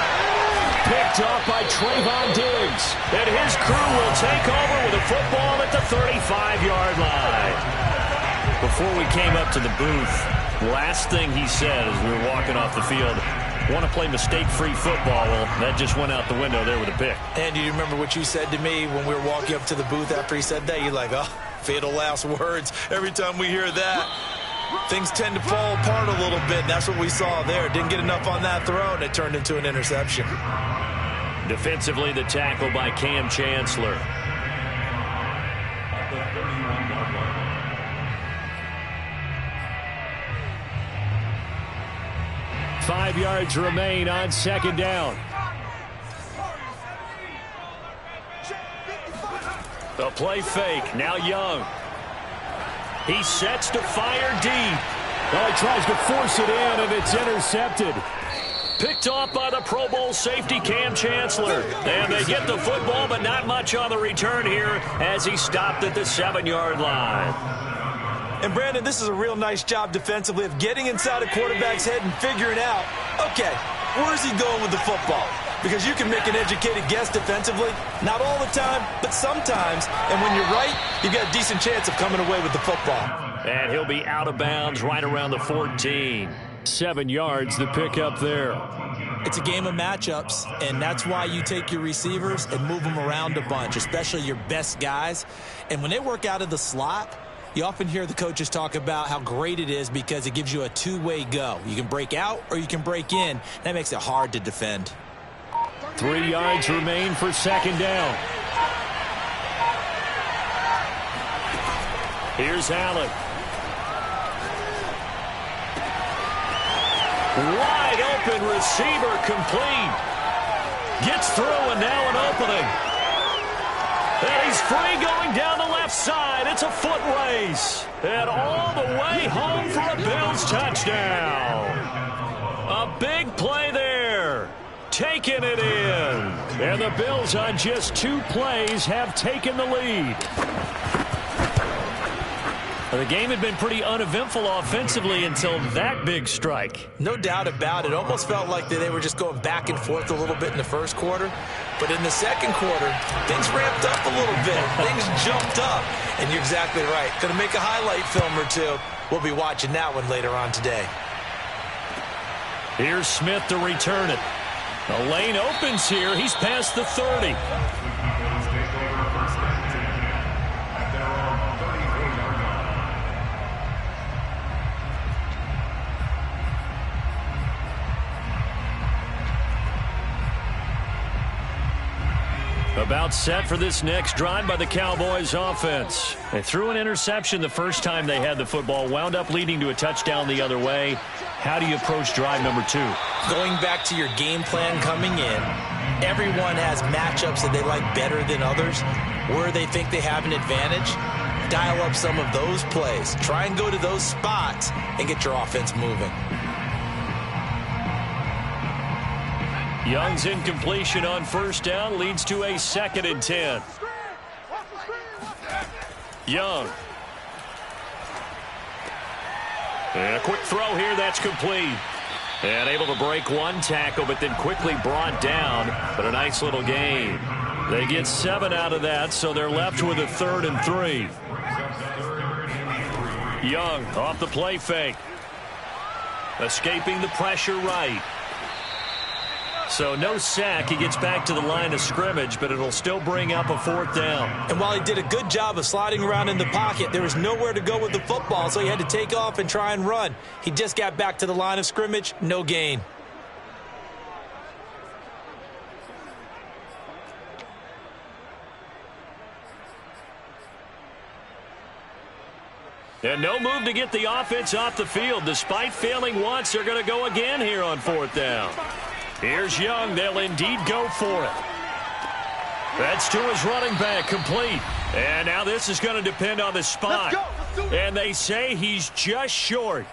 Picked off by Trayvon Diggs. And his crew will take over with a football at the 35-yard line. Before we came up to the booth, last thing he said as we were walking off the field, want to play mistake-free football. Well, that just went out the window there with a pick. And do you remember what you said to me when we were walking up to the booth after he said that? You're like, oh, fatal last words. Every time we hear that, things tend to fall apart a little bit. And that's what we saw there. Didn't get enough on that throw, and it turned into an interception. Defensively, the tackle by Cam Chancellor. At the 31-yard line. 5 yards remain on 2nd down. The play fake. Now Young. He sets to fire deep. Well, he tries to force it in, and it's intercepted. Picked off by the Pro Bowl safety Cam Chancellor. And they get the football, but not much on the return here as he stopped at the 7-yard line. And, Brandon, this is a real nice job defensively of getting inside a quarterback's head and figuring out, okay, where's he going with the football? Because you can make an educated guess defensively. Not all the time, but sometimes. And when you're right, you've got a decent chance of coming away with the football. And he'll be out of bounds right around the 14. 7 yards to pick up there. It's a game of matchups, and that's why you take your receivers and move them around a bunch, especially your best guys. And when they work out of the slot, you often hear the coaches talk about how great it is because it gives you a two-way go. You can break out or you can break in. That makes it hard to defend. 3 yards remain for 2nd down. Here's Allen. Wide open receiver complete. Gets through and now an opening. And he's free going down the left side. It's a foot race. And all the way home for a Bills touchdown. A big play there. Taking it in. And the Bills on just 2 plays have taken the lead. The game had been pretty uneventful offensively until that big strike. No doubt about it. Almost felt like they were just going back and forth a little bit in the first quarter. But in the second quarter, things ramped up a little bit. Things jumped up. And you're exactly right. Going to make a highlight film or two. We'll be watching that one later on today. Here's Smith to return it. The lane opens here. He's past the 30. About set for this next drive by the Cowboys offense. They threw an interception the first time they had the football, wound up leading to a touchdown the other way. How do you approach drive number 2? Going back to your game plan coming in, everyone has matchups that they like better than others. Where they think they have an advantage, dial up some of those plays. Try and go to those spots and get your offense moving. Young's incompletion on first down leads to a 2nd and 10. Young. And a quick throw here, that's complete. And able to break one tackle, but then quickly brought down. But a nice little gain. They get 7 out of that, so they're left with a 3rd and 3. Young off the play fake. Escaping the pressure right. So no sack. He gets back to the line of scrimmage, but it'll still bring up a 4th down. And while he did a good job of sliding around in the pocket, there was nowhere to go with the football, so he had to take off and try and run. He just got back to the line of scrimmage, no gain. And no move to get the offense off the field. Despite failing once, they're going to go again here on 4th down. Here's Young. They'll indeed go for it. That's to his running back, complete. And now this is going to depend on the spot. And they say he's just short.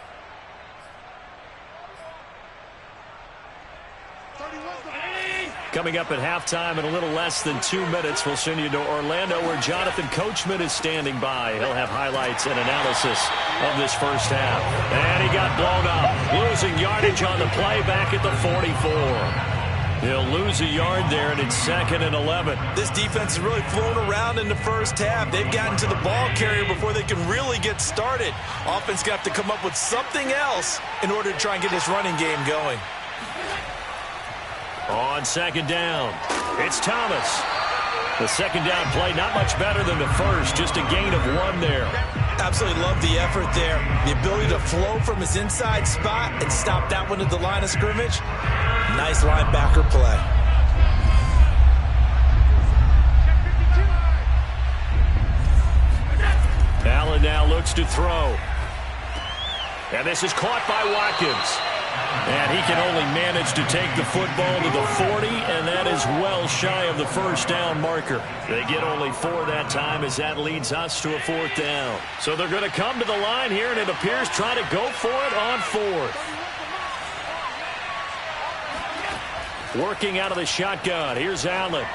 Coming up at halftime in a little less than 2 minutes, we'll send you to Orlando where Jonathan Coachman is standing by. He'll have highlights and analysis of this first half. And he got blown up, losing yardage on the play back at the 44. He'll lose a yard there, and it's 2nd and 11. This defense has really flown around in the first half. They've gotten to the ball carrier before they can really get started. Offense got to come up with something else in order to try and get this running game going. On 2nd down, it's Thomas. The 2nd down play not much better than the first, just a gain of 1 there. Absolutely love the effort there. The ability to flow from his inside spot and stop that one at the line of scrimmage. Nice linebacker play. Allen now looks to throw. And this is caught by Watkins. And he can only manage to take the football to the 40, and that is well shy of the first down marker. They get only 4 that time as that leads us to a 4th down. So they're going to come to the line here, and it appears try to go for it on 4th. Working out of the shotgun. Here's Allen.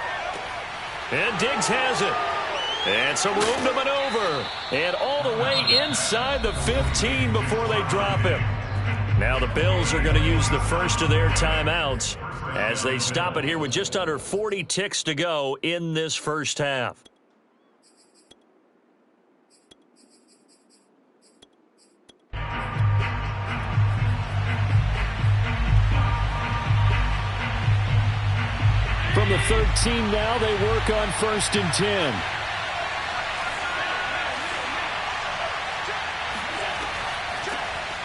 And Diggs has it. And some room to maneuver. And all the way inside the 15 before they drop him. Now the Bills are going to use the first of their timeouts as they stop it here with just under 40 ticks to go in this first half. From the 13 now, they work on 1st and 10.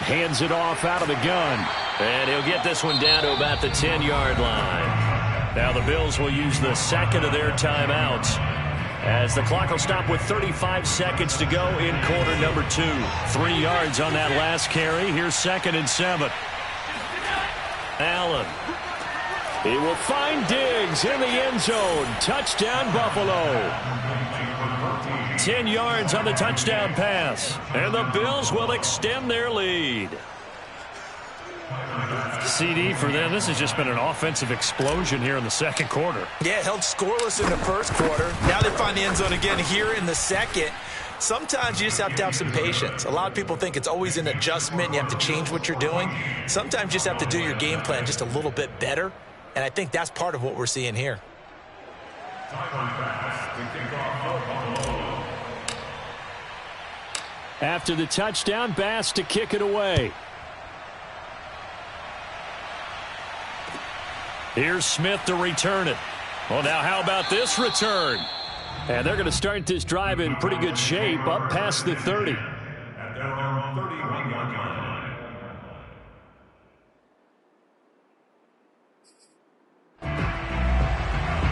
Hands it off out of the gun. And he'll get this one down to about the 10-yard line. Now the Bills will use the 2nd of their timeouts as the clock will stop with 35 seconds to go in quarter number 2. 3 yards on that last carry. Here's 2nd and 7. Allen. He will find Diggs in the end zone. Touchdown, Buffalo. 10 yards on the touchdown pass. And the Bills will extend their lead. CD for them. This has just been an offensive explosion here in the 2nd quarter. Yeah, held scoreless in the 1st quarter. Now they find the end zone again here in the 2nd. Sometimes you just have to have some patience. A lot of people think it's always an adjustment and you have to change what you're doing. Sometimes you just have to do your game plan just a little bit better. And I think that's part of what we're seeing here. After the touchdown, Bass to kick it away. Here's Smith to return it. Well, now how about this return? And they're going to start this drive in pretty good shape up past the 30. At their own 31-yard line.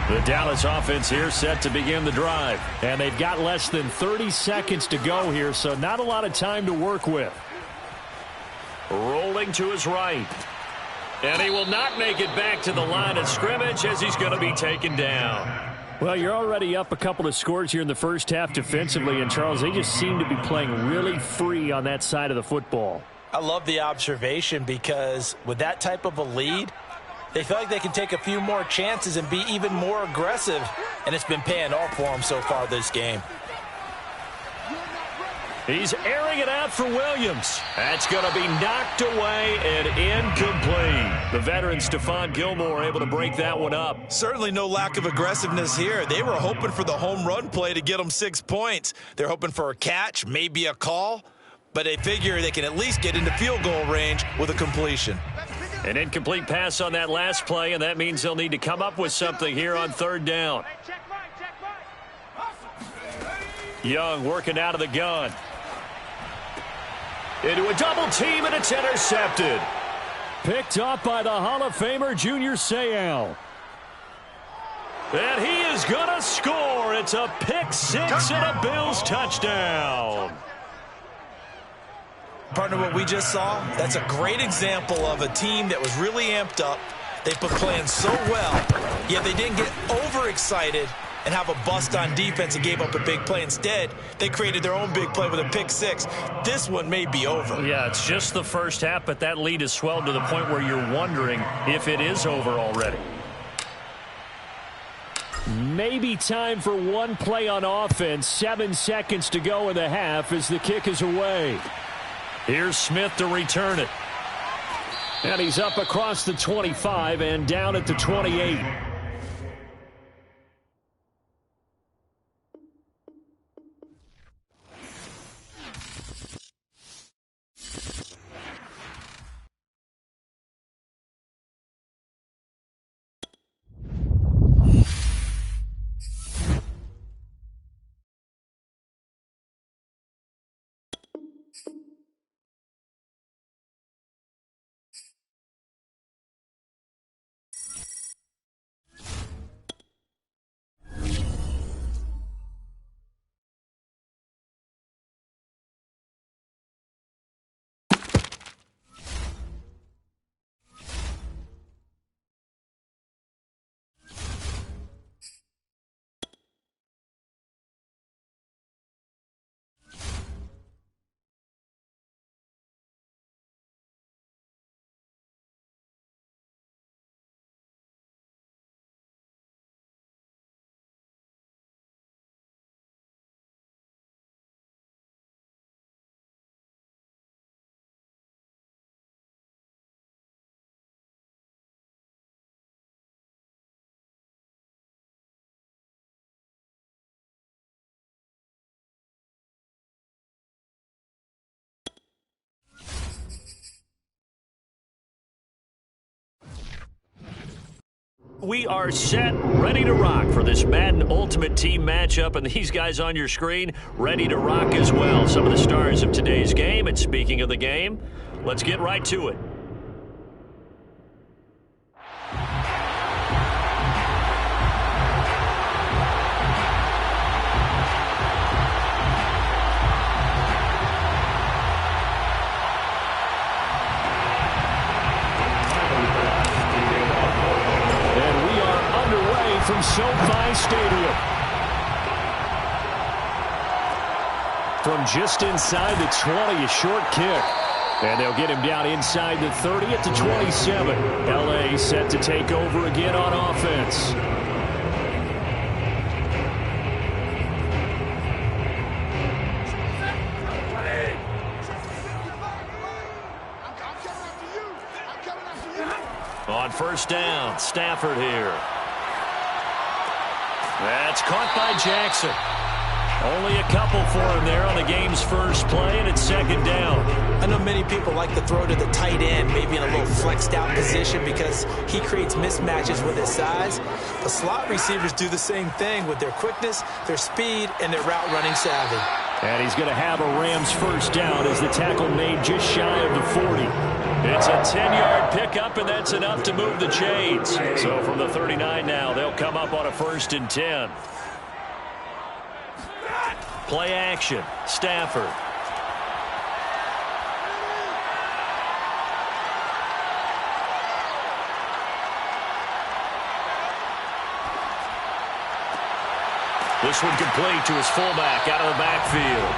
The Dallas offense here set to begin the drive. And they've got less than 30 seconds to go here, so not a lot of time to work with. Rolling to his right. And he will not make it back to the line of scrimmage as he's going to be taken down. Well, you're already up a couple of scores here in the first half defensively, and Charles, they just seem to be playing really free on that side of the football. I love the observation because with that type of a lead, they feel like they can take a few more chances and be even more aggressive, and it's been paying off for them so far this game. He's airing it out for Williams. That's going to be knocked away and incomplete. The veteran Stephon Gilmore able to break that one up. Certainly no lack of aggressiveness here. They were hoping for the home run play to get them 6 points. They're hoping for a catch, maybe a call, but they figure they can at least get into field goal range with a completion. An incomplete pass on that last play, and that means they'll need to come up with something here on 3rd down. Young working out of the gun. Into a double team, and it's intercepted. Picked up by the Hall of Famer Junior Seau. And he is going to score. It's a pick six and a Bills touchdown. Partner, what we just saw, that's a great example of a team that was really amped up. They put playing so well, yet they didn't get overexcited and have a bust on defense and gave up a big play. Instead, they created their own big play with a pick six. This one may be over. Yeah, it's just the first half, but that lead has swelled to the point where you're wondering if it is over already. Maybe time for one play on offense. 7 seconds to go in the half as the kick is away. Here's Smith to return it. And he's up across the 25 and down at the 28. We are set, ready to rock for this Madden Ultimate Team matchup, and these guys on your screen ready to rock as well. Some of the stars of today's game, and speaking of the game, let's get right to it. From SoFi Stadium. From just inside the 20, a short kick. And they'll get him down inside the 30 at the 27. LA set to take over again on offense. On 1st down, Stafford here. That's caught by Jackson. Only a couple for him there on the game's first play, and it's 2nd down. I know many people like to throw to the tight end, maybe in a little flexed out position because he creates mismatches with his size. The slot receivers do the same thing with their quickness, their speed, and their route running savvy. And he's going to have a Rams 1st down as the tackle made just shy of the 40. It's a 10-yard pickup, and that's enough to move the chains. So from the 39 now, they'll come up on a 1st and 10. Play action, Stafford. This one complete to his fullback out of the backfield.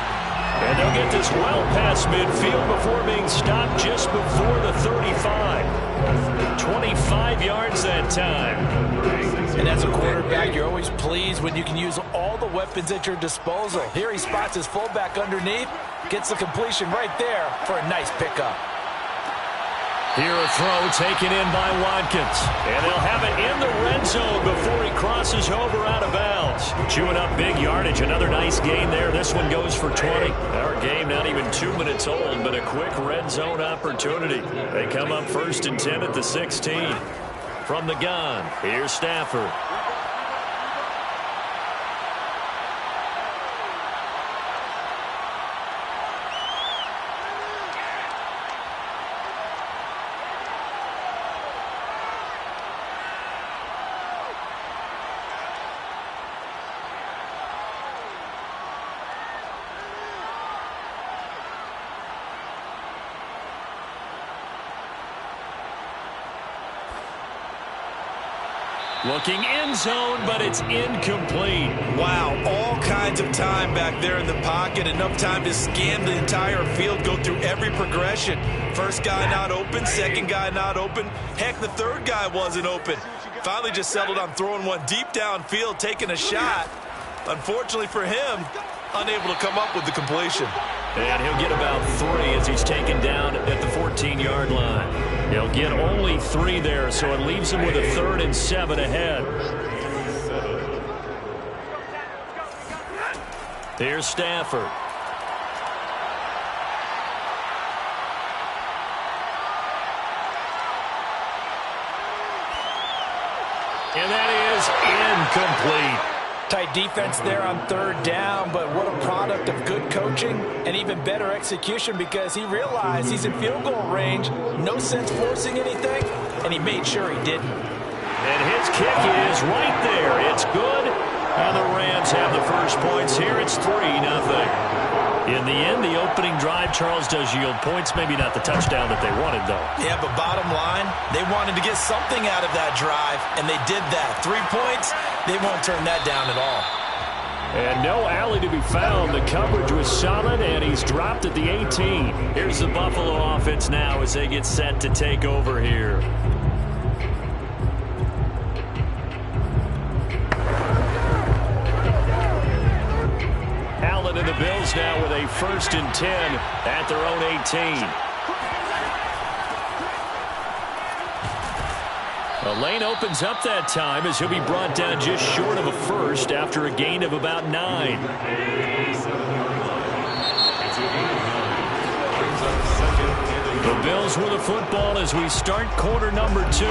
And they'll get this well past midfield before being stopped just before the 35. 25 yards that time. And as a quarterback, you're always pleased when you can use all the weapons at your disposal. Here he spots his fullback underneath, gets the completion right there for a nice pickup. Here a throw taken in by Watkins. And they'll have it in the red zone before he crosses over out of bounds. Chewing up big yardage. Another nice gain there. This one goes for 20. Our game not even 2 minutes old, but a quick red zone opportunity. They come up 1st and 10 at the 16. From the gun, here's Stafford. Looking end zone, but it's incomplete. Wow, all kinds of time back there in the pocket. Enough time to scan the entire field, go through every progression. First guy not open, second guy not open. Heck, the third guy wasn't open. Finally just settled on throwing one deep downfield, taking a shot. Unfortunately for him, unable to come up with the completion. And he'll get about 3 as he's taken down at the 14-yard line. He'll get only 3 there, so it leaves him with a 3rd and 7 ahead. Here's Stafford. And that is incomplete. Tight defense there on 3rd down, but what a product of good coaching and even better execution, because he realized he's in field goal range. No sense forcing anything, and he made sure he didn't. And his kick is right there. It's good. And the Rams have the first points here. It's 3-0. In the end, the opening drive, Charles, does yield points. Maybe not the touchdown that they wanted, though. Yeah, but bottom line, they wanted to get something out of that drive, and they did that. 3 points, they won't turn that down at all. And no alley to be found. The coverage was solid, and he's dropped at the 18. Here's the Buffalo offense now as they get set to take over here. Allen and the Bills now with a 1st and 10 at their own 18. The lane opens up that time as he'll be brought down just short of a first after a gain of about 9. The Bills with the football as we start quarter number 2. 3-0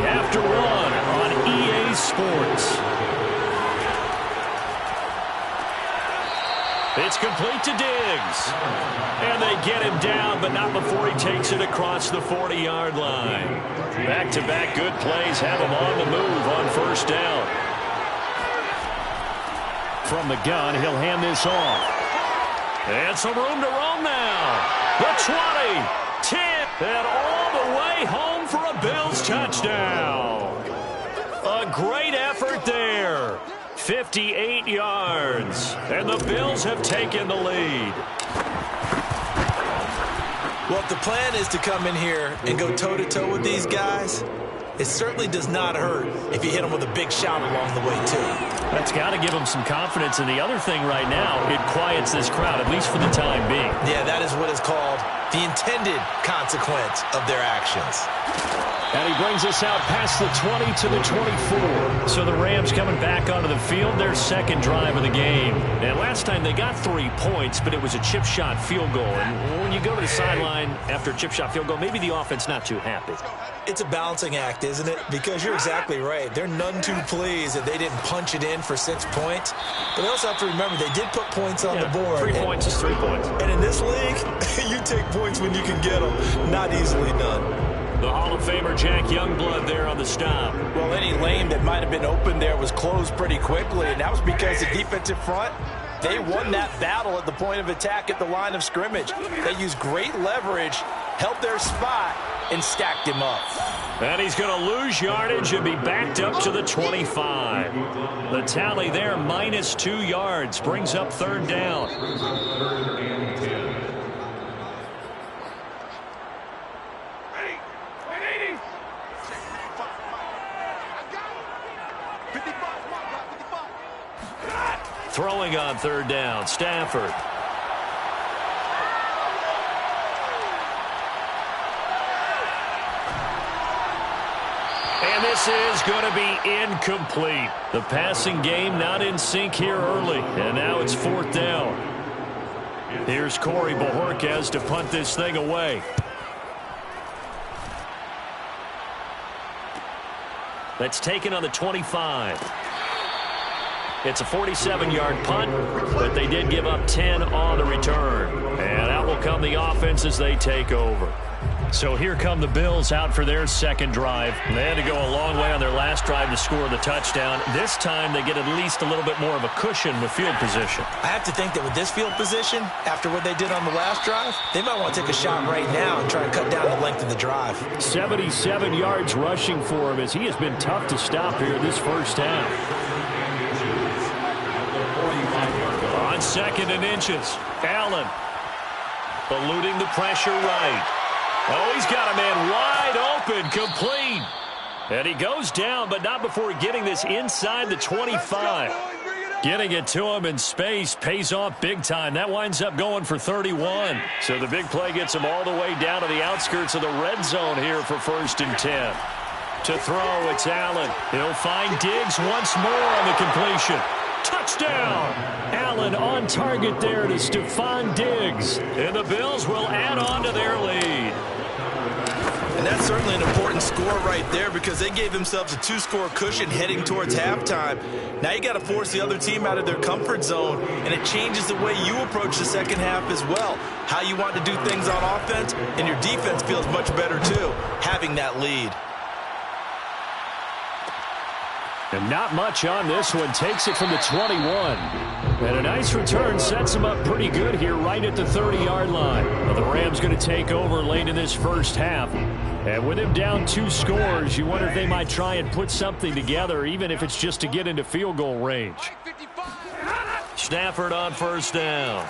after 1 on EA Sports. It's complete to Diggs. And they get him down, but not before he takes it across the 40-yard line. Back-to-back good plays have him on the move on 1st down. From the gun, he'll hand this off. And some room to roam now. The 20, 10, and all the way home for a Bills touchdown. A great effort there. 58 yards, and the Bills have taken the lead. Well, if the plan is to come in here and go toe-to-toe with these guys, it certainly does not hurt if you hit them with a big shot along the way, too. That's got to give them some confidence. And the other thing right now, it quiets this crowd, at least for the time being. Yeah, that is what is called the intended consequence of their actions. And he brings us out past the 20 to the 24. So the Rams coming back onto the field, their 2nd drive of the game. And last time they got 3 points, but it was a chip shot field goal. And when you go to the sideline after a chip shot field goal, maybe the offense not too happy. It's a balancing act, isn't it? Because you're exactly right. They're none too pleased that they didn't punch it in for 6 points. But they also have to remember they did put points on the board. 3 points is 3 points. And in this league, you take points when you can get them. Not easily done. The Hall of Famer Jack Youngblood there on the stop. Well, any lane that might have been open there was closed pretty quickly, and that was because the defensive front, they won that battle at the point of attack at the line of scrimmage. They used great leverage, held their spot, and stacked him up. And he's going to lose yardage and be backed up to the 25. The tally there, -2 yards, brings up 3rd down. Throwing on third down, Stafford. And this is going to be incomplete. The passing game not in sync here early. And now it's fourth down. Here's Corey Bojorquez to punt this thing away. That's taken on the 25. It's a 47-yard punt, but they did give up 10 on the return. And out will come the offense as they take over. So here come the Bills out for their second drive. They had to go a long way on their last drive to score the touchdown. This time they get at least a little bit more of a cushion with field position. I have to think that with this field position, after what they did on the last drive, they might want to take a shot right now and try and cut down the length of the drive. 77 yards rushing for him as he has been tough to stop here this first half. On second and inches, Allen eluding the pressure right. Oh, he's got a man wide open, complete. And he goes down, but not before getting this inside the 25. Getting it to him in space pays off big time. That winds up going for 31. So the big play gets him all the way down to the outskirts of the red zone here for 1st and 10. To throw, it's Allen. He'll find Diggs once more on the completion. Touchdown! Allen on target there to Stephon Diggs. And the Bills will add on to their lead. And that's certainly an important score right there because they gave themselves a 2-score cushion heading towards halftime. Now you got to force the other team out of their comfort zone, and it changes the way you approach the second half as well. How you want to do things on offense, and your defense feels much better too, having that lead. And not much on this one. Takes it from the 21. And a nice return sets him up pretty good here right at the 30-yard line. Well, the Rams going to take over late in this first half. And with him down 2 scores, you wonder if they might try and put something together, even if it's just to get into field goal range. Stafford on first down.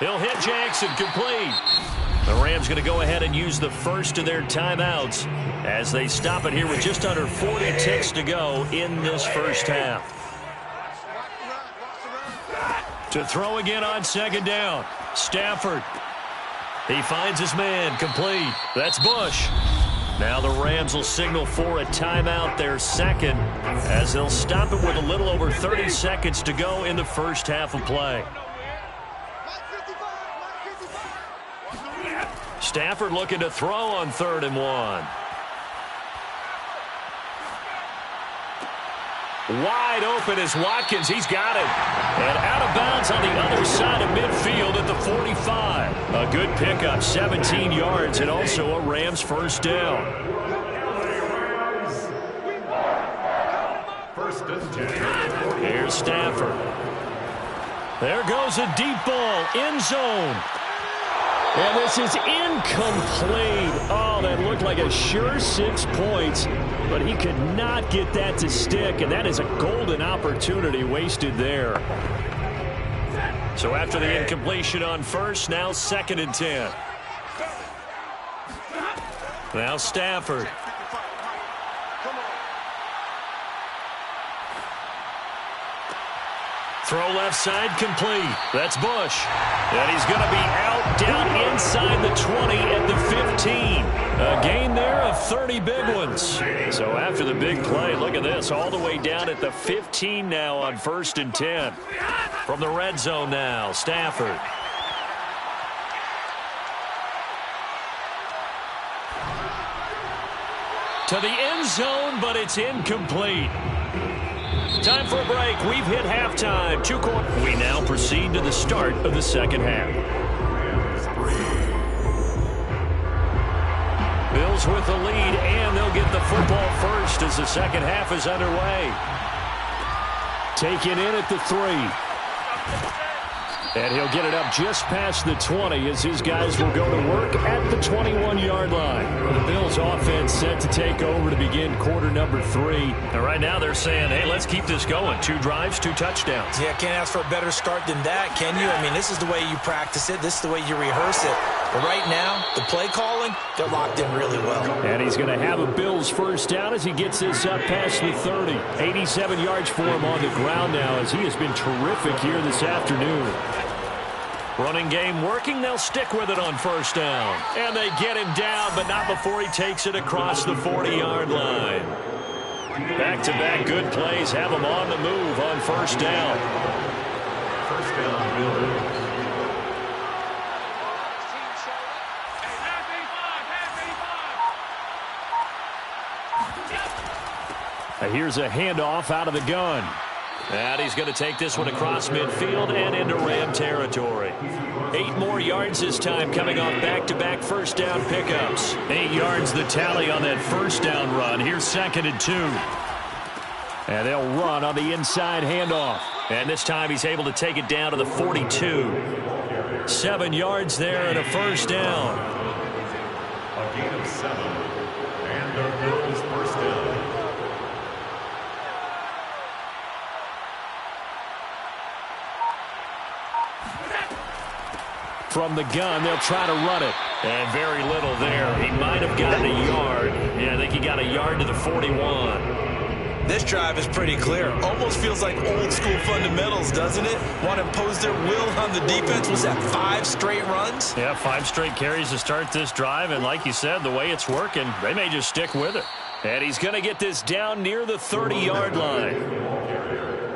He'll hit Jackson, complete. The Rams going to go ahead and use the first of their timeouts as they stop it here with just under 40 ticks to go in this first half. To throw again on second down. Stafford. He finds his man, complete. That's Bush. Now the Rams will signal for a timeout, their second, as they'll stop it with a little over 30 seconds to go in the first half of play. Stafford looking to throw on 3rd and 1. Wide open is Watkins. He's got it. And out of bounds on the other side of midfield at the 45. A good pickup, 17 yards, and also a Rams first down. Here's Stafford. There goes a deep ball, end zone. And this is incomplete. Oh, that looked like a sure 6 points, but he could not get that to stick, and that is a golden opportunity wasted there. So after the incompletion on first, now 2nd and 10. Now Stafford. Throw left side, complete. That's Bush. And he's going to be out down inside the 20 at the 15. A gain there of 30 big ones. So after the big play, look at this, all the way down at the 15 now on 1st and 10. From the red zone now, Stafford. To the end zone, but it's incomplete. Time for a break. We've hit halftime. 2 quarters. We now proceed to the start of the second half. Bills with the lead, and they'll get the football first as the second half is underway. Taken in at the 3. And he'll get it up just past the 20 as his guys will go to work at the 21-yard line. The Bills offense set to take over to begin quarter number 3. And right now they're saying, hey, let's keep this going. 2 drives, 2 touchdowns. Yeah, can't ask for a better start than that, can you? I mean, this is the way you practice it. This is the way you rehearse it. But right now, the play calling, they're locked in really well. And he's going to have a Bills first down as he gets this up past the 30. 87 yards for him on the ground now as he has been terrific here this afternoon. Running game working. They'll stick with it on first down. And they get him down, but not before he takes it across the 40-yard line. Back-to-back good plays have him on the move on first down. First down, Bills. Here's a handoff out of the gun. And he's going to take this one across midfield and into Ram territory. 8 more yards this time coming off back-to-back first down pickups. 8 yards the tally on that first down run. Here's 2nd and 2. And they'll run on the inside handoff. And this time he's able to take it down to the 42. 7 yards there and a first down. A gain of 7. And the Bills first down. From the gun, they'll try to run it. And very little there. He might have gotten a yard. Yeah, I think he got a yard to the 41. This drive is pretty clear. Almost feels like old school fundamentals, doesn't it? Want to impose their will on the defense. Was that 5 straight runs? Yeah, 5 straight carries to start this drive. And like you said, the way it's working, they may just stick with it. And he's going to get this down near the 30-yard line.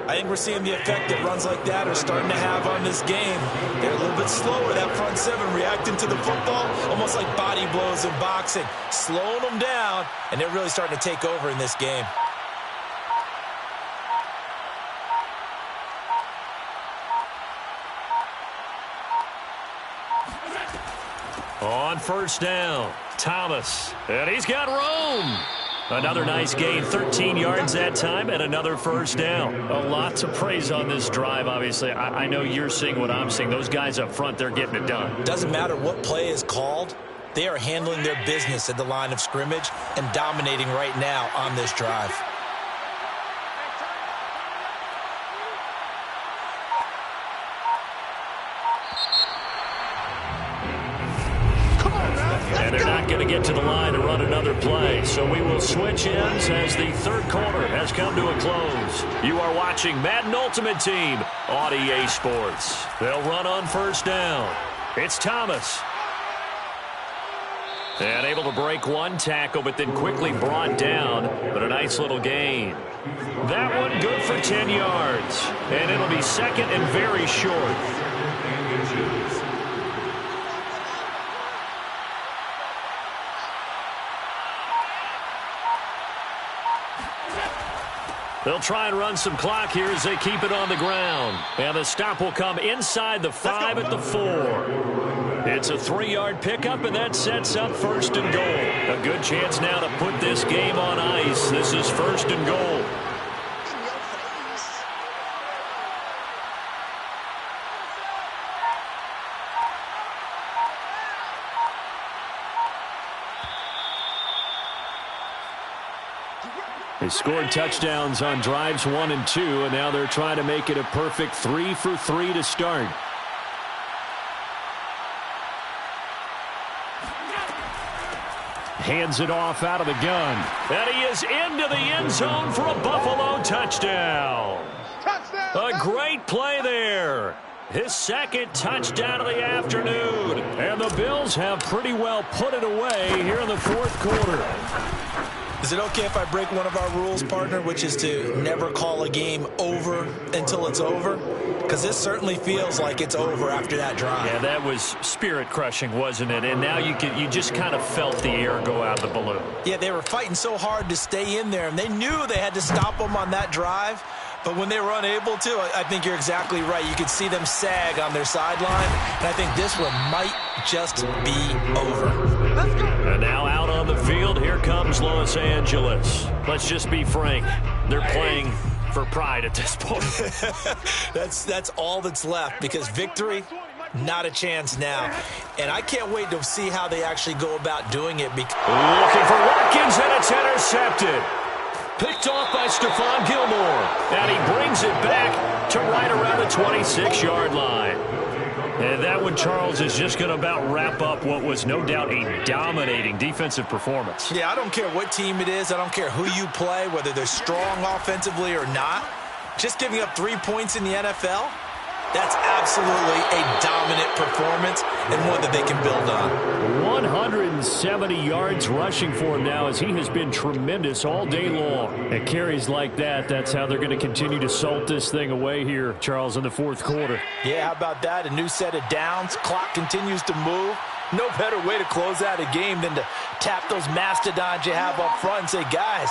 I think we're seeing the effect that runs like that are starting to have on this game. They're a little bit slower, that front 7, reacting to the football, almost like body blows in boxing, slowing them down, and they're really starting to take over in this game. On first down, Thomas, and he's got room. Another nice gain, 13 yards that time, and another first down. A lot to praise on this drive, obviously. I know you're seeing what I'm seeing. Those guys up front, they're getting it done. Doesn't matter what play is called. They are handling their business at the line of scrimmage and dominating right now on this drive. And they're not going to get to the line to run another play. So we will switch ends as the third quarter has come to a close. You are watching Madden Ultimate Team on EA Sports. They'll run on first down. It's Thomas. And able to break one tackle, but then quickly brought down. But a nice little gain. That one good for 10 yards. And it'll be second and very short. They'll try and run some clock here as they keep it on the ground. And the stop will come inside the 5 at the 4. It's a 3-yard pickup, and that sets up first and goal. A good chance now to put this game on ice. This is first and goal. They scored touchdowns on drives 1 and 2, and now they're trying to make it a perfect 3 for 3 to start. Hands it off out of the gun. And he is into the end zone for a Buffalo touchdown. A great play there. His second touchdown of the afternoon. And the Bills have pretty well put it away here in the fourth quarter. Is it okay if I break one of our rules, partner, which is to never call a game over until it's over? Because this certainly feels like it's over after that drive. Yeah, that was spirit-crushing, wasn't it? And now you just kind of felt the air go out of the balloon. Yeah, they were fighting so hard to stay in there, and they knew they had to stop them on that drive. But when they were unable to, I think you're exactly right. You could see them sag on their sideline, and I think this one might just be over. And now out on the field, here comes Los Angeles. Let's just be frank. They're playing for pride at this point. That's all that's left, because victory, not a chance now. And I can't wait to see how they actually go about doing it. Looking for Watkins, and it's intercepted. Picked off by Stephon Gilmore. And he brings it back to right around the 26-yard line. And that one, Charles, is just going to about wrap up what was no doubt a dominating defensive performance. Yeah, I don't care what team it is. I don't care who you play, whether they're strong offensively or not. Just giving up 3 points in the NFL, that's absolutely a dominant performance and one that they can build on. 170 yards rushing for him now as he has been tremendous all day long. And carries like that, that's how they're going to continue to salt this thing away here, Charles, in the fourth quarter. Yeah, how about that? A new set of downs. Clock continues to move. No better way to close out a game than to tap those mastodons you have up front and say, guys,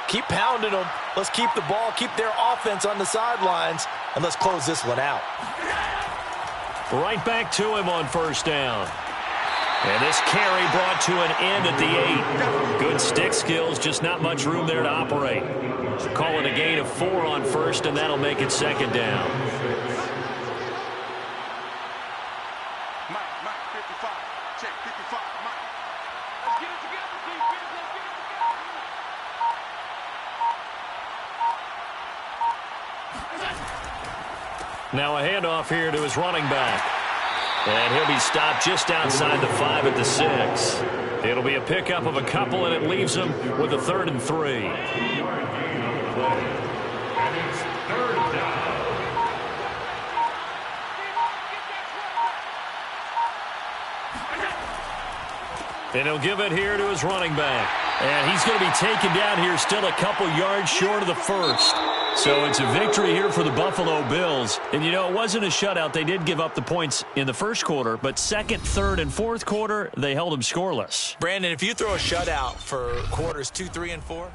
keep pounding them. Let's keep the ball, keep their offense on the sidelines, and let's close this one out. Right back to him on first down. And this carry brought to an end at the 8. Good stick skills, just not much room there to operate. Call it a gain of 4 on first, and that'll make it second down. Mike, 55. Check, 55, Mike. Let's get it together, defense. Let's get it together. Now a handoff here to his running back. And he'll be stopped just outside the 5 at the 6. It'll be a pickup of a couple, and it leaves him with a 3rd and 3. And it's third down. And he'll give it here to his running back. And he's going to be taken down here still a couple yards short of the first. So it's a victory here for the Buffalo Bills. And, you know, it wasn't a shutout. They did give up the points in the first quarter, but second, third, and fourth quarter, they held them scoreless. Brandon, if you throw a shutout for quarters 2, 3, and 4...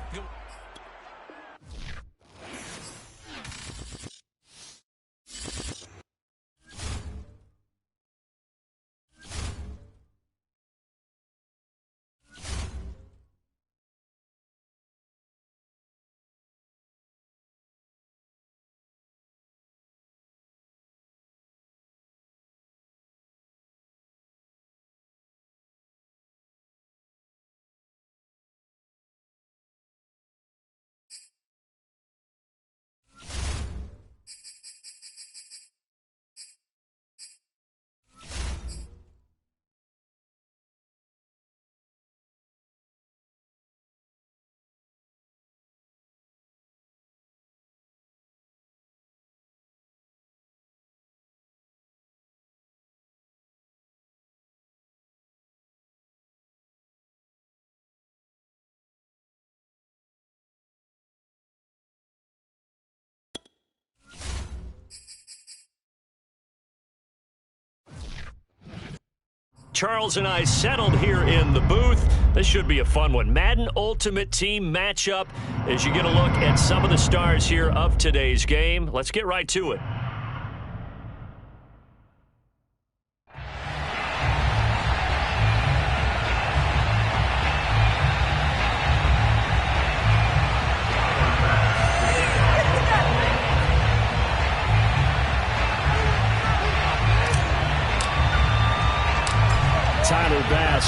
Charles and I settled here in the booth. This should be a fun one. Madden Ultimate Team matchup as you get a look at some of the stars here of today's game. Let's get right to it.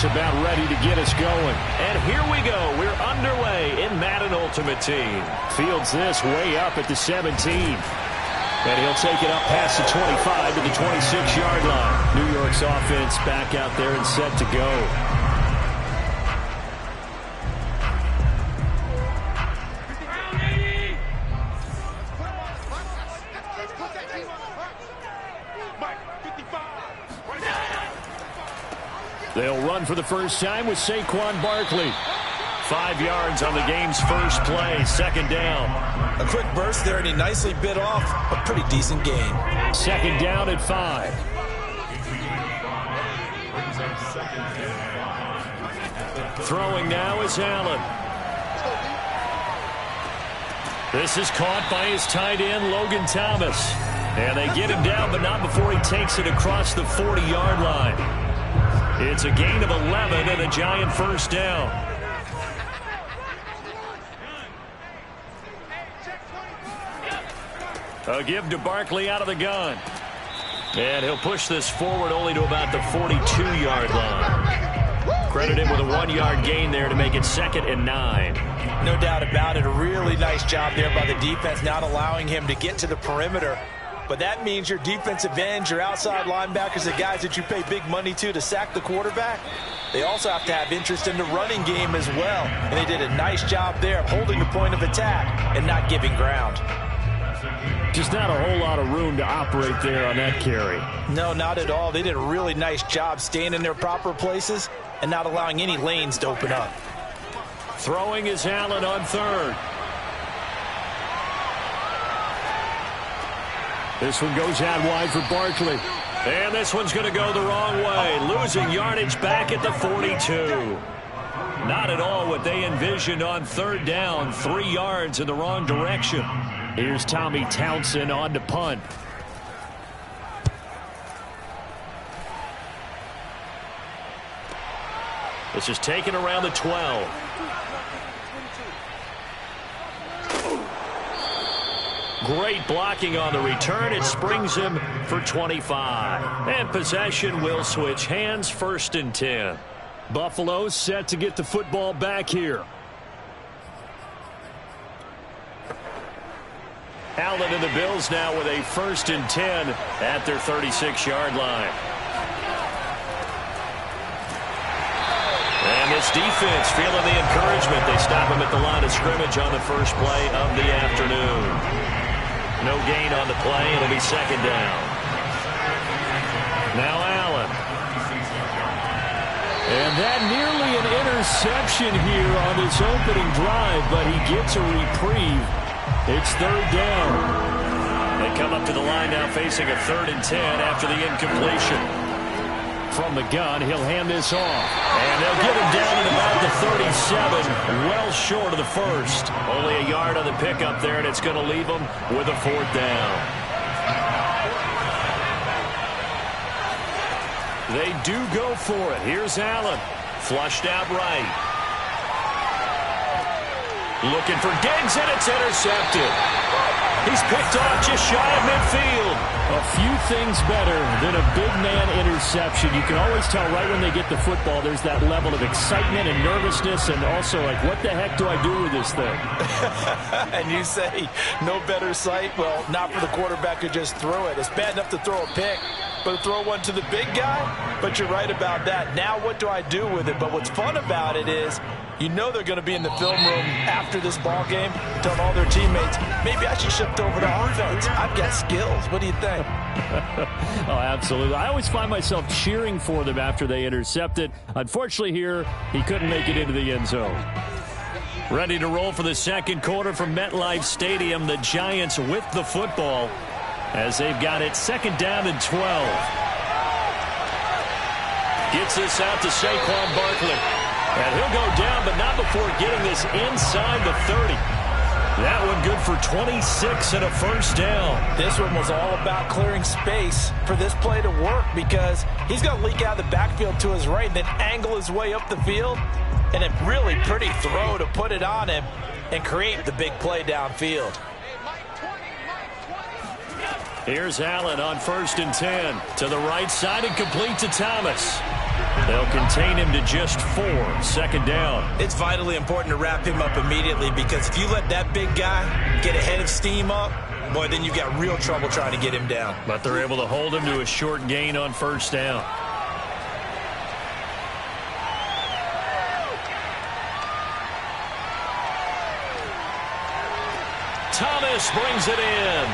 About ready to get us going. And here we go. We're underway in Madden Ultimate Team. Fields this way up at the 17. And he'll take it up past the 25 to the 26-yard line. New York's offense back out there and set to go. They'll run for the first time with Saquon Barkley. 5 yards on the game's first play, second down. A quick burst there, and he nicely bit off a pretty decent gain. Second down at 5. Throwing now is Allen. This is caught by his tight end, Logan Thomas. And they get him down, but not before he takes it across the 40-yard line. It's a gain of 11 and a giant first down. A give to Barkley out of the gun. And he'll push this forward only to about the 42-yard line. Credit him with a 1-yard gain there to make it 2nd and 9. No doubt about it. A really nice job there by the defense, not allowing him to get to the perimeter but that means your defensive ends, your outside linebackers, the guys that you pay big money to sack the quarterback, they also have to have interest in the running game as well. And they did a nice job there of holding the point of attack and not giving ground. Just not a whole lot of room to operate there on that carry. No, not at all. They did a really nice job staying in their proper places and not allowing any lanes to open up. Throwing is Allen on third. This one goes out wide for Barkley. And this one's going to go the wrong way. Losing yardage back at the 42. Not at all what they envisioned on third down. 3 yards in the wrong direction. Here's Tommy Townsend on to punt. This is taken around the 12. Great blocking on the return. It springs him for 25. And possession will switch hands, 1st and 10. Buffalo set to get the football back here. Allen and the Bills now with a 1st and 10 at their 36-yard line. And this defense feeling the encouragement. They stop him at the line of scrimmage on the first play of the afternoon. No gain on the play. It'll be 2nd down. Now Allen. And that nearly an interception here on this opening drive, but he gets a reprieve. It's 3rd down. They come up to the line now facing a 3rd and 10 after the incompletion. From the gun, he'll hand this off. And they'll get him down at about the 37, well short of the 1st. Only a yard on the pickup there, and it's going to leave them with a 4th down. They do go for it. Here's Allen. Flushed out right. Looking for Diggs, and it's intercepted. He's picked off just shy of midfield. A few things better than a big man interception. You can always tell right when they get the football, there's that level of excitement and nervousness, and also like, what the heck do I do with this thing? And you say, no better sight? Well, not for the quarterback who just threw it. It's bad enough to throw a pick, but to throw one to the big guy? But you're right about that. Now what do I do with it? But what's fun about it is, you know they're going to be in the film room after this ball game, telling all their teammates, maybe I should shift over to offense. I've got skills. What do you think? Oh, absolutely. I always find myself cheering for them after they intercept it. Unfortunately here, he couldn't make it into the end zone. Ready to roll for the 2nd quarter from MetLife Stadium. The Giants with the football as they've got it 2nd down and 12. Gets this out to Saquon Barkley. And he'll go down, but not before getting this inside the 30. That one good for 26 and a 1st down. This one was all about clearing space for this play to work because he's going to leak out of the backfield to his right and then angle his way up the field. And a really pretty throw to put it on him and create the big play downfield. Here's Allen on 1st and 10. To the right side and complete to Thomas. They'll contain him to just 4. 2nd down. It's vitally important to wrap him up immediately because if you let that big guy get ahead of steam up, boy, then you've got real trouble trying to get him down. But they're able to hold him to a short gain on 1st down. Thomas brings it in.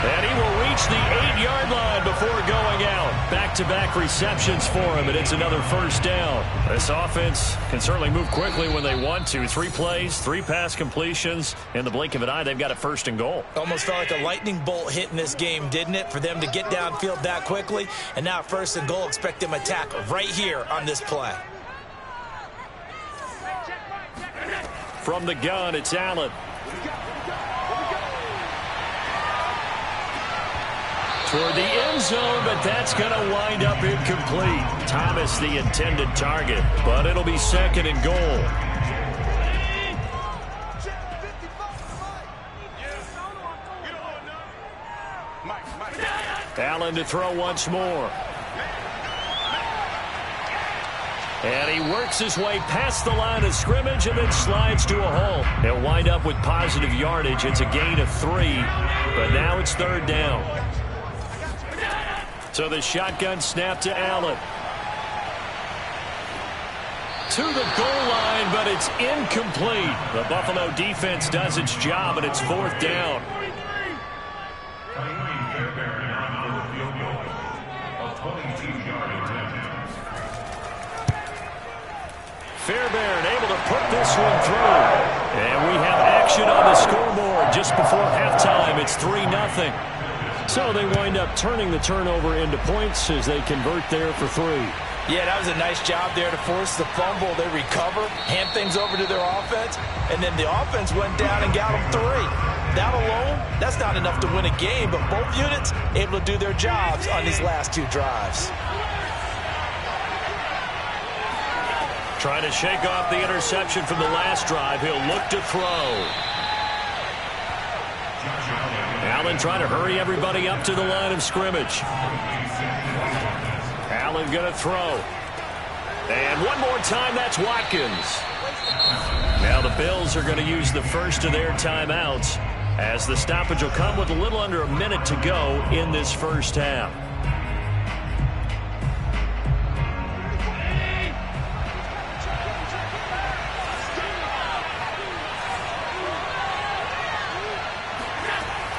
And he will reach the 8-yard line before going out. Back-to-back receptions for him, and it's another 1st down. This offense can certainly move quickly when they want to. 3 plays, 3 pass completions. In the blink of an eye, they've got a 1st and goal. Almost felt like a lightning bolt hit in this game, didn't it? For them to get downfield that quickly. And now 1st and goal, expect them to attack right here on this play. From the gun, it's Allen. Toward the end zone, but that's going to wind up incomplete. Thomas the intended target, but it'll be 2nd and goal. Allen to throw once more. And he works his way past the line of scrimmage and then slides to a hole. He'll wind up with positive yardage. It's a gain of 3, but now it's 3rd down. So the shotgun snap to Allen. To the goal line, but it's incomplete. The Buffalo defense does its job, and it's 4th down. Fairbairn able to put this one through. And we have action on the scoreboard just before halftime. It's 3-0. So they wind up turning the turnover into points as they convert there for 3. Yeah, that was a nice job there to force the fumble. They recover, hand things over to their offense, and then the offense went down and got them 3. That alone, that's not enough to win a game, but both units able to do their jobs on these last 2 drives. Trying to shake off the interception from the last drive. He'll look to throw. Allen trying to hurry everybody up to the line of scrimmage. Allen going to throw. And one more time, that's Watkins. Now the Bills are going to use the first of their timeouts as the stoppage will come with a little under a minute to go in this first half.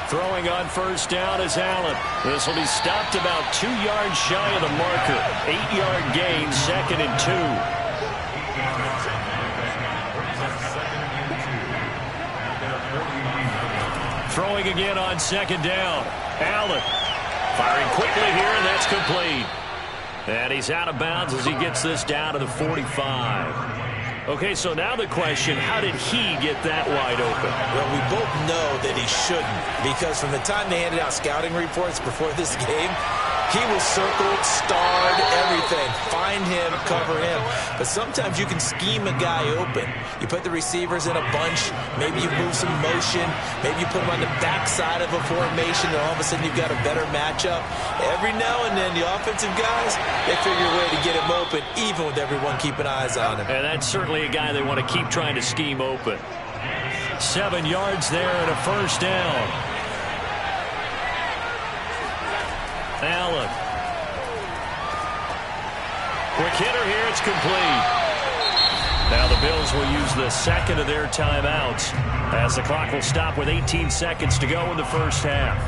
Throwing on first down is Allen. This will be stopped about 2 yards shy of the marker. 8-yard gain, 2nd and 2. Throwing again on 2nd down. Allen firing quickly here, and that's complete. And he's out of bounds as he gets this down to the 45. Okay, so now the question, how did he get that wide open? Well, we both know that he shouldn't, because from the time they handed out scouting reports before this game, he was circled, starred, everything. Find him, cover him. But sometimes you can scheme a guy open. You put the receivers in a bunch. Maybe you move some motion. Maybe you put them on the backside of a formation, and all of a sudden you've got a better matchup. Every now and then, the offensive guys, they figure a way to get him open, even with everyone keeping eyes on him. And that's certainly a guy they want to keep trying to scheme open. 7 yards there and a first down. Allen. Quick hitter here. It's complete. Now the Bills will use the second of their timeouts as the clock will stop with 18 seconds to go in the first half.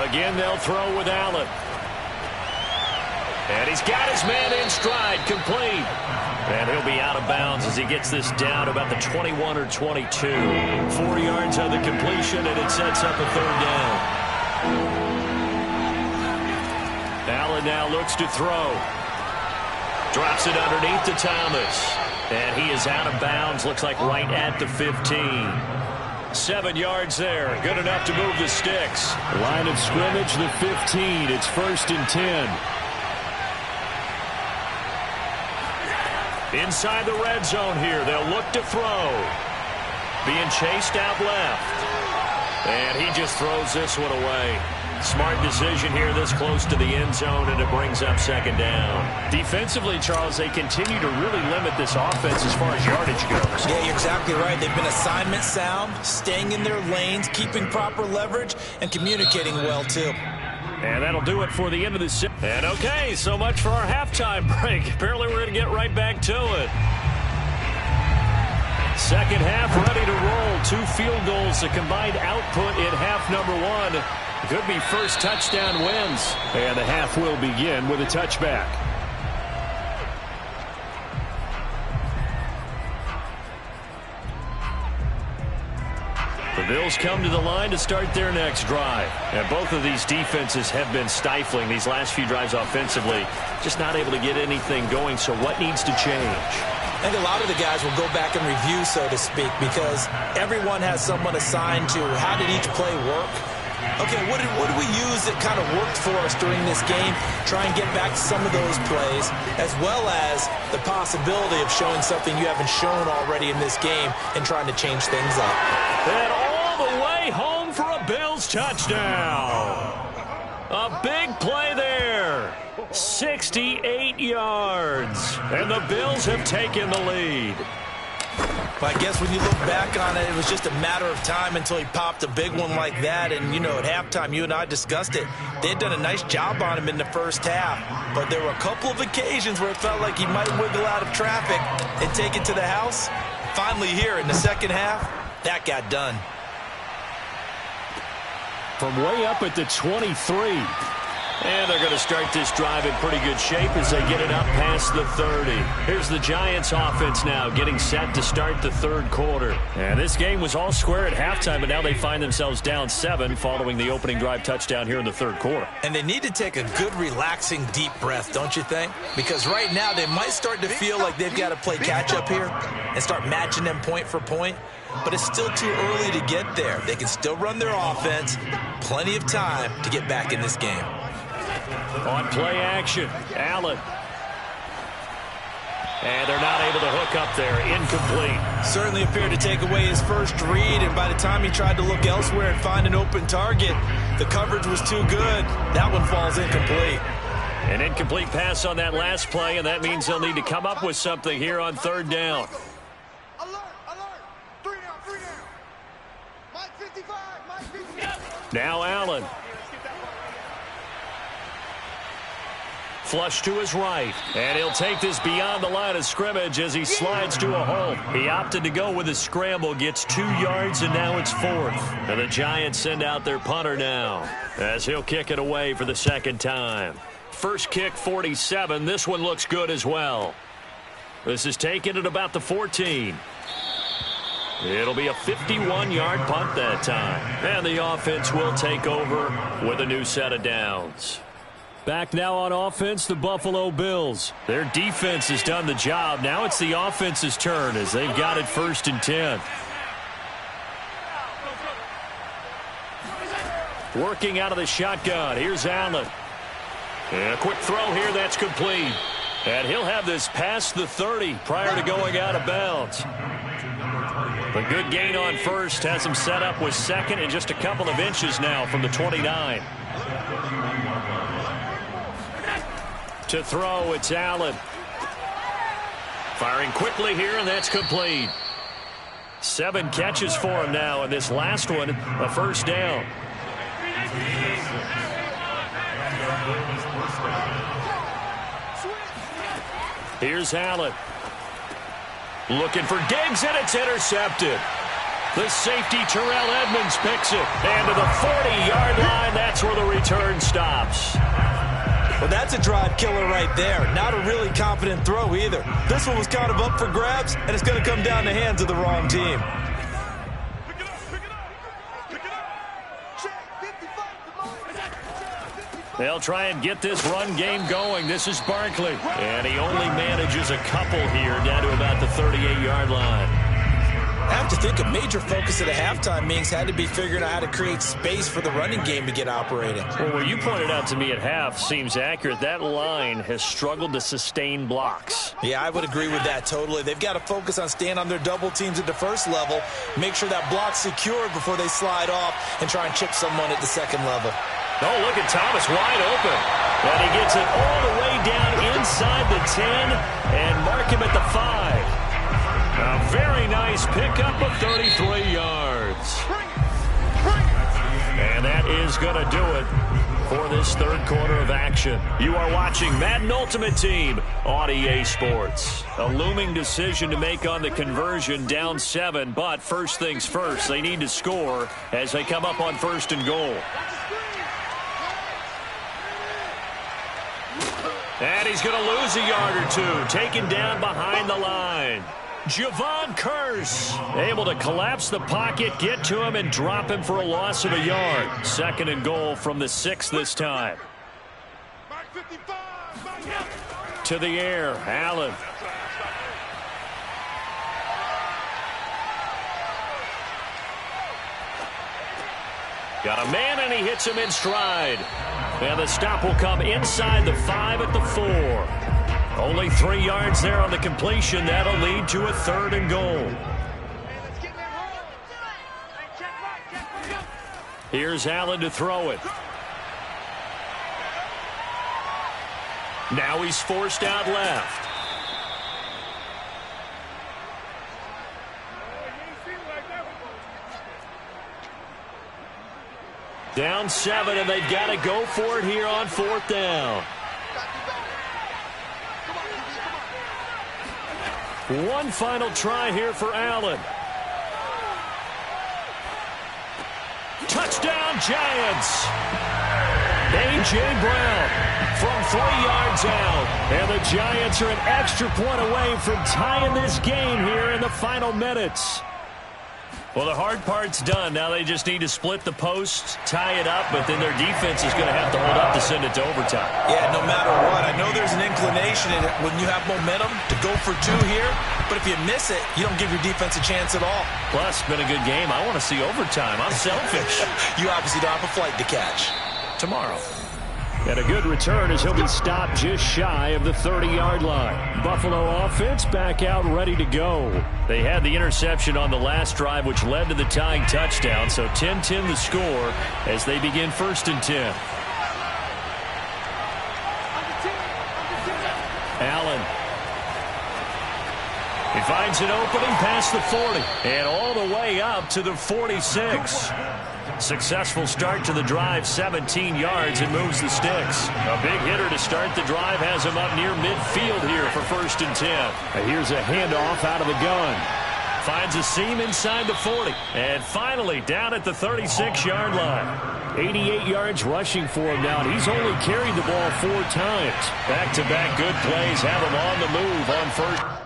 Again, they'll throw with Allen. And he's got his man in stride, complete. And he'll be out of bounds as he gets this down about the 21 or 22. 4 yards on the completion, and it sets up a 3rd down. Allen now looks to throw. Drops it underneath to Thomas. And he is out of bounds, looks like right at the 15. 7 yards there, good enough to move the sticks. Line of scrimmage, the 15. It's 1st and 10. Inside the red zone here, they'll look to throw. Being chased out left. And he just throws this one away. Smart decision here this close to the end zone, and it brings up 2nd down. Defensively, Charles, they continue to really limit this offense as far as yardage goes. Yeah, you're exactly right. They've been assignment sound, staying in their lanes, keeping proper leverage, and communicating well, too. And that'll do it for the end of this. And okay, so much for our halftime break. Apparently we're going to get right back to it. Second half ready to roll. 2 field goals, the combined output in half number 1. Could be first touchdown wins. And the half will begin with a touchback. The Bills come to the line to start their next drive. And both of these defenses have been stifling these last few drives offensively. Just not able to get anything going, so what needs to change? I think a lot of the guys will go back and review, so to speak, because everyone has someone assigned to how did each play work. Okay, what did we use that kind of worked for us during this game? Try and get back to some of those plays, as well as the possibility of showing something you haven't shown already in this game and trying to change things up. And all the way home for a Bills touchdown. A big play there. 68 yards. And the Bills have taken the lead. But I guess when you look back on it, it was just a matter of time until he popped a big one like that. And, you know, at halftime, you and I discussed it. They had done a nice job on him in the first half. But there were a couple of occasions where it felt like he might wiggle out of traffic and take it to the house. Finally here in the second half, that got done. From way up at the 23. And they're going to start this drive in pretty good shape as they get it up past the 30. Here's the Giants offense now getting set to start the third quarter. And this game was all square at halftime, but now they find themselves down 7 following the opening drive touchdown here in the third quarter. And they need to take a good, relaxing, deep breath, don't you think? Because right now they might start to feel like they've got to play catch-up here and start matching them point for point. But it's still too early to get there. They can still run their offense. Plenty of time to get back in this game. On play action, Allen. And they're not able to hook up there. Incomplete. Certainly appeared to take away his first read, and by the time he tried to look elsewhere and find an open target, the coverage was too good. That one falls incomplete. An incomplete pass on that last play, and that means they'll need to come up with something here on third down. Alert, alert. 3 down, 3 down. Mike 55, Mike 55. Now Allen. Flush to his right, and he'll take this beyond the line of scrimmage as he slides to a hole. He opted to go with a scramble, gets 2 yards, and now it's 4th. And the Giants send out their punter now as he'll kick it away for the second time. First kick, 47. This one looks good as well. This is taken at about the 14. It'll be a 51-yard punt that time. And the offense will take over with a new set of downs. Back now on offense, the Buffalo Bills. Their defense has done the job. Now it's the offense's turn as they've got it 1st and 10. Working out of the shotgun. Here's Allen. And a quick throw here. That's complete. And he'll have this past the 30 prior to going out of bounds. The good gain on first has him set up with second and just a couple of inches now from the 29. To throw, it's Allen. Firing quickly here, and that's complete. 7 catches for him now, and this last one, a first down. Here's Allen. Looking for Diggs, and it's intercepted. The safety, Terrell Edmonds, picks it. And to the 40-yard line, that's where the return stops. Well, that's a drive killer right there. Not a really confident throw either. This one was kind of up for grabs, and it's going to come down the hands of the wrong team. Pick it up, pick it up. Pick it up. Check 55. They'll try and get this run game going. This is Barkley. And he only manages a couple here down to about the 38-yard line. I have to think a major focus of the halftime meetings had to be figuring out how to create space for the running game to get operating. Well, what you pointed out to me at half seems accurate. That line has struggled to sustain blocks. Yeah, I would agree with that totally. They've got to focus on staying on their double teams at the first level, make sure that block's secured before they slide off and try and chip someone at the second level. Oh, look at Thomas wide open. And he gets it all the way down inside the 10 and mark him at the 5. A very nice pickup of 33 yards. And that is going to do it for this third quarter of action. You are watching Madden Ultimate Team on EA Sports. A looming decision to make on the conversion, down 7. But first things first, they need to score as they come up on 1st and goal. And he's going to lose a yard or 2, taken down behind the line. Javon Curse able to collapse the pocket, get to him, and drop him for a loss of a yard. 2nd and goal from the 6 this time. To the air, Allen. Got a man, and he hits him in stride. And the stop will come inside the 5 at the 4. Only 3 yards there on the completion. That'll lead to a 3rd and goal. Here's Allen to throw it. Now he's forced out left. Down 7, and they've got to go for it here on 4th down. One final try here for Allen. Touchdown, Giants! A.J. Brown from 3 yards out. And the Giants are an extra point away from tying this game here in the final minutes. Well, the hard part's done. Now they just need to split the posts, tie it up, but then their defense is going to have to hold up to send it to overtime. Yeah, no matter what. I know there's an inclination in it when you have momentum to go for 2 here, but if you miss it, you don't give your defense a chance at all. Plus, it's been a good game. I want to see overtime. I'm selfish. You obviously don't have a flight to catch. Tomorrow. And a good return as he'll be stopped just shy of the 30-yard line. Buffalo offense back out ready to go. They had the interception on the last drive, which led to the tying touchdown. So 10-10 the score as they begin 1st and 10. Allen. He finds an opening past the 40 and all the way up to the 46. Successful start to the drive, 17 yards, and moves the sticks. A big hitter to start the drive has him up near midfield here for 1st and 10. And here's a handoff out of the gun. Finds a seam inside the 40. And finally down at the 36-yard line. 88 yards rushing for him now, and he's only carried the ball 4 times. Back-to-back good plays have him on the move on 1st.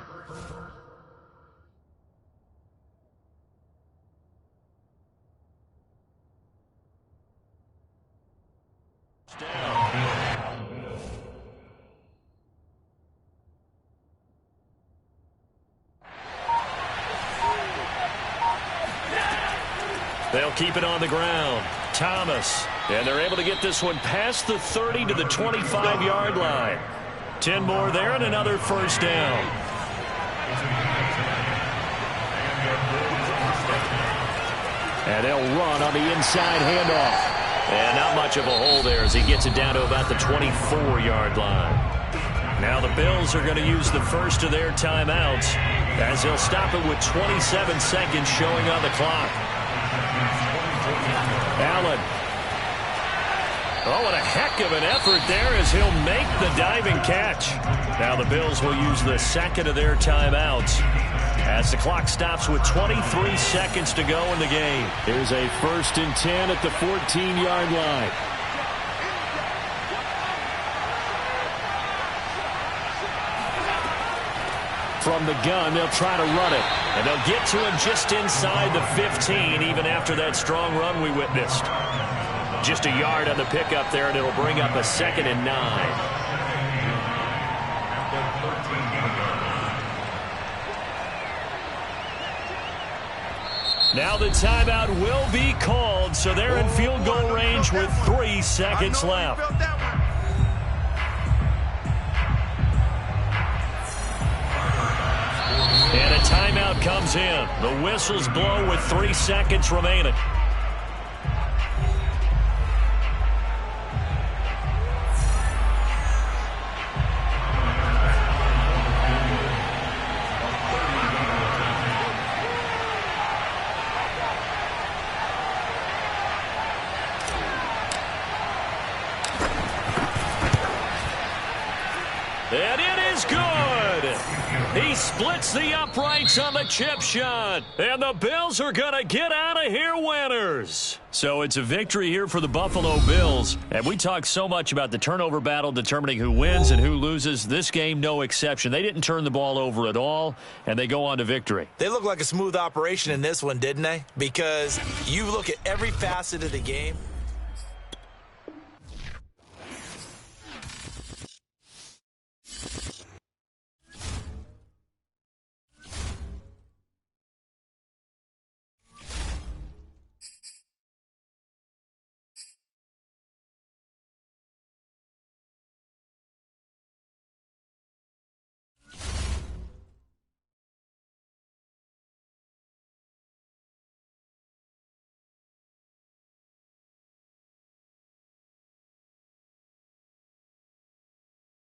They'll keep it on the ground. Thomas. And they're able to get this one past the 30 to the 25-yard line. 10 more there and another 1st down. And they'll run on the inside handoff. And not much of a hole there as he gets it down to about the 24-yard line. Now the Bills are going to use the first of their timeouts as they'll stop it with 27 seconds showing on the clock. Allen. Oh, what a heck of an effort there as he'll make the diving catch. Now the Bills will use the second of their timeouts as the clock stops with 23 seconds to go in the game. Here's a 1st and 10 at the 14-yard line. From the gun, they'll try to run it. And they'll get to him just inside the 15, even after that strong run we witnessed. Just a yard on the pickup there, and it'll bring up a 2nd and 9. Now the timeout will be called, so they're in field goal range with 3 seconds left. And a timeout comes in. The whistles blow with 3 seconds remaining. And it is good. He splits the uprights on the chip shot. And the Bills are going to get out of here winners. So it's a victory here for the Buffalo Bills. And we talk so much about the turnover battle determining who wins and who loses. This game, no exception. They didn't turn the ball over at all, and they go on to victory. They look like a smooth operation in this one, didn't they? Because you look at every facet of the game.